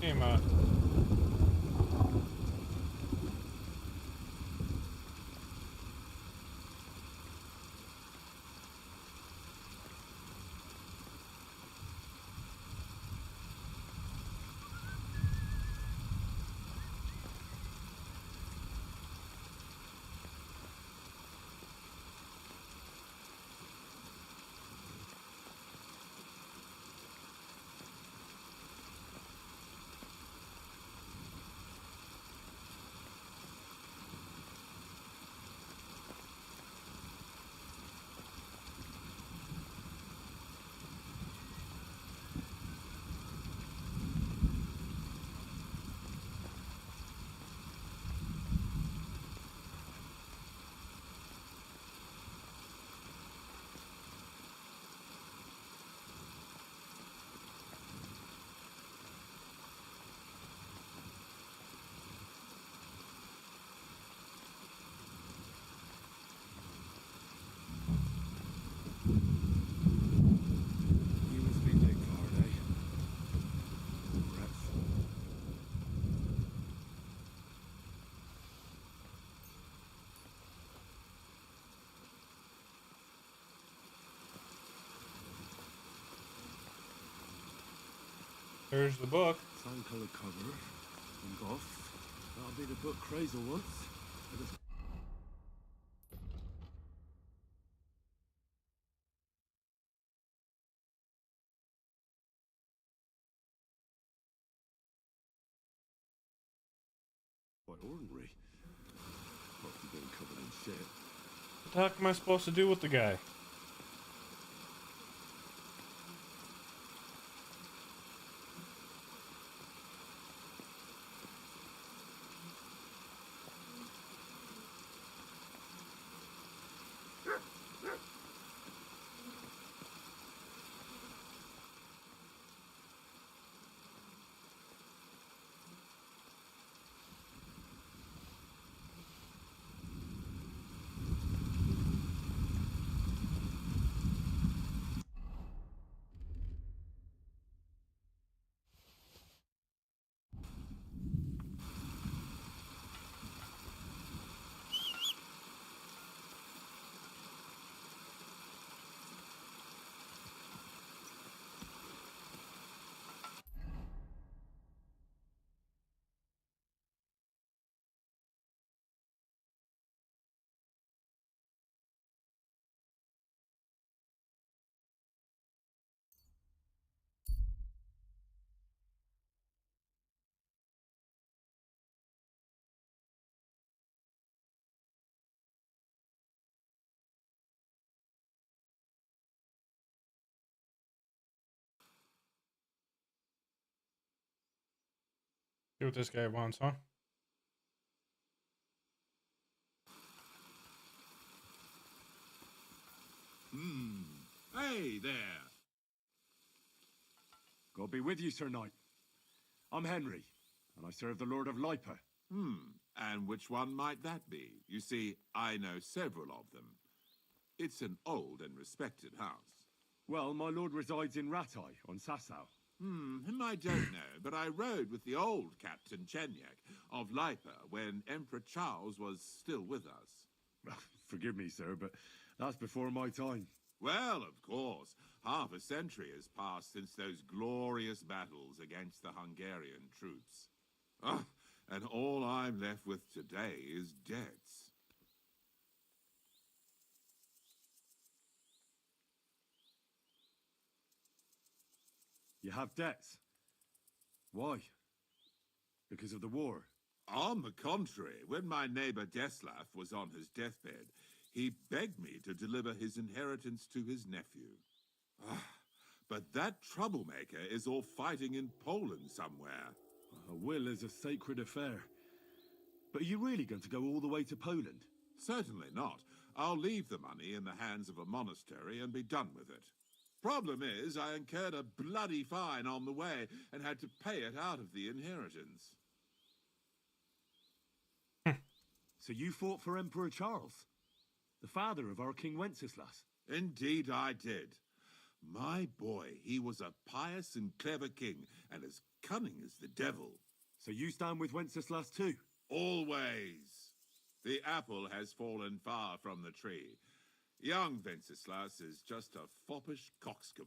Hey, Ma. There's the book. Sand-coloured cover, embossed. That'll be the book Crazel wants. It is- Quite ordinary. Probably been covered in shit. What the heck am I supposed to do with the guy? See what this guy wants, huh? Hey there. God be with you, Sir Knight. I'm Henry, and I serve the Lord of Lipa. And which one might that be? You see, I know several of them. It's an old and respected house. Well, my lord resides in Ratai, on Sasau. Him I don't know, but I rode with the old Captain Chenyak of Lipa when Emperor Charles was still with us. Forgive me, sir, but that's before my time. Well, of course. Half a century has passed since those glorious battles against the Hungarian troops. And all I'm left with today is debts. You have debts. Why? Because of the war? On the contrary, when my neighbor Deslav was on his deathbed, he begged me to deliver his inheritance to his nephew. But that troublemaker is all fighting in Poland somewhere. A will is a sacred affair. But are you really going to go all the way to Poland? Certainly not. I'll leave the money in the hands of a monastery and be done with it. Problem is, I incurred a bloody fine on the way and had to pay it out of the inheritance. So you fought for Emperor Charles, the father of our King Wenceslas? Indeed I did. My boy, he was a pious and clever king, and as cunning as the devil. So you stand with Wenceslas too? Always. The apple has fallen far from the tree. Young Wenceslas is just a foppish coxcomb.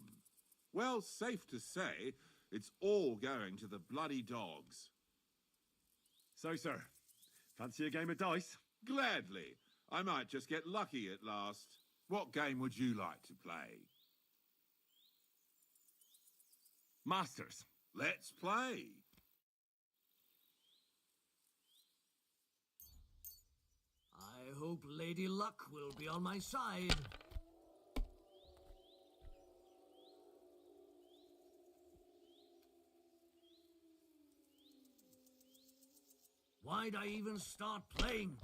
Well, safe to say, it's all going to the bloody dogs. So, sir, fancy a game of dice? Gladly. I might just get lucky at last. What game would you like to play? Masters. Let's play. I hope Lady Luck will be on my side. Why'd I even start playing?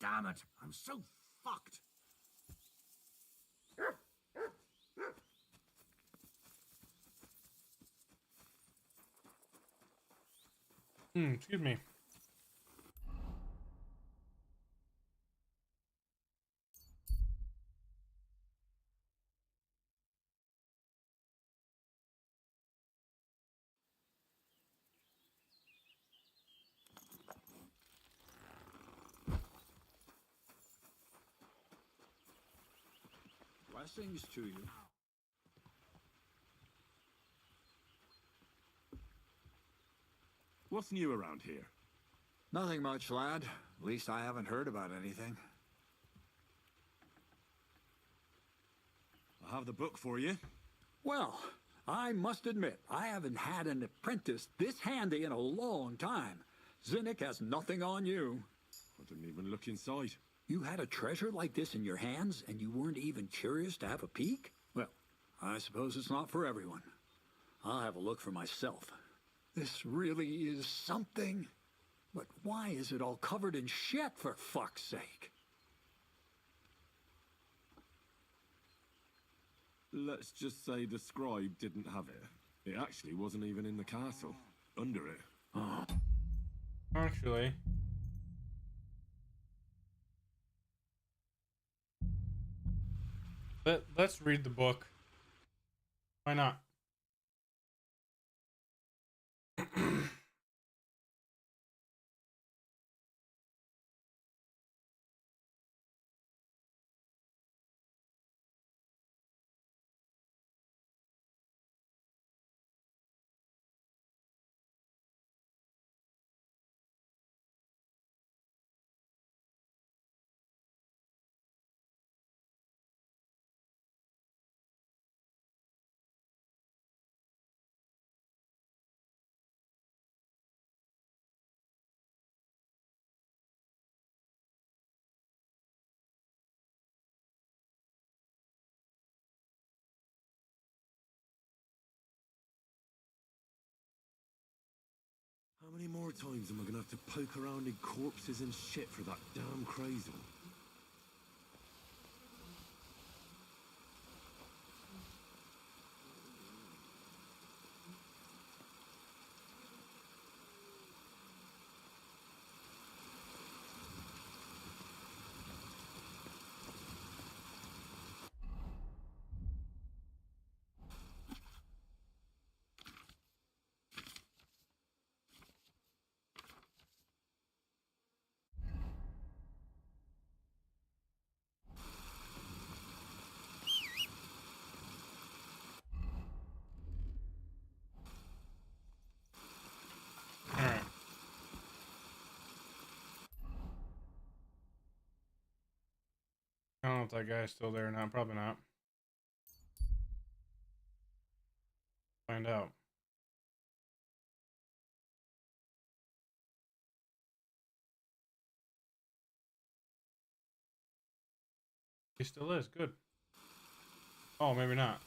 Damn it, I'm so fucked. Excuse me. Blessings to you. What's new around here? Nothing much, lad. At least I haven't heard about anything. I have the book for you. Well, I must admit, I haven't had an apprentice this handy in a long time. Zinnik has nothing on you. I didn't even look inside. You had a treasure like this in your hands, and you weren't even curious to have a peek? Well, I suppose it's not for everyone. I'll have a look for myself. This really is something. But why is it all covered in shit, for fuck's sake? Let's just say the scribe didn't have it. It actually wasn't even in the castle. Under it. Oh. Actually. Let's read the book. Why not? How many more times am I gonna have to poke around in corpses and shit for that damn crazy? Alright. I don't know if that guy's still there or not. Probably not. Find out. He still is. Good. Oh, maybe not.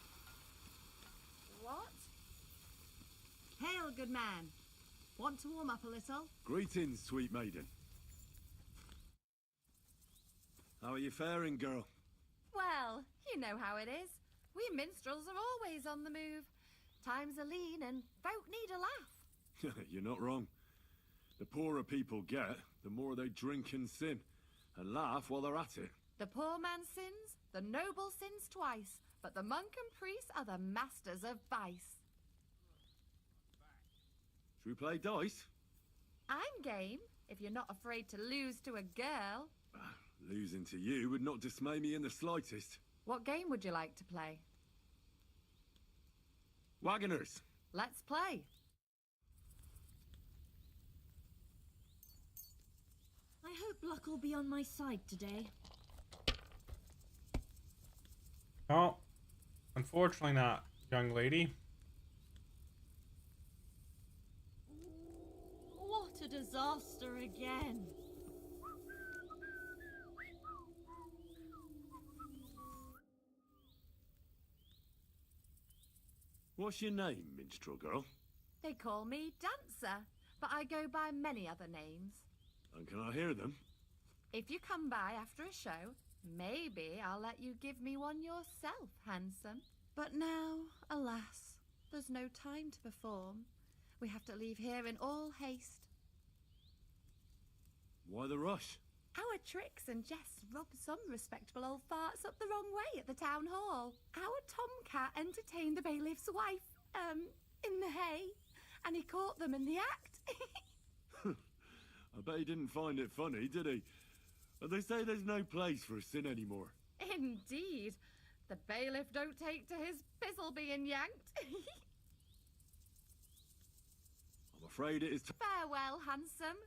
What? Hail, good man. Want to warm up a little? Greetings, sweet maiden. How are you faring, girl? Well, you know how it is. We minstrels are always on the move. Times are lean and folk need a laugh. You're not wrong. The poorer people get, the more they drink and sin, and laugh while they're at it. The poor man sins, the noble sins twice, but the monk and priest are the masters of vice. Should we play dice? I'm game, if you're not afraid to lose to a girl. Losing to you would not dismay me in the slightest. What game would you like to play? Wagoners! Let's play. I hope luck will be on my side today. No, unfortunately not, young lady. What a disaster again! What's your name, minstrel girl? They call me Dancer, but I go by many other names. And can I hear them? If you come by after a show, maybe I'll let you give me one yourself, handsome. But now, alas, there's no time to perform. We have to leave here in all haste. Why the rush? Our tricks and jests rub some respectable old farts up the wrong way at the town hall. Our tomcat entertained the bailiff's wife, in the hay, and he caught them in the act. I bet he didn't find it funny, did he? But they say there's no place for sin anymore. Indeed. the bailiff don't take to his pizzle being yanked. I'm afraid it is... Farewell, handsome.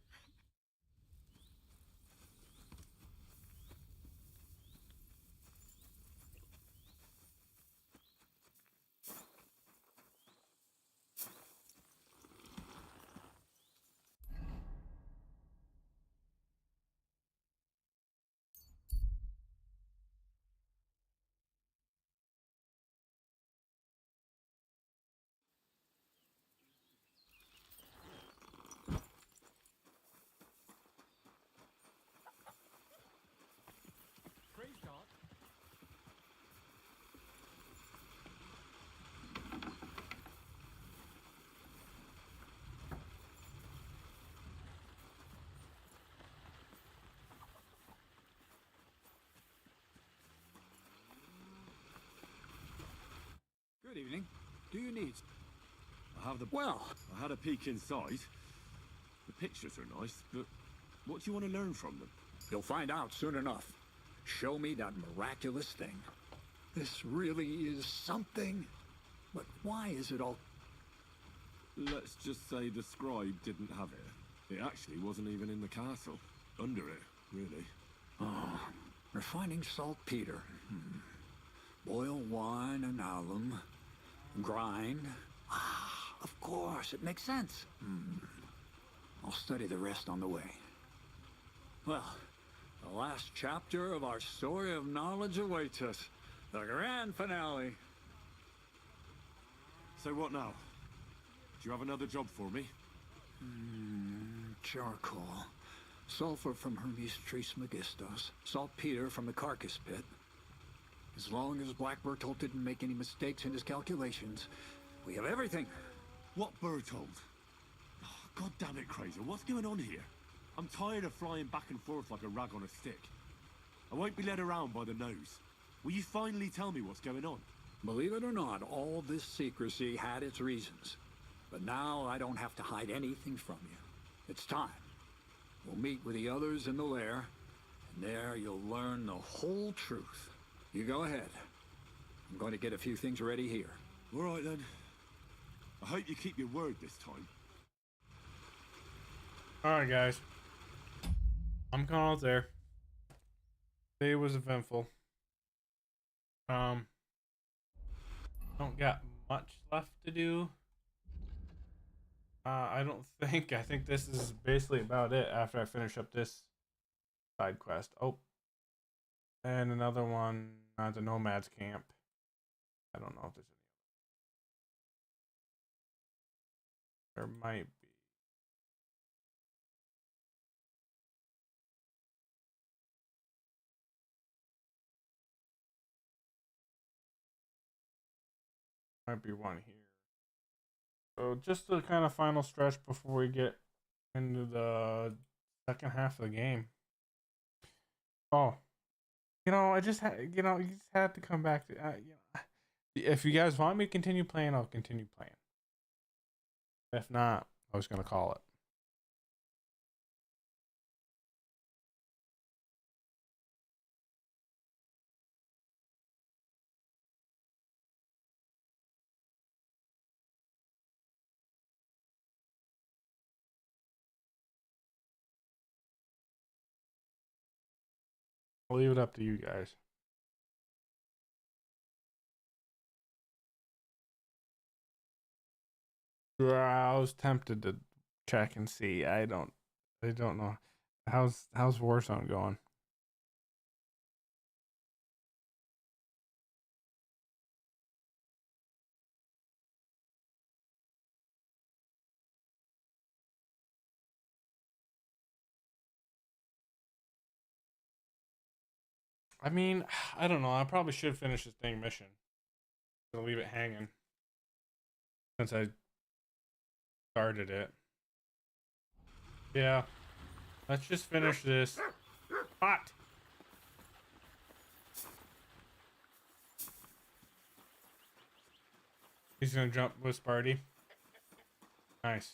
Good evening. Do you need... I have the... Well, I had a peek inside. The pictures are nice, but what do you want to learn from them? You'll find out soon enough. Show me that miraculous thing. This really is something. But why is it all... Let's just say the scribe didn't have it. It actually wasn't even in the castle. Under it, really. Oh, refining saltpeter. Boil wine and alum. Grind. Ah, of course, it makes sense. I'll study the rest on the way. Well, the last chapter of our story of knowledge awaits us. The grand finale. So what now? Do you have another job for me? Charcoal. Sulfur from Hermes Trismegistus. Saltpeter from the carcass pit. As long as Black Bertolt didn't make any mistakes in his calculations, we have everything. What Bertolt? Oh, God damn it, Kraser, what's going on here? I'm tired of flying back and forth like a rag on a stick. I won't be led around by the nose. Will you finally tell me what's going on? Believe it or not, all this secrecy had its reasons. But now I don't have to hide anything from you. It's time. We'll meet with the others in the lair, and there you'll learn the whole truth. You go ahead. I'm going to get a few things ready here. All right, then. I hope you keep your word this time. Alright, guys. I'm calling out there. Today was eventful. Don't got much left to do. I don't think. I think this is basically about it after I finish up this side quest. Oh. And another one at the Nomads camp. I don't know if there's any. There might be. Might be one here. So just the kind of final stretch before we get into the second half of the game. Oh, I just had, you just had to come back to, if you guys want me to continue playing, I'll continue playing. If not, I was going to call it. I'll leave it up to you guys. I was tempted to check and see. I don't know. How's Warzone going? I mean, I don't know. I probably should finish this dang mission. I'll leave it hanging since I started it. Yeah. Let's just finish this. Hot. He's gonna jump with Sparty. Nice.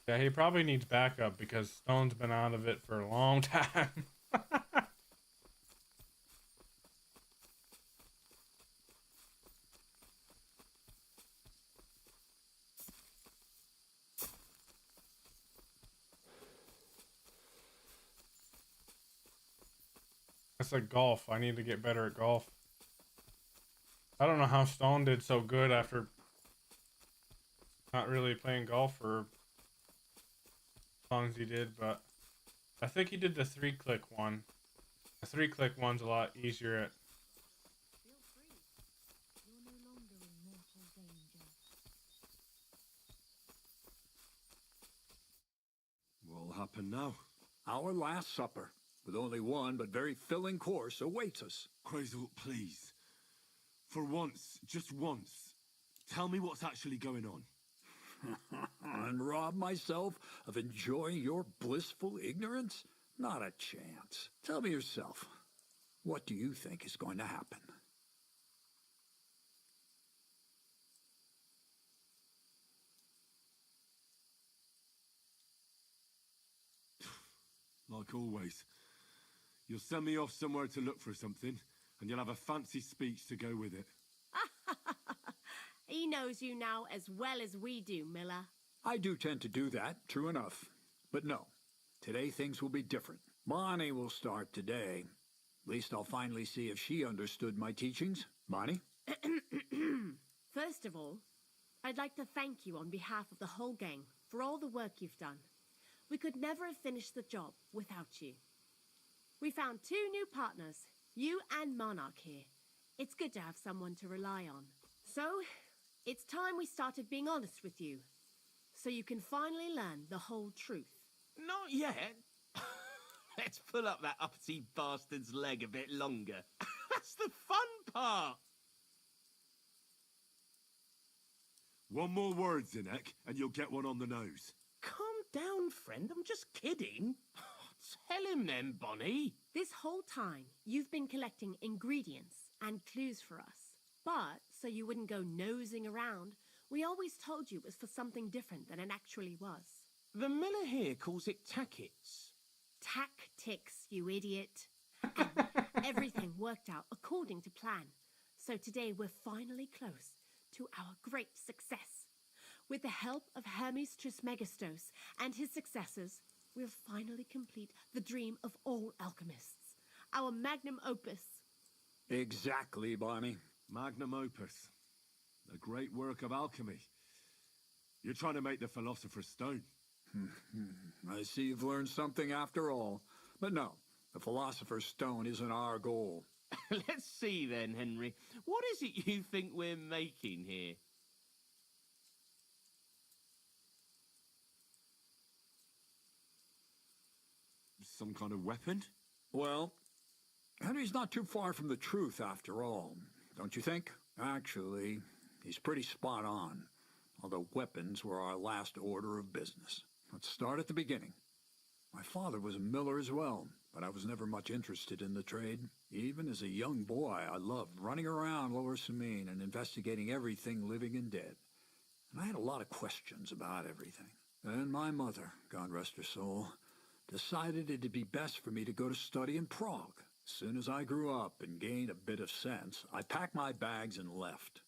Yeah, he probably needs backup because Stone's been out of it for a long time. It's like golf. I need to get better at golf. I don't know how Stone did so good after not really playing golf for as long as he did, but I think he did the 3-click one. The 3-click one's a lot easier at. Feel free. You're no longer in mortal danger. What'll happen now? Our last supper, with only one but very filling course, awaits us. Crazel, please. For once, just once, tell me what's actually going on. And rob myself of enjoying your blissful ignorance? Not a chance. Tell me yourself, what do you think is going to happen? Like always. You'll send me off somewhere to look for something, and you'll have a fancy speech to go with it. He knows you now as well as we do, Miller. I do tend to do that, true enough. But no, today things will be different. Bonnie will start today. At least I'll finally see if she understood my teachings. Bonnie? First of all, I'd like to thank you on behalf of the whole gang for all the work you've done. We could never have finished the job without you. We found 2 new partners, you and Monarch here. It's good to have someone to rely on. So, it's time we started being honest with you, so you can finally learn the whole truth. Not yet. Let's pull up that uppity bastard's leg a bit longer. That's the fun part. One more word, Zinek, and you'll get one on the nose. Calm down, friend. I'm just kidding. Tell him then, Bonnie. This whole time, you've been collecting ingredients and clues for us. But, so you wouldn't go nosing around, we always told you it was for something different than it actually was. The miller here calls it tackets. Tactics, you idiot. And everything worked out according to plan. So today we're finally close to our great success. With the help of Hermes Trismegistos and his successors, we'll finally complete the dream of all alchemists. Our magnum opus. Exactly, Bonnie. Magnum opus. A great work of alchemy. You're trying to make the Philosopher's Stone. I see you've learned something after all. But no, the Philosopher's Stone isn't our goal. Let's see then, Henry. What is it you think we're making here? Some kind of weapon? Well, Henry's not too far from the truth after all, don't you think? Actually, he's pretty spot on. Although weapons were our last order of business. Let's start at the beginning. My father was a miller as well, but I was never much interested in the trade. Even as a young boy, I loved running around Lower Samine and investigating everything living and dead. And I had a lot of questions about everything. Then my mother, God rest her soul, decided it'd be best for me to go to study in Prague. As soon as I grew up and gained a bit of sense, I packed my bags and left.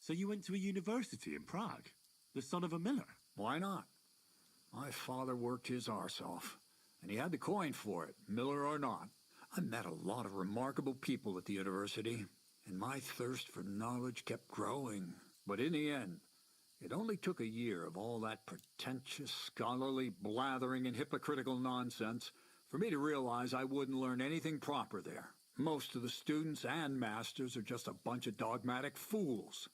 So you went to a university in Prague? The son of a miller? Why not? My father worked his arse off, and he had the coin for it, miller or not. I met a lot of remarkable people at the university, and my thirst for knowledge kept growing. But in the end, it only took a year of all that pretentious, scholarly blathering and hypocritical nonsense for me to realize I wouldn't learn anything proper there. Most of the students and masters are just a bunch of dogmatic fools.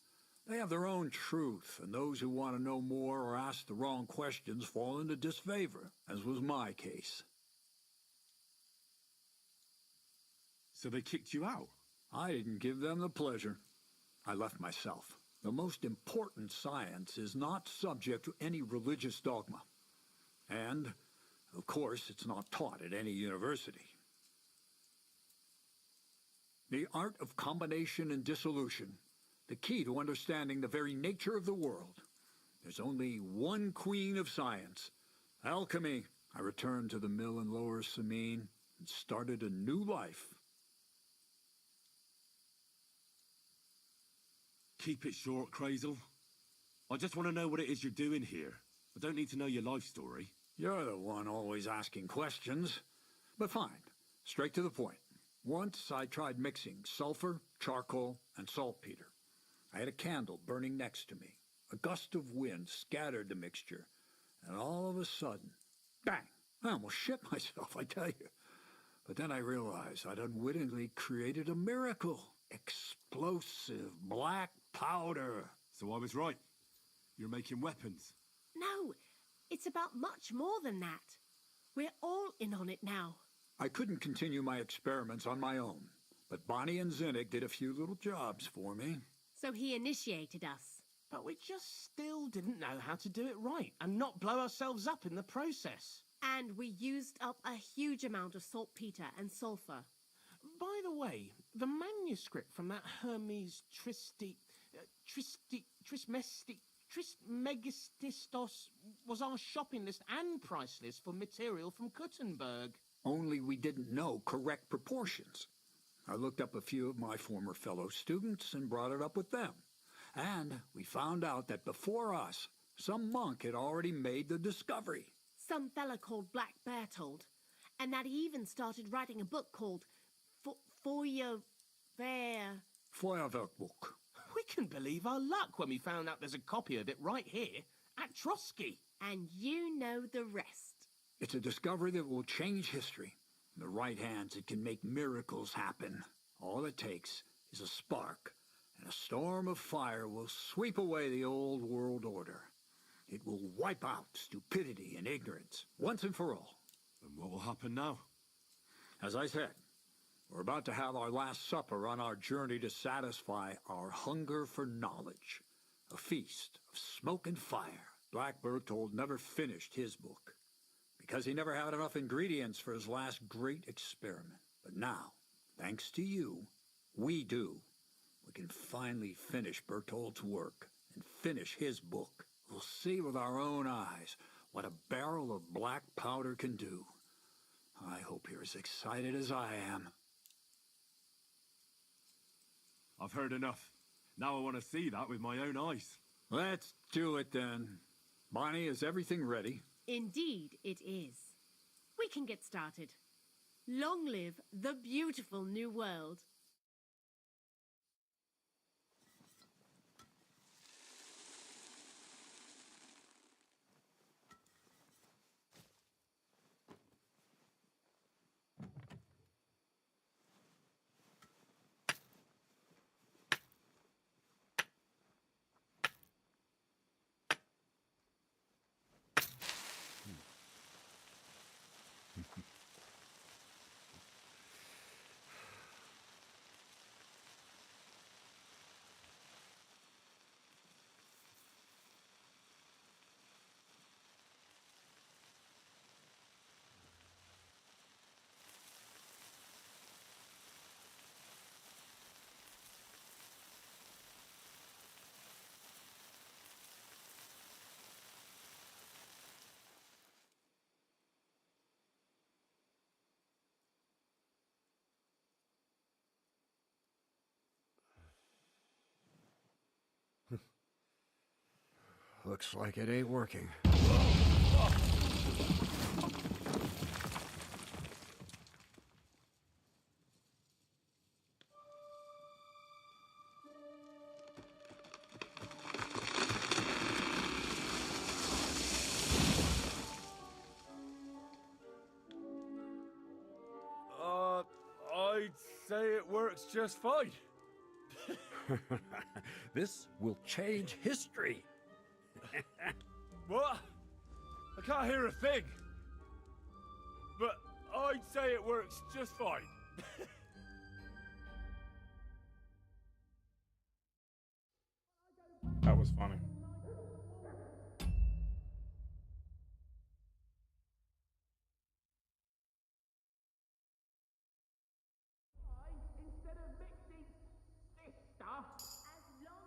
They have their own truth, and those who want to know more or ask the wrong questions fall into disfavor, as was my case. So they kicked you out? I didn't give them the pleasure. I left myself. The most important science is not subject to any religious dogma. And, of course, it's not taught at any university. The art of combination and dissolution, the key to understanding the very nature of the world. There's only one queen of science, alchemy. I returned to the mill in Lower Samine and started a new life. Keep it short, Crazel. I just want to know what it is you're doing here. I don't need to know your life story. You're the one always asking questions. But fine, straight to the point. Once I tried mixing sulfur, charcoal, and saltpeter. I had a candle burning next to me. A gust of wind scattered the mixture, and all of a sudden, bang! I almost shit myself, I tell you. But then I realized I'd unwittingly created a miracle. Explosive black powder. So I was right. You're making weapons. No, it's about much more than that. We're all in on it now. I couldn't continue my experiments on my own, but Bonnie and Zinnik did a few little jobs for me. So he initiated us. But we just still didn't know how to do it right and not blow ourselves up in the process. And we used up a huge amount of saltpeter and sulfur. By the way, the manuscript from that Hermes Trismegistos was our shopping list and price list for material from Kuttenberg. Only we didn't know correct proportions. I looked up a few of my former fellow students and brought it up with them. And we found out that before us, some monk had already made the discovery. Some fella called Black Bertold. And that he even started writing a book called Feuerwehr. Feuerwerkbuch. We couldn't believe our luck when we found out there's a copy of it right here at Trotsky. And you know the rest. It's a discovery that will change history. In the right hands, it can make miracles happen. All it takes is a spark, and a storm of fire will sweep away the old world order. It will wipe out stupidity and ignorance, once and for all. And what will happen now? As I said, we're about to have our last supper on our journey to satisfy our hunger for knowledge. A feast of smoke and fire. Black Bertold never finished his book, because he never had enough ingredients for his last great experiment. But now, thanks to you, we do. We can finally finish Bertold's work and finish his book. We'll see with our own eyes what a barrel of black powder can do. I hope you're as excited as I am. I've heard enough. Now I want to see that with my own eyes. Let's do it then. Bonnie, is everything ready? Indeed it is. We can get started. Long live the beautiful new world. Looks like it ain't working. I'd say it works just fine. This will change history. What? I can't hear a thing. But I'd say it works just fine. That was funny. Instead of mixing this stuff, as long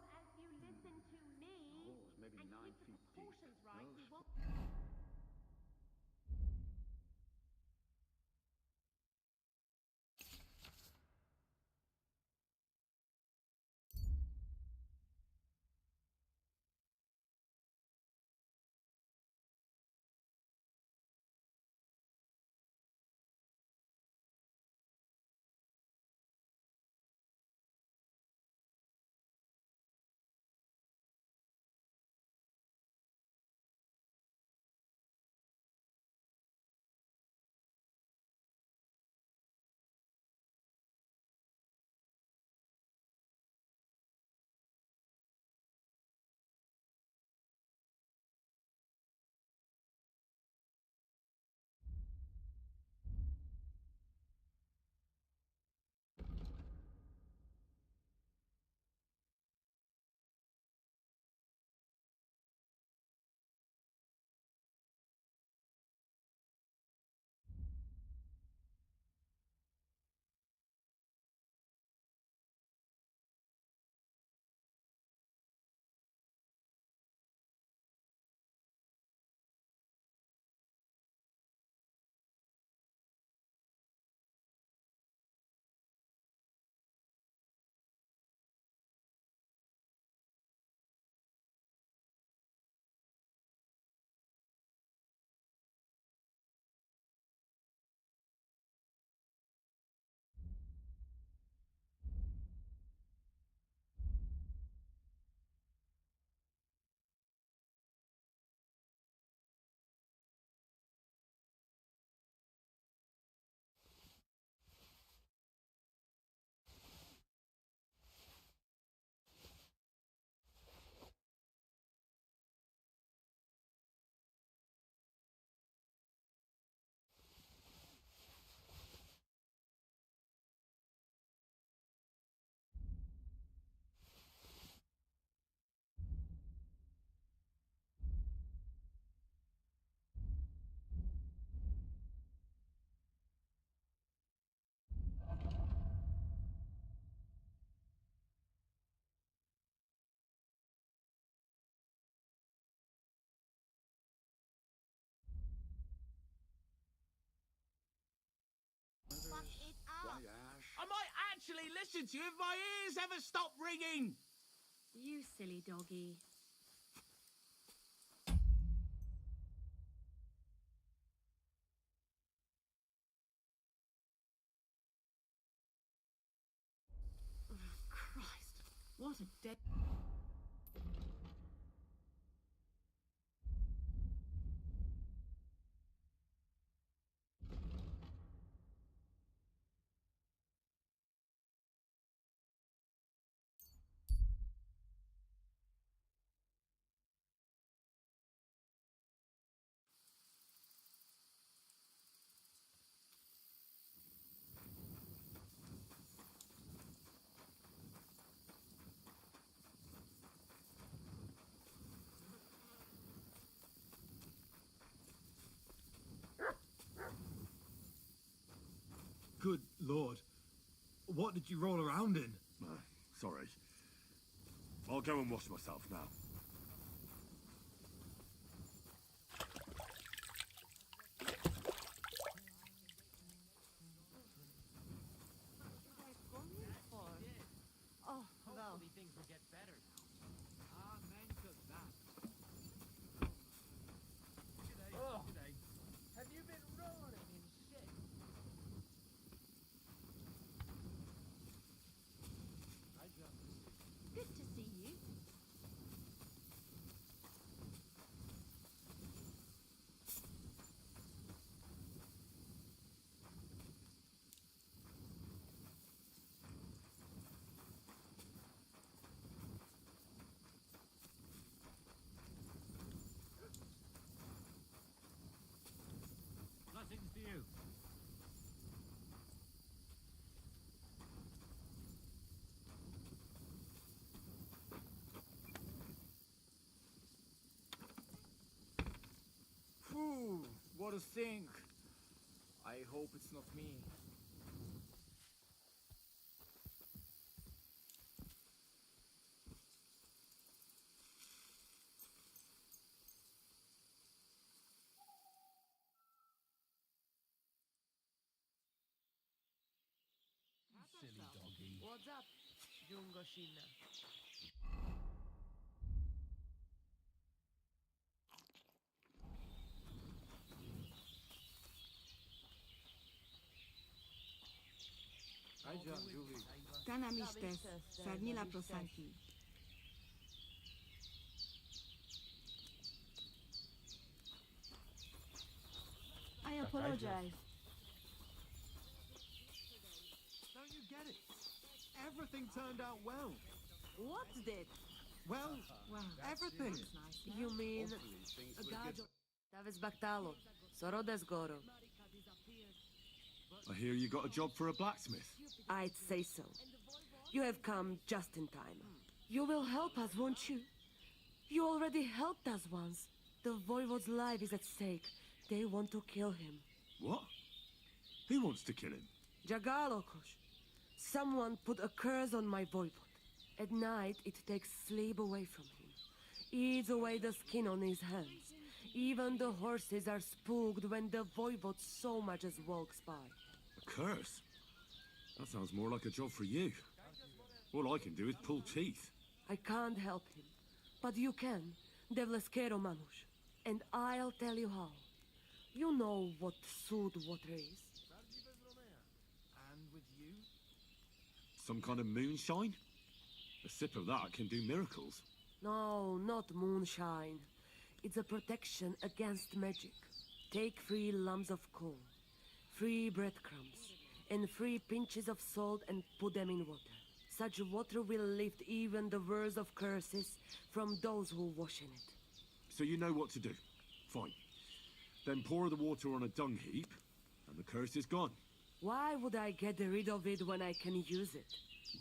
actually listen to you if my ears ever stop ringing. You silly doggy. Christ, what a dead... Good lord. What did you roll around in? Sorry. I'll go and wash myself now. Oh, well. Hopefully things will get better now. Amen to that. Oh, have you been rolling in shit? Good to see you. Blessings to you. Phew, what a stink. I hope it's not me. Silly doggy. What's up, Jungo Shina? Tanamistes, Sarnila Prosanti. I apologize. Don't you get it? Everything turned out well. What did? Well, everything. You mean Gado? Davis Baktalo, Sorodes Goro. I hear you got a job for a blacksmith. I'd say so. You have come just in time. You will help us, won't you? You already helped us once. The Voivode's life is at stake. They want to kill him. What? Who wants to kill him? Jagalokos. Someone put a curse on my Voivode. At night, it takes sleep away from him. Eats away the skin on his hands. Even the horses are spooked when the Voivode so much as walks by. A curse? That sounds more like a job for you. All I can do is pull teeth. I can't help him. But you can, Devleskero Manush. And I'll tell you how. You know what sud water is. And with you? Some kind of moonshine? A sip of that can do miracles. No, not moonshine. It's a protection against magic. Take 3 lumps of coal, 3 breadcrumbs, and 3 pinches of salt and put them in water. Such water will lift even the worst of curses from those who wash in it. So you know what to do. Fine. Then pour the water on a dung heap, and the curse is gone. Why would I get rid of it when I can use it?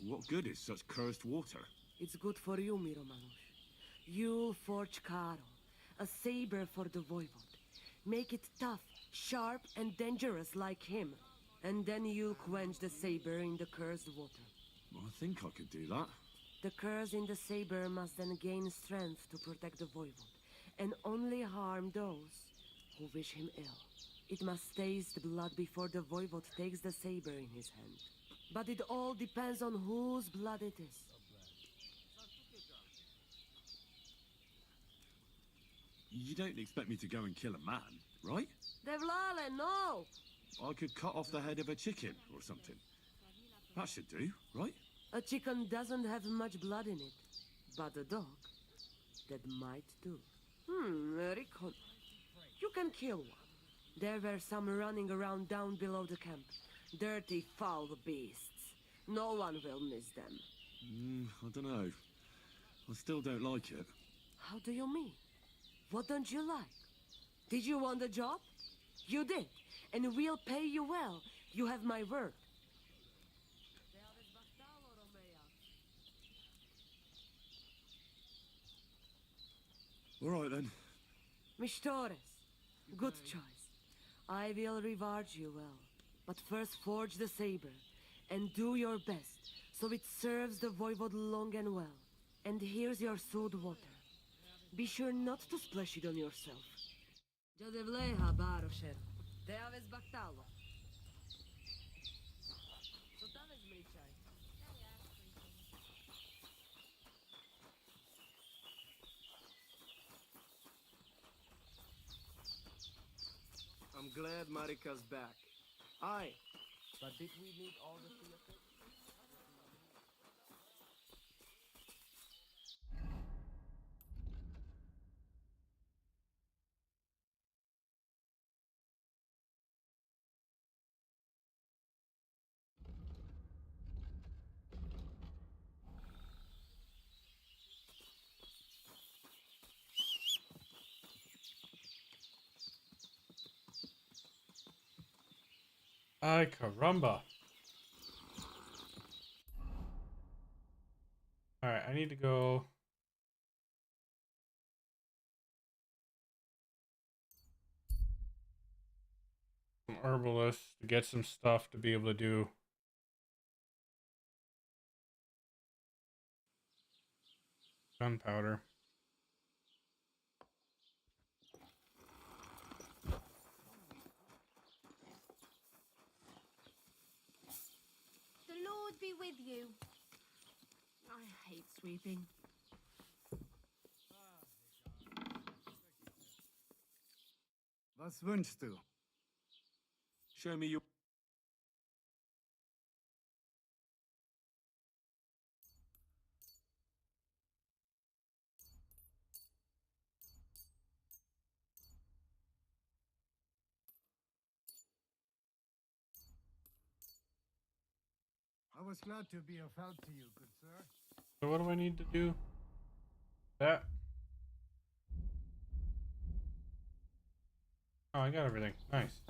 What good is such cursed water? It's good for you, Miromanush. You'll forge Karo, a saber for the Voivode. Make it tough, sharp, and dangerous like him. And then you'll quench the saber in the cursed water. I think I could do that. The curse in the saber must then gain strength to protect the Voivode, and only harm those who wish him ill. It must taste blood before the Voivode takes the saber in his hand. But it all depends on whose blood it is. You don't expect me to go and kill a man, right? Devlale, no! I could cut off the head of a chicken or something. That should do, right? A chicken doesn't have much blood in it. But a dog, that might do. Recon. You can kill one. There were some running around down below the camp. Dirty, foul beasts. No one will miss them. I don't know. I still don't like it. How do you mean? What don't you like? Did you want the job? You did. And we'll pay you well. You have my word. All right, then. Mistores. Good choice. I will reward you well. But first forge the saber. And do your best, so it serves the voivode long and well. And here's your sewed water. Be sure not to splash it on yourself. Jadevleha barosher. Teaves baktalo. I'm glad Marika's back. Aye. But did we need all the theater? Ay, caramba. Alright, I need to go. Some herbalist to get some stuff to be able to do. Gunpowder. The Lord be with you. I hate sweeping. Was wünschst du? Show me your... I was glad to be of help to you, good sir. So what do I need to do? That. Oh, I got everything. Nice.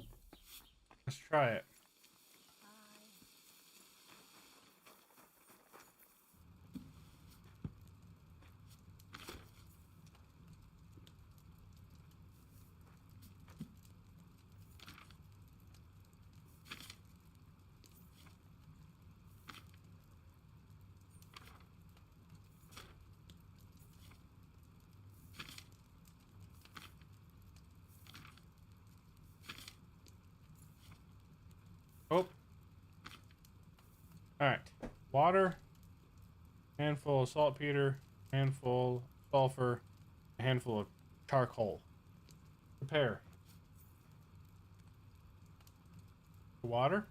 Let's try it. Oh. Alright. Water. Handful of saltpeter. Handful of sulfur. A handful of charcoal. Prepare. Water.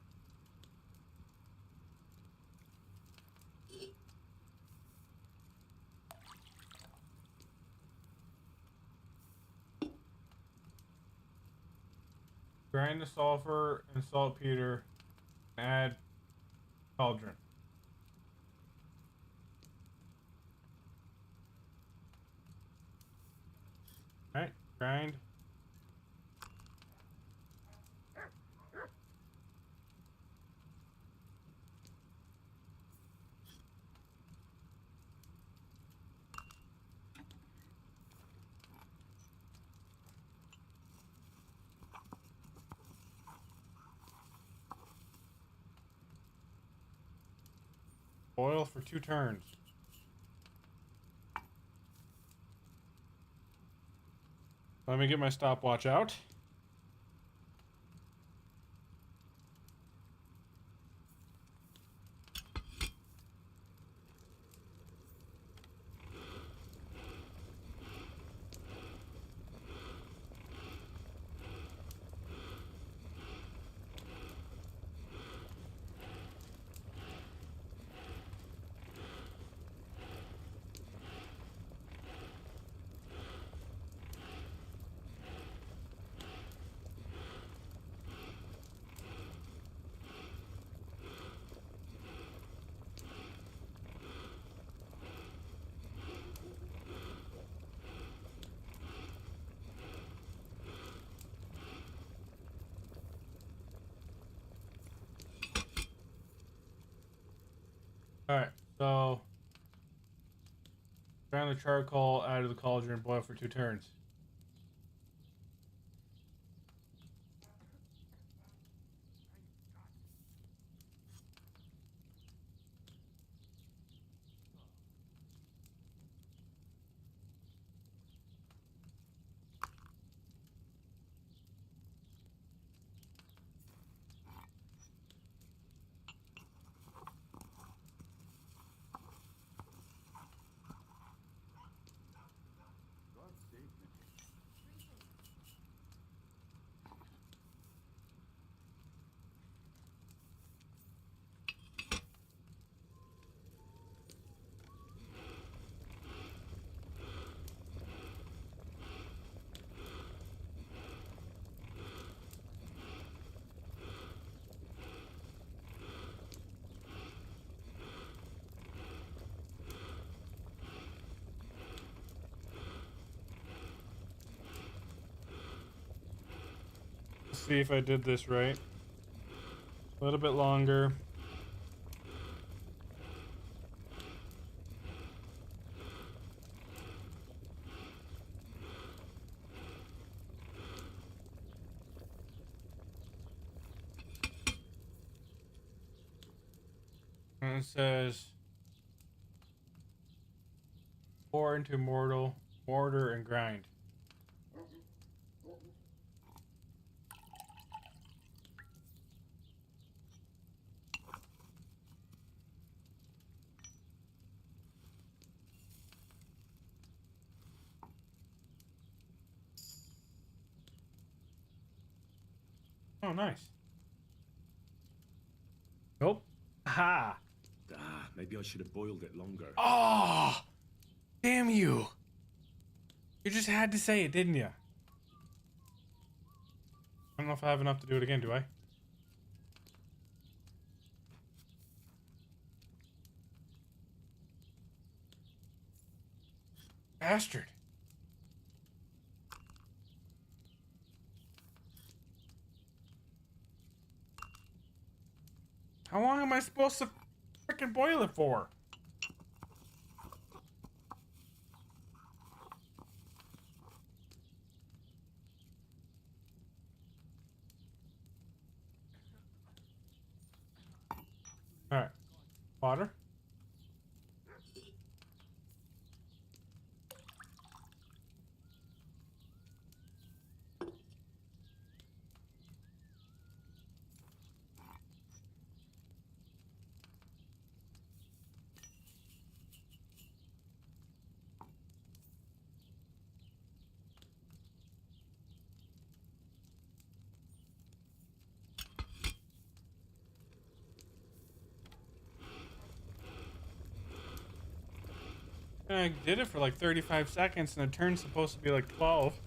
Grind the sulfur and saltpeter. Add cauldron. Alright, grind. Boil for 2 turns. Let me get my stopwatch out. So, drown the charcoal out of the cauldron, boil for 2 turns. See if I did this right. A little bit longer. And it says pour into mortar and grind. Oh, nice. Nope. Ha! Maybe I should have boiled it longer. Oh! Damn you! You just had to say it, didn't you? I don't know if I have enough to do it again, do I? Bastard. How long am I supposed to freaking boil it for? Alright. Water. And I did it for like 35 seconds and the turn's supposed to be like 12.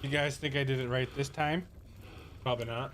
You guys think I did it right this time? Probably not.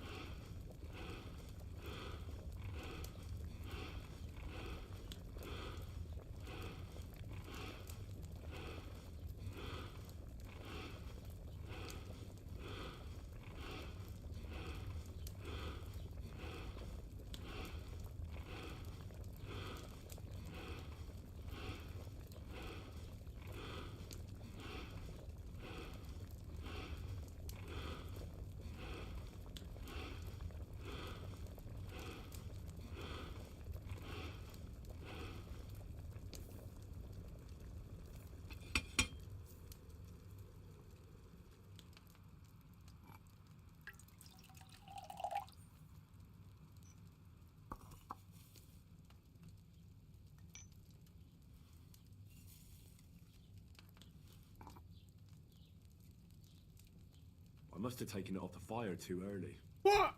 I must have taken it off the fire too early. What?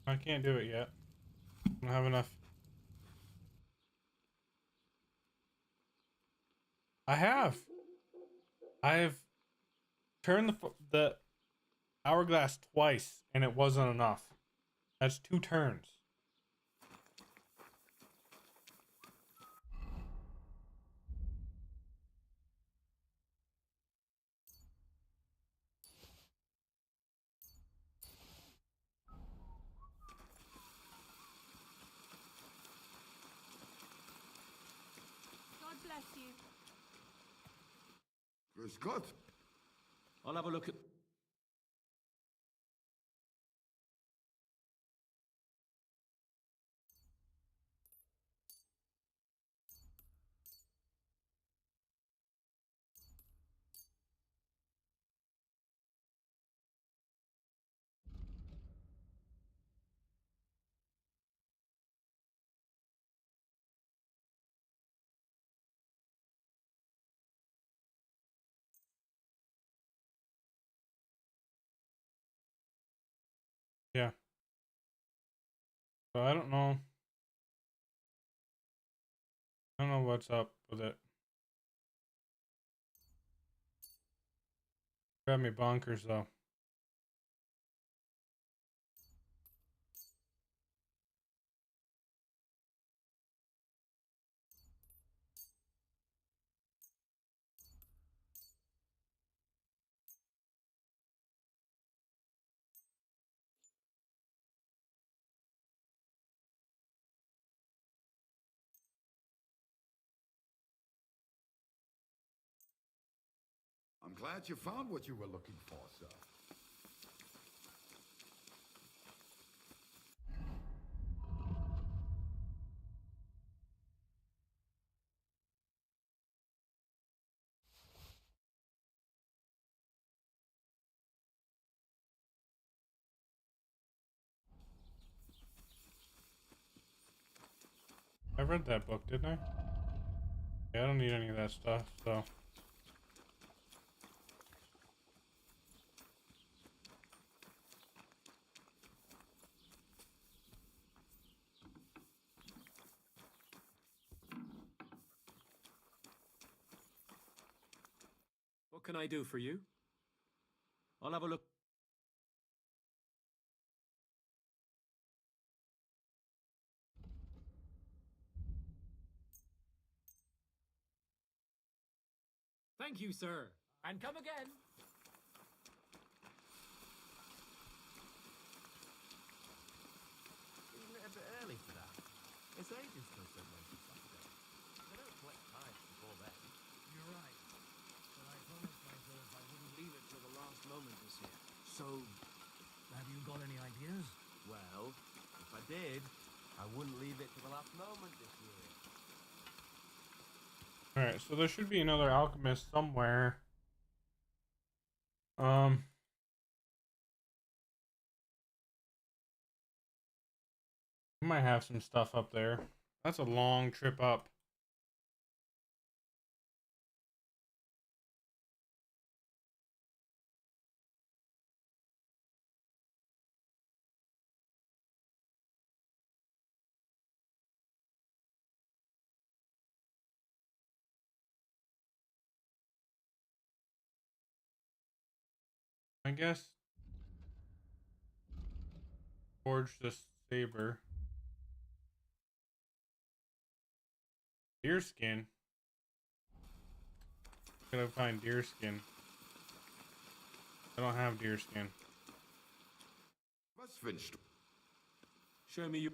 I can't do it yet. I don't have enough. I have turned the hourglass twice and it wasn't enough. That's 2 turns. God bless you. Grüß Gott. I'll have a look at... Yeah. So I don't know. I don't know what's up with it. Grab me bonkers though. I'm glad you found what you were looking for, sir. I read that book, didn't I? Yeah, I don't need any of that stuff, so. What can I do for you? I'll have a look. Thank you, sir. And come again. Isn't it a bit early for that? It's ages till St. Saturday. They don't collect tithes before then. You're right. But I promised myself I wouldn't leave it till the last moment this year. So, have you got any ideas? Well, if I did, I wouldn't leave it to the last moment this year. Alright, so there should be another alchemist somewhere. We might have some stuff up there. That's a long trip up. I guess forge the saber. Deer skin. Gotta find deer skin. I don't have deer skin. Was wünschst du? Show me you.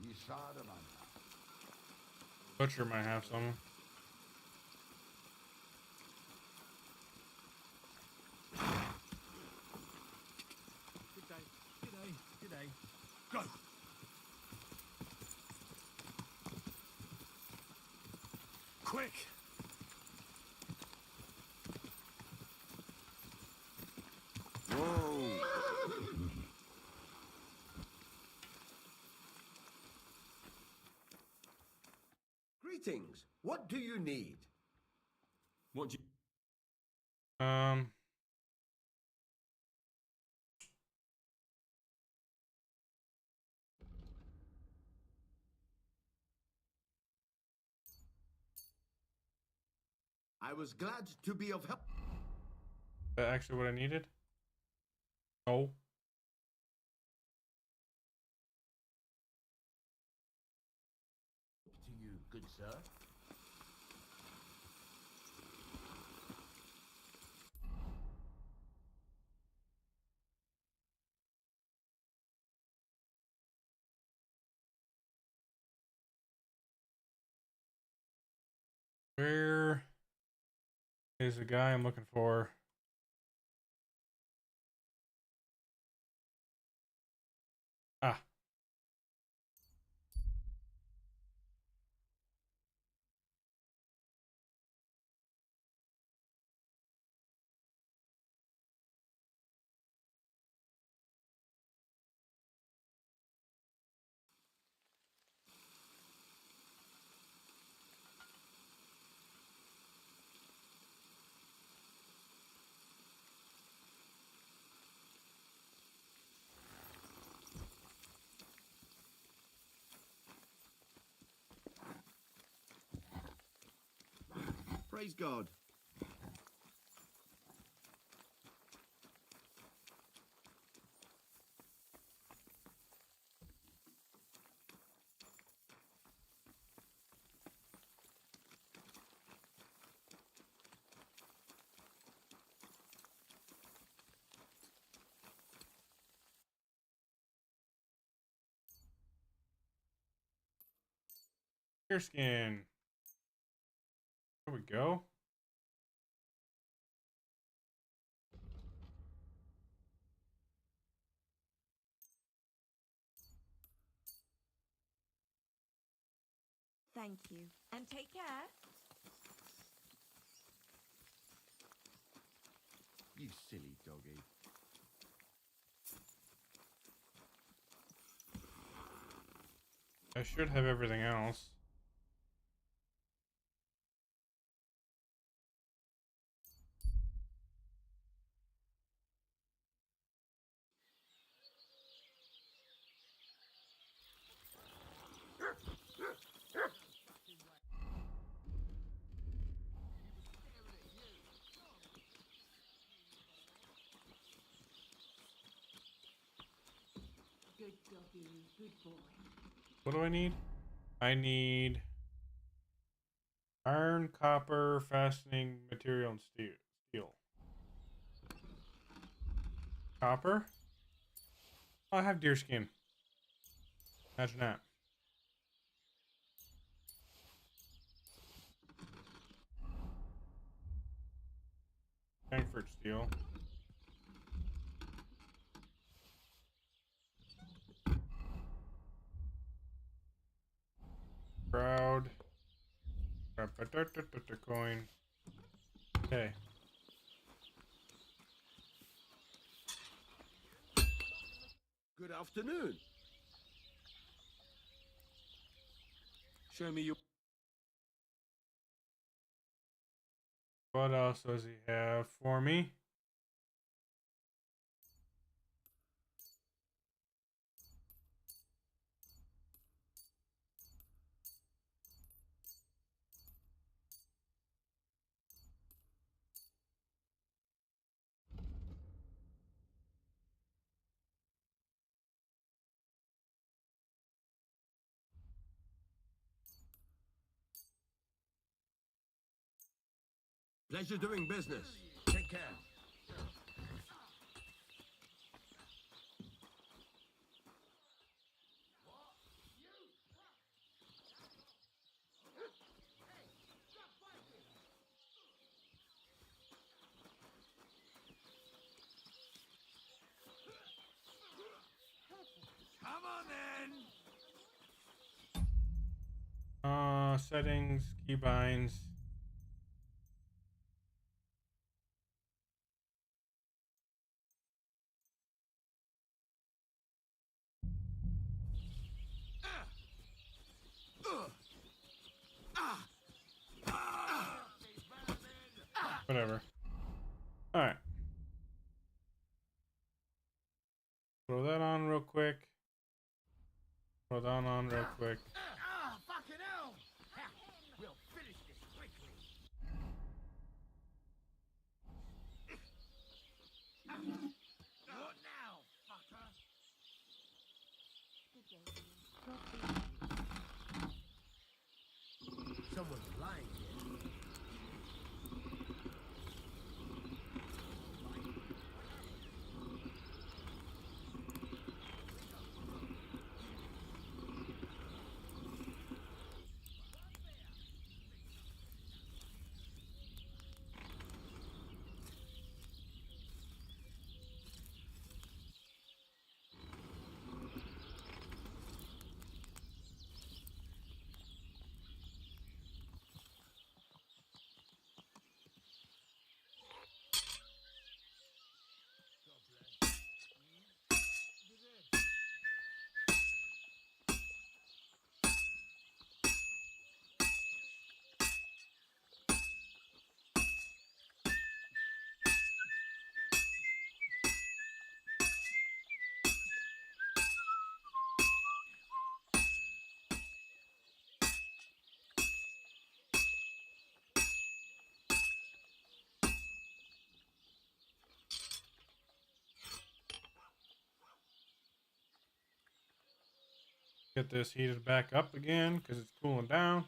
Wie schade, Mann. Butcher might have some. Good day. G'day. G'day. Go! Quick! Greetings. What do you need? What do you... I was glad to be of help. Is that actually what I needed? No. To you, good sir. Where is the guy I'm looking for? Ah. Praise God. Deer skin. There we go. Thank you. And take care. You silly doggy. I should have everything else. Good doggy, good boy. What do I need? I need iron, copper, fastening material, and steel. Copper? Oh, I have deer skin. Imagine that. Frankfurt steel. Proud. Coin. Okay. Good afternoon. Show me your... What else does he have for me? Pleasure doing business. Take care. Come on then. Settings, keybinds. Whatever. Alright. Throw that on real quick. Throw that on real quick. Ah, fucking hell! We'll finish this quickly. What now, fucker? Someone's lying here. Get this heated back up again because it's cooling down.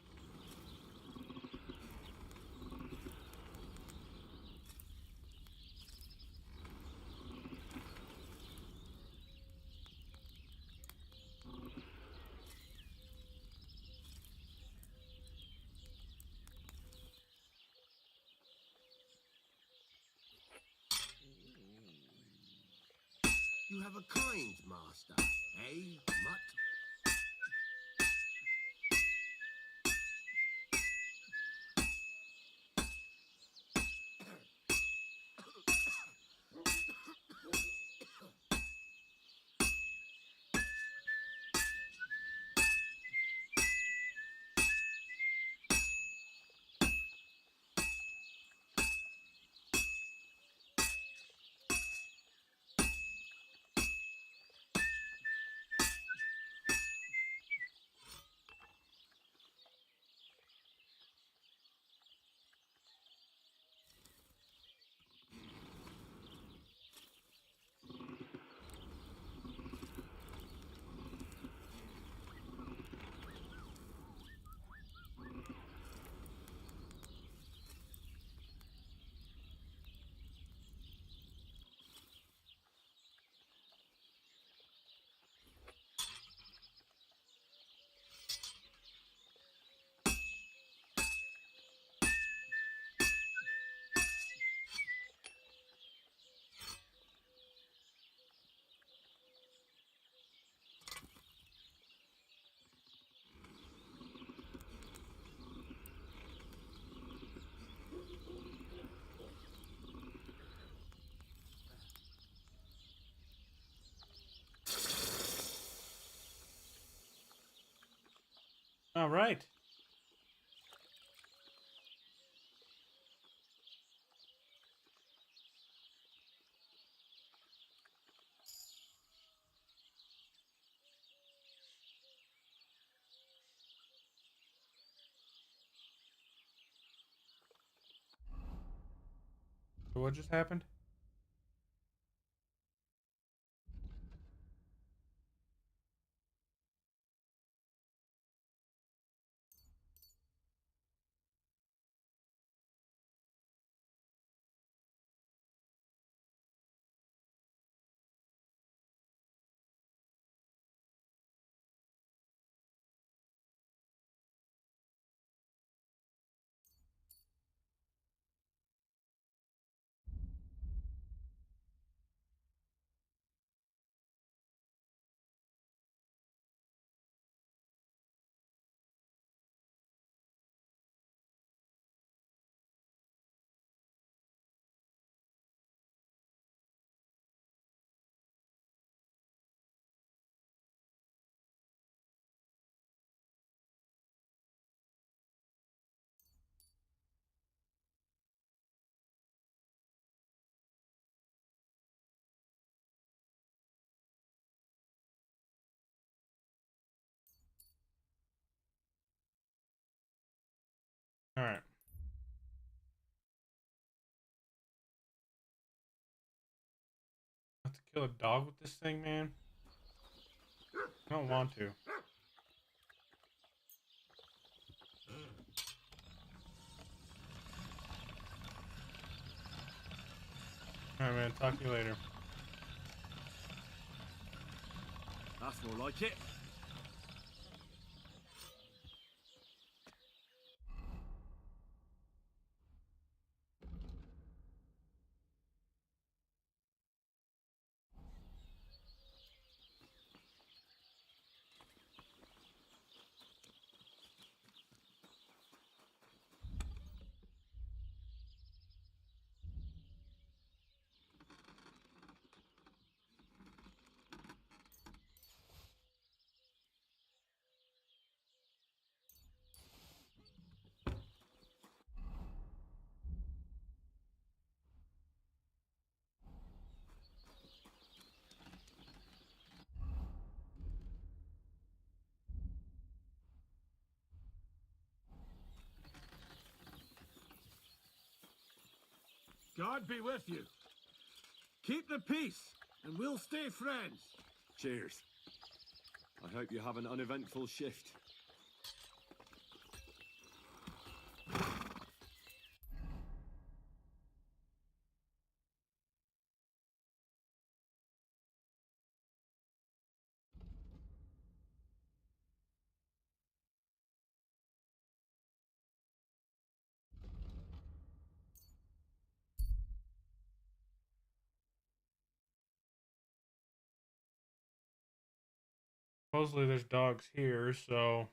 You have a kind master, eh, Mutt? All right. So what just happened? kill a dog with this thing, man? I don't want to. Alright, man. Talk to you later. That's more like it. God be with you. Keep the peace, and we'll stay friends. Cheers. I hope you have an uneventful shift. Supposedly there's dogs here, so...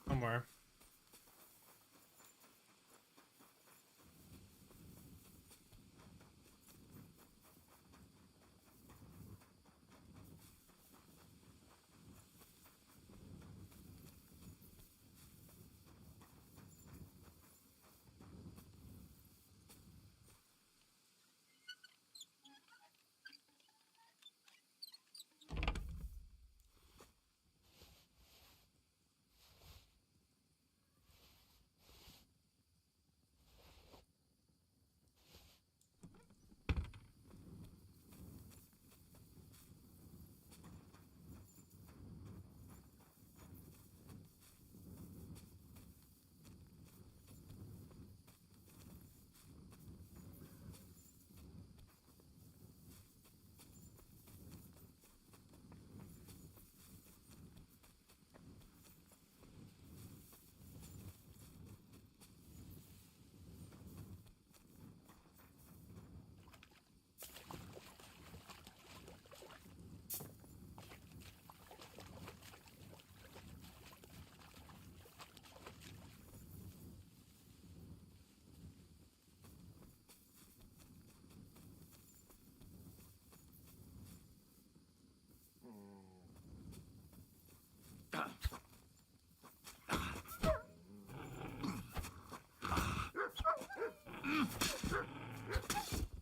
somewhere.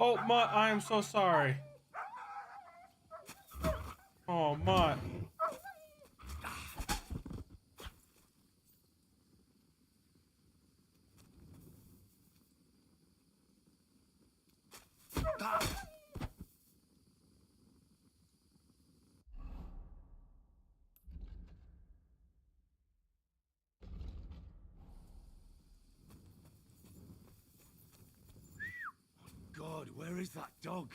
Oh, Mutt, I am so sorry. Oh, Mutt. God, where is that dog?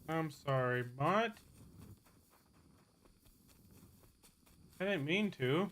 I'm sorry, Mutt. I didn't mean to.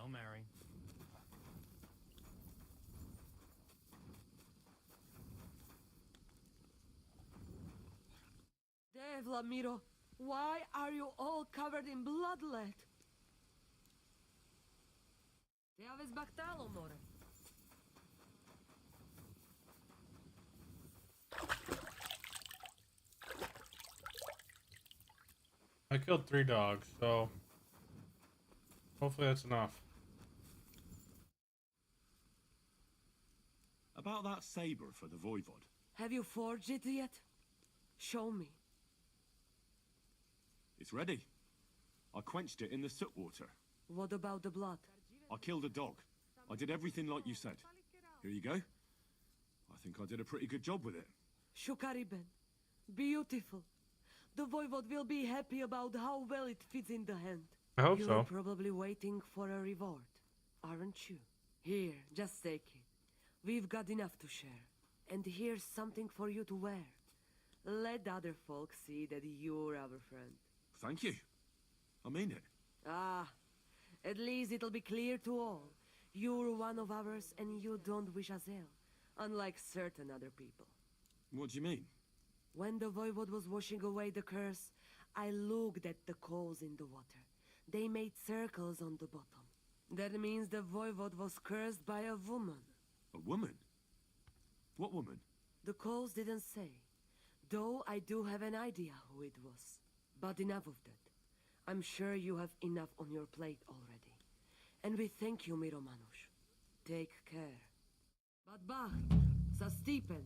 Hail Mary. Dave Lamiro, Why are you all covered in bloodlet? Te aveți bactal, onore. I killed 3 dogs, so hopefully that's enough. About that saber for the Voivod. Have you forged it yet? Show me. It's ready. I quenched it in the soot water. What about the blood? I killed a dog. I did everything like you said. Here you go. I think I did a pretty good job with it. Shukariben. Beautiful. The Voivod will be happy about how well it fits in the hand. I hope You're so. probably waiting for a reward, aren't you? Here, just take it. We've got enough to share. And here's something for you to wear. Let other folks see that you're our friend. Thank you. I mean it. Ah, at least it'll be clear to all. You're one of ours and you don't wish us ill, unlike certain other people. What do you mean? When the Voivod was washing away the curse, I looked at the coals in the water. They made circles on the bottom. That means the Voivod was cursed by a woman. A woman? What woman? The coals didn't say, though I do have an idea who it was. But enough of that. I'm sure you have enough on your plate already. And we thank you, Miromanush. Take care. But Bacht, sa Stipen.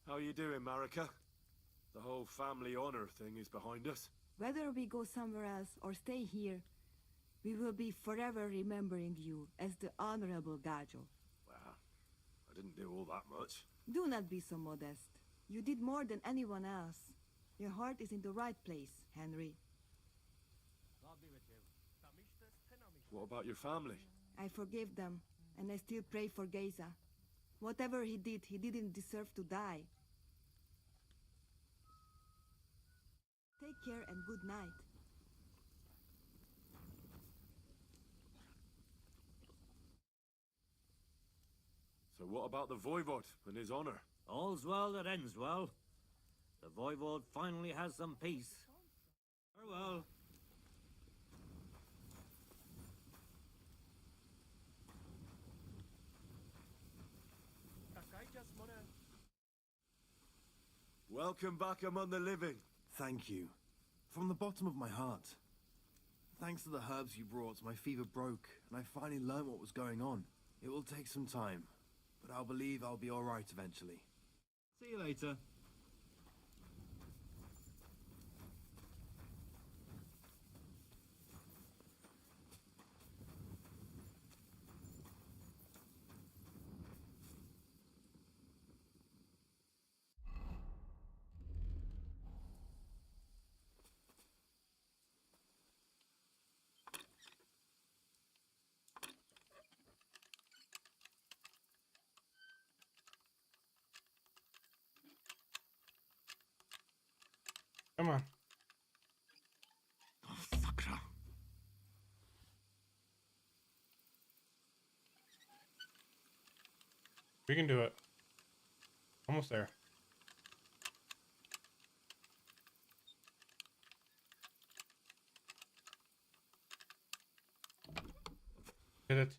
How you doing, Marika? The whole family honor thing is behind us. Whether we go somewhere else or stay here, we will be forever remembering you as the Honorable Gajo. Well, I didn't do all that much. Do not be so modest. You did more than anyone else. Your heart is in the right place, Henry. God be with you. What about your family? I forgive them, and I still pray for Geza. Whatever he didn't deserve to die. Take care and good night. So what about the Voivod and his honor? All's well that ends well. The Voivod finally has some peace. Farewell. Welcome back among the living. Thank you. From the bottom of my heart. Thanks to the herbs you brought, my fever broke, and I finally learned what was going on. It will take some time, but I'll believe I'll be alright eventually. See you later. Come on. Oh, sakra. We can do it. Almost there. Hit it.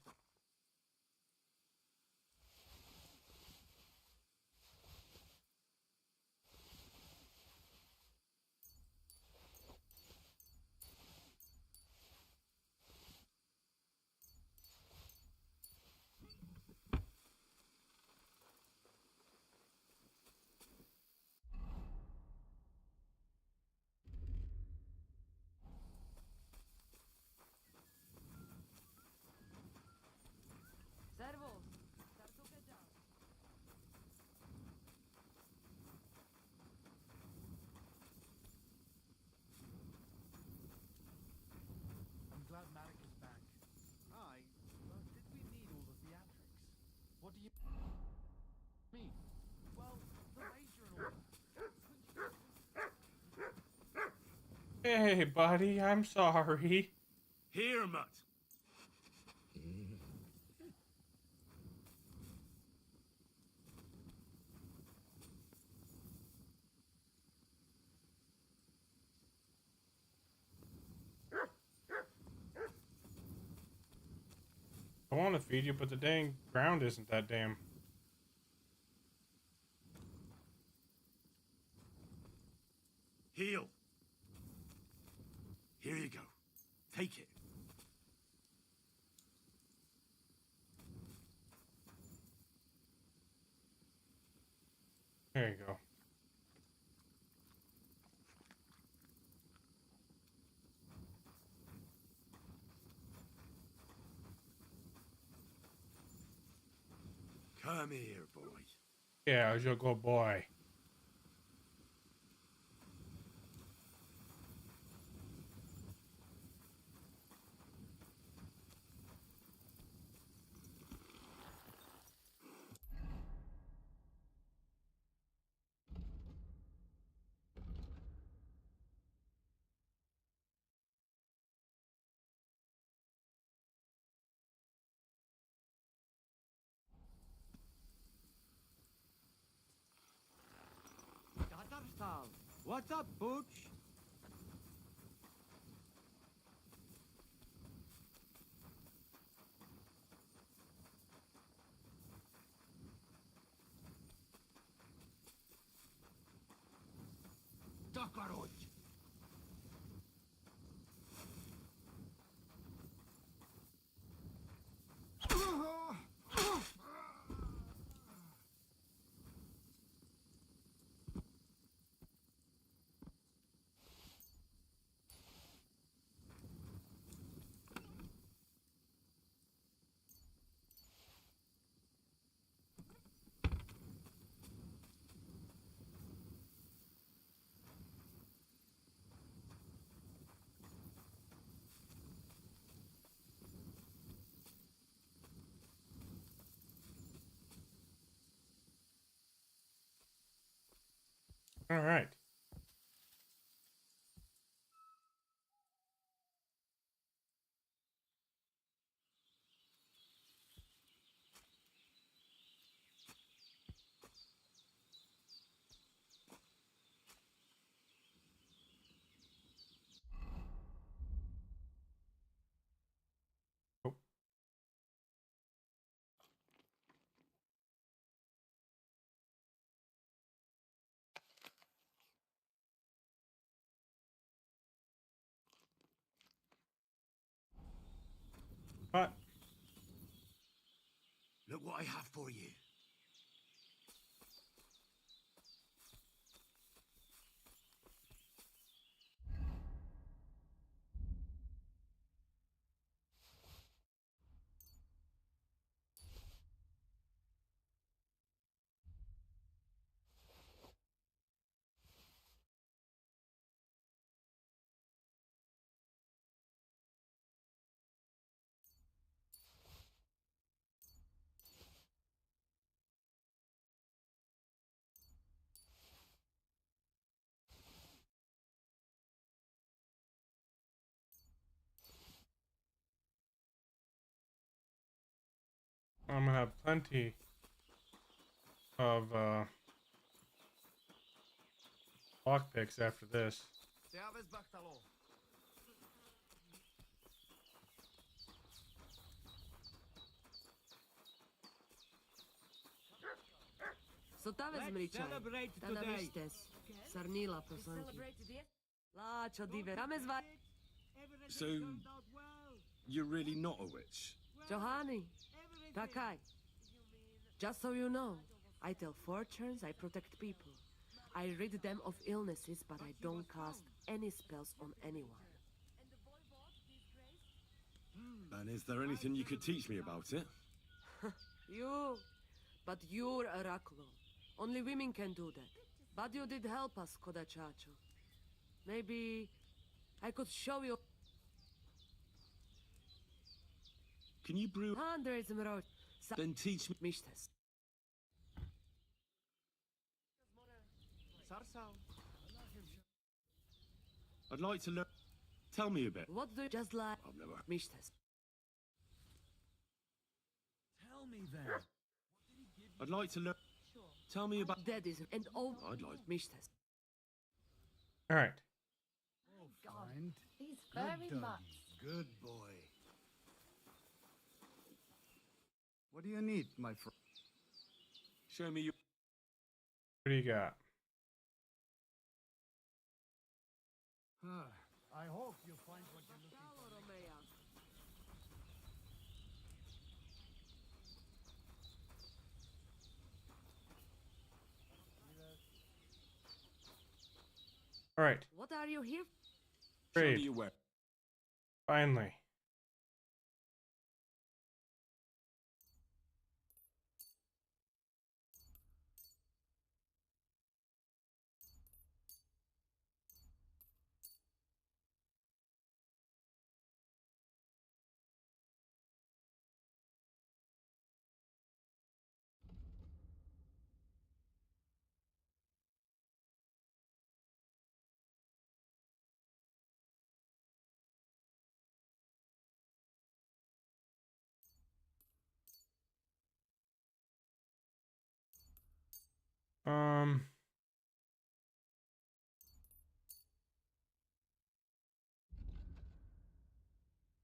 Hey, buddy, I'm sorry. Here, mutt. I want to feed you, but the dang ground isn't that damn. Heal. Here you go. Take it. There you go. Come here, boy. Yeah, you're a good boy. What's up, Booch? Tokarot. All right. Oh. What? Look what I have for you. I'm gonna have plenty of lockpicks after this. So ta vezmi čaj. celebrate Tada today. vištes. Sarnila prosanki. Lačo dive. Kame zva... So, you're really not a witch? Johani. Takaj. Just so you know, I tell fortunes, I protect people. I rid them of illnesses, but I don't cast any spells on anyone. And is there anything you could teach me about it? You. But you're Oraculo. Only women can do that. But you did help us, Kodachacho. Maybe I could show you... Can you brew... Hundreds of road. Then teach me... Mishtes. I'd like to learn. Tell me a bit. What do you just like? I've never. Mishtas. Tell me then. I'd like to learn. Tell me about. That is and all. I'd like. Mishtas. All right. Oh, friend. He's Good very doggy. much. Good boy. What do you need, my friend? Show me your. What do you got? I hope you find what you're looking for. All right. What are you here? Show Trade. me your where. Finally.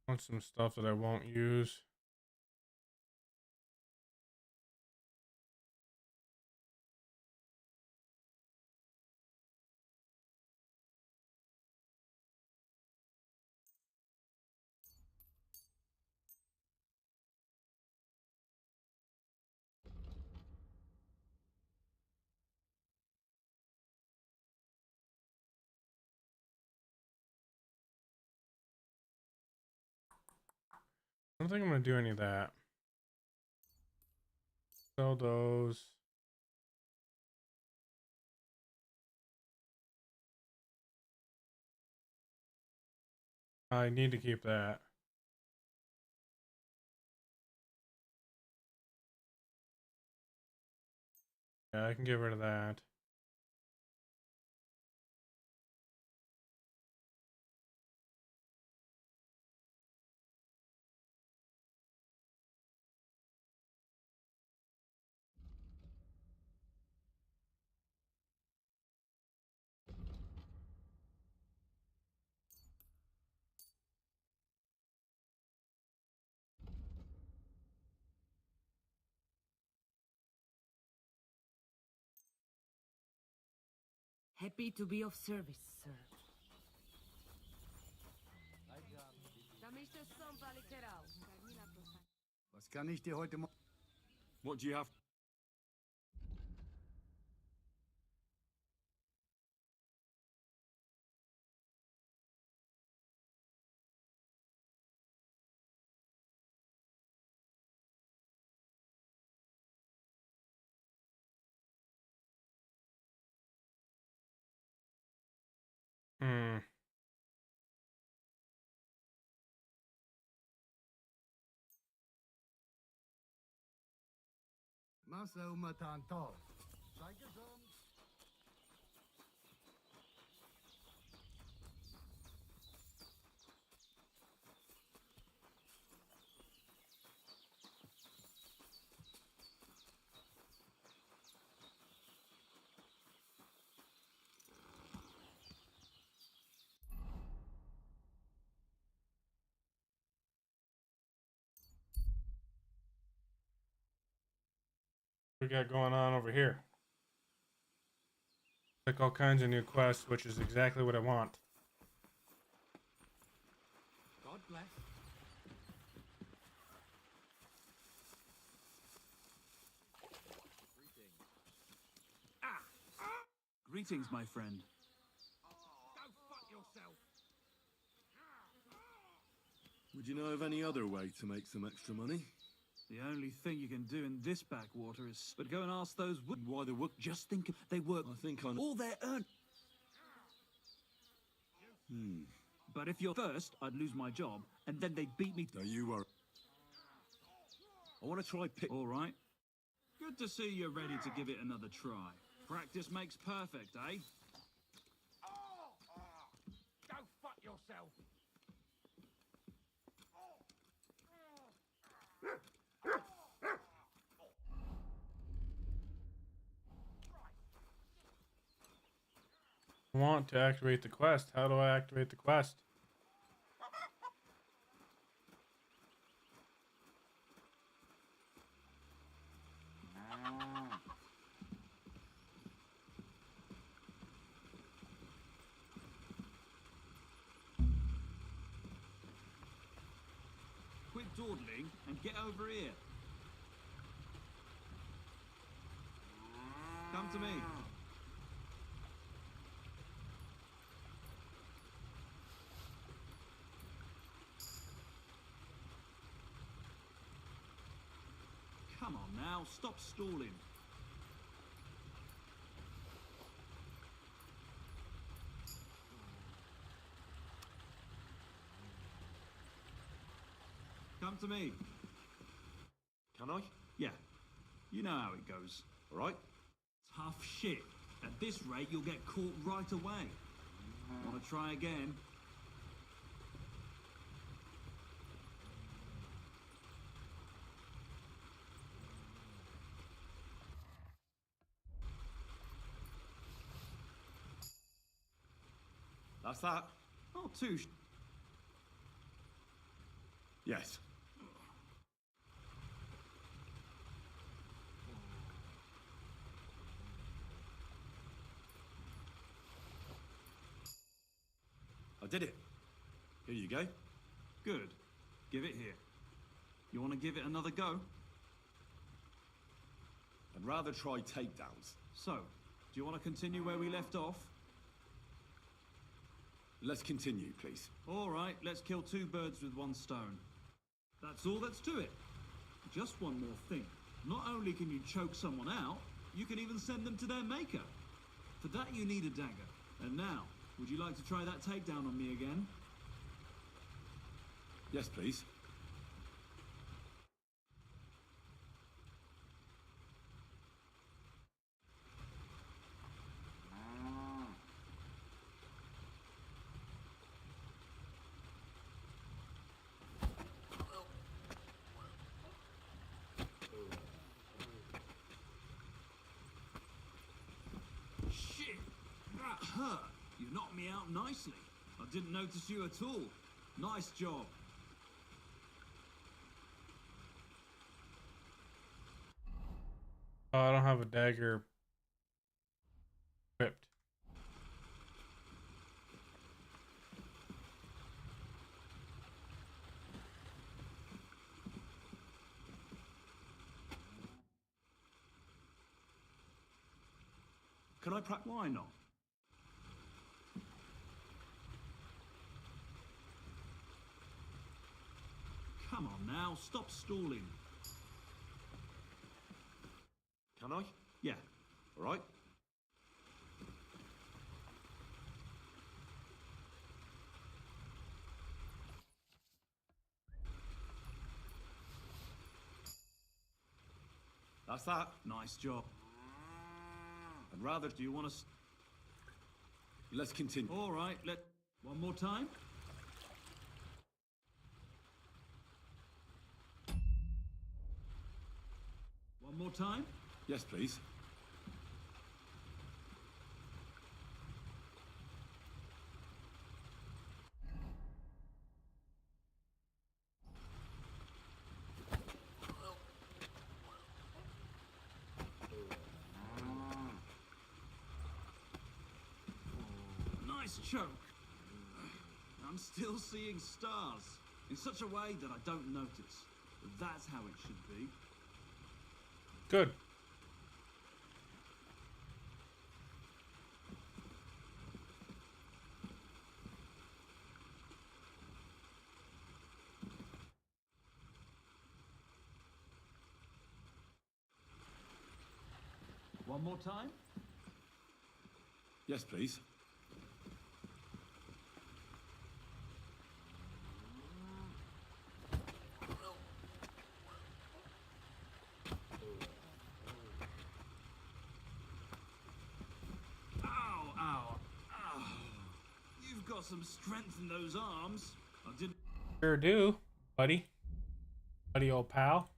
Want some stuff that I won't use. I don't think I'm gonna do any of that. Sell those. I need to keep that. Yeah, I can get rid of that. Happy to be of service, sir. Was kann ich dir heute What do you have? Hmm. Masa umatanto. Sei gesund. What we got going on over here? Like all kinds of new quests, which is exactly what I want. God bless. Greetings, my friend. Go fuck yourself. Would you know of any other way to make some extra money? The only thing you can do in this backwater is... But go and ask those wood... Why the wood... Just think... They work... I think I know. All their earn... But if you're first, I'd lose my job, and then they'd beat me... No, you are... I want to try pick... All right. Good to see you're ready to give it another try. Practice makes perfect, eh? Go I want to activate the quest. How do I activate the quest? Quit dawdling and get over here. Come to me. Come on now, stop stalling. Come to me. Can I? Yeah, you know how it goes. All right. Tough shit. At this rate, you'll get caught right away. Want to try again? That's that. Not Yes. I did it. Here you go. Good. Give it here. You want to give it another go? I'd rather try takedowns. So, do you want to continue where we left off? Let's continue, please. All right, let's kill two birds with one stone. That's all that's to it. Just one more thing. Not only can you choke someone out, you can even send them to their maker. For that you need a dagger. And now, would you like to try that takedown on me again? Yes, please. Shit! That hurt! You knocked me out nicely. I didn't notice you at all. Nice job. Oh, I don't have a dagger equipped. Can I practice? Why not? Come on now, stop stalling. Can I? Yeah. All right. That's that. Nice job. I'd rather... Do you want to... Let's continue. All right, one more time. One more time. Yes, please. Nice choke. I'm still seeing stars. In such a way that I don't notice. But that's how it should be. Good. One more time. Yes, please. Got some strength in those arms. I didn't. Sure do, buddy. buddy old pal.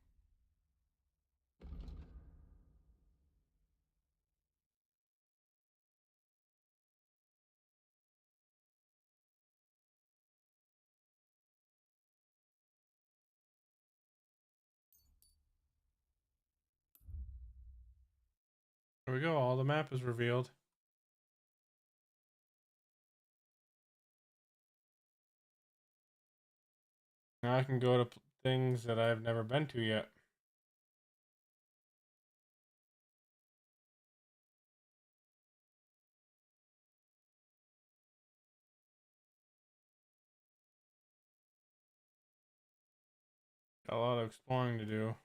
There we go. All the map is revealed. Now I can go to things that I've never been to yet. Got a lot of exploring to do.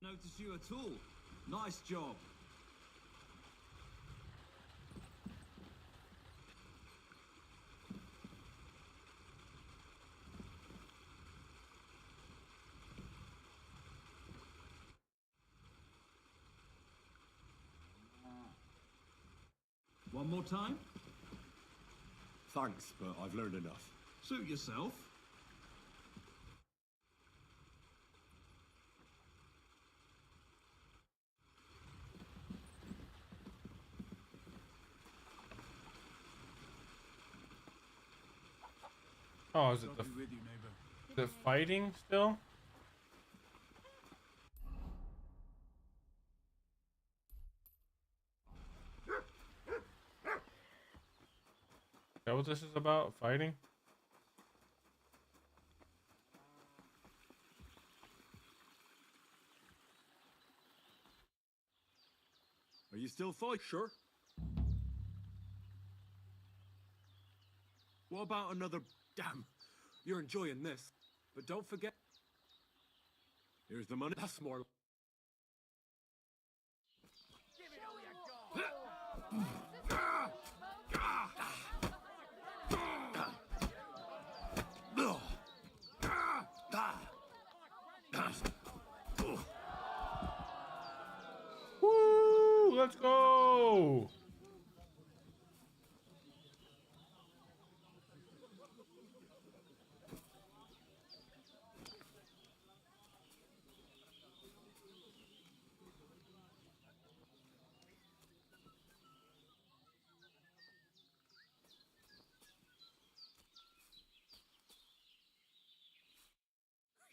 Notice you at all. Nice job. One more time? Thanks, but I've learned enough. Suit yourself. Oh, is it the fighting still? Is that what this is about? Fighting? Are you still fighting? Sure. What about another... Damn, you're enjoying this. But don't forget... Here's the money. That's more... Woo! Let's go!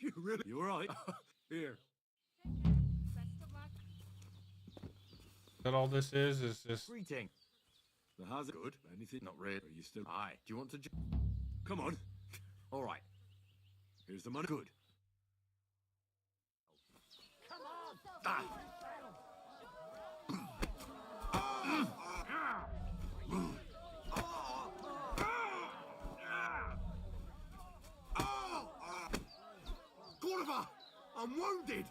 You really? You alright? Here. That all this is just... Greeting. The how's it good? Anything? Not really. Are you still? Aye. Do you want to... Come on. All right. Here's the money. Good. Come on! Ah. Gorva! I'm wounded!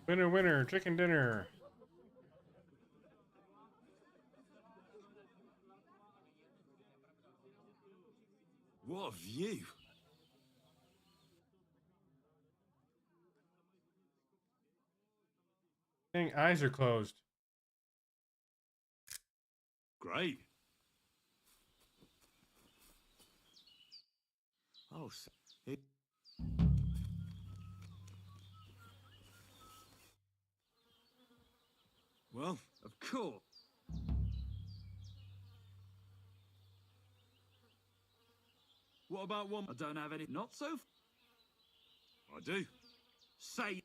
Winner, winner, chicken dinner. What a view! Dang, eyes are closed. Great. Oh, it... Well, Of course. what about one? I don't have any... Not so... I do. Say...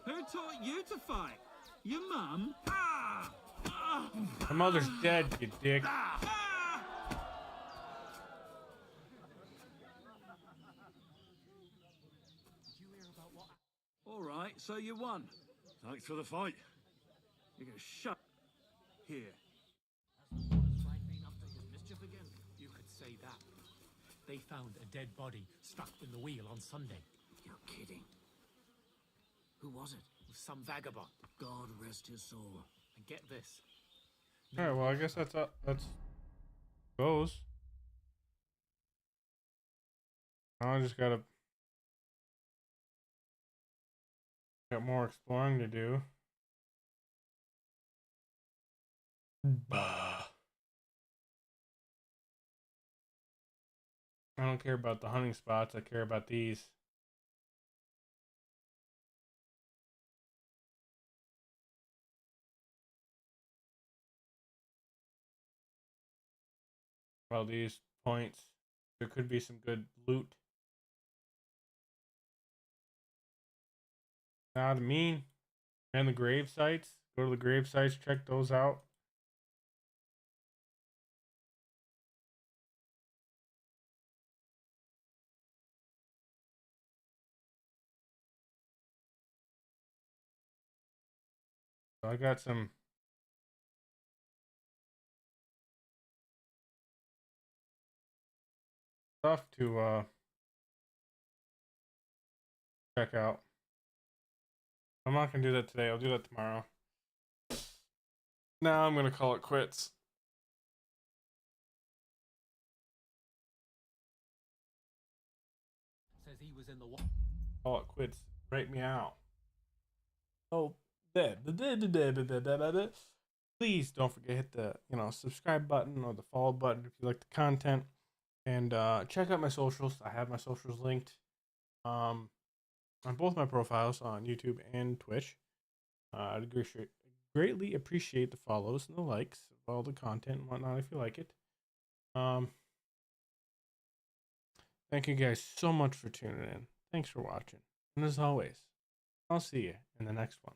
Who taught you to fight? Your mum? My mother's dead, you dick. All right, so you won. Thanks for the fight. You're gonna shut here. You could say that. They found a dead body stuck in the wheel on Sunday. You're kidding. Who was it? Some vagabond. God rest his soul. And get this. Alright, well, I guess that's goes. Now I just got more exploring to do. Bah. I don't care about the hunting spots, I care about these. Well, these points, there could be some good loot. Now the mean and the grave sites. Go to the grave sites, check those out. So I got some stuff to check out. I'm not gonna do that today, I'll do that tomorrow. Now I'm gonna call it quits. Says he was in the Call it quits. Rate me out. Oh, please don't forget to hit the subscribe button or the follow button if you like the content, and check out my socials. I have my socials linked on both my profiles on YouTube and Twitch. I'd greatly appreciate the follows and the likes of all the content and whatnot if you like it. Thank you guys so much for tuning in. Thanks for watching. And as always, I'll see you in the next one.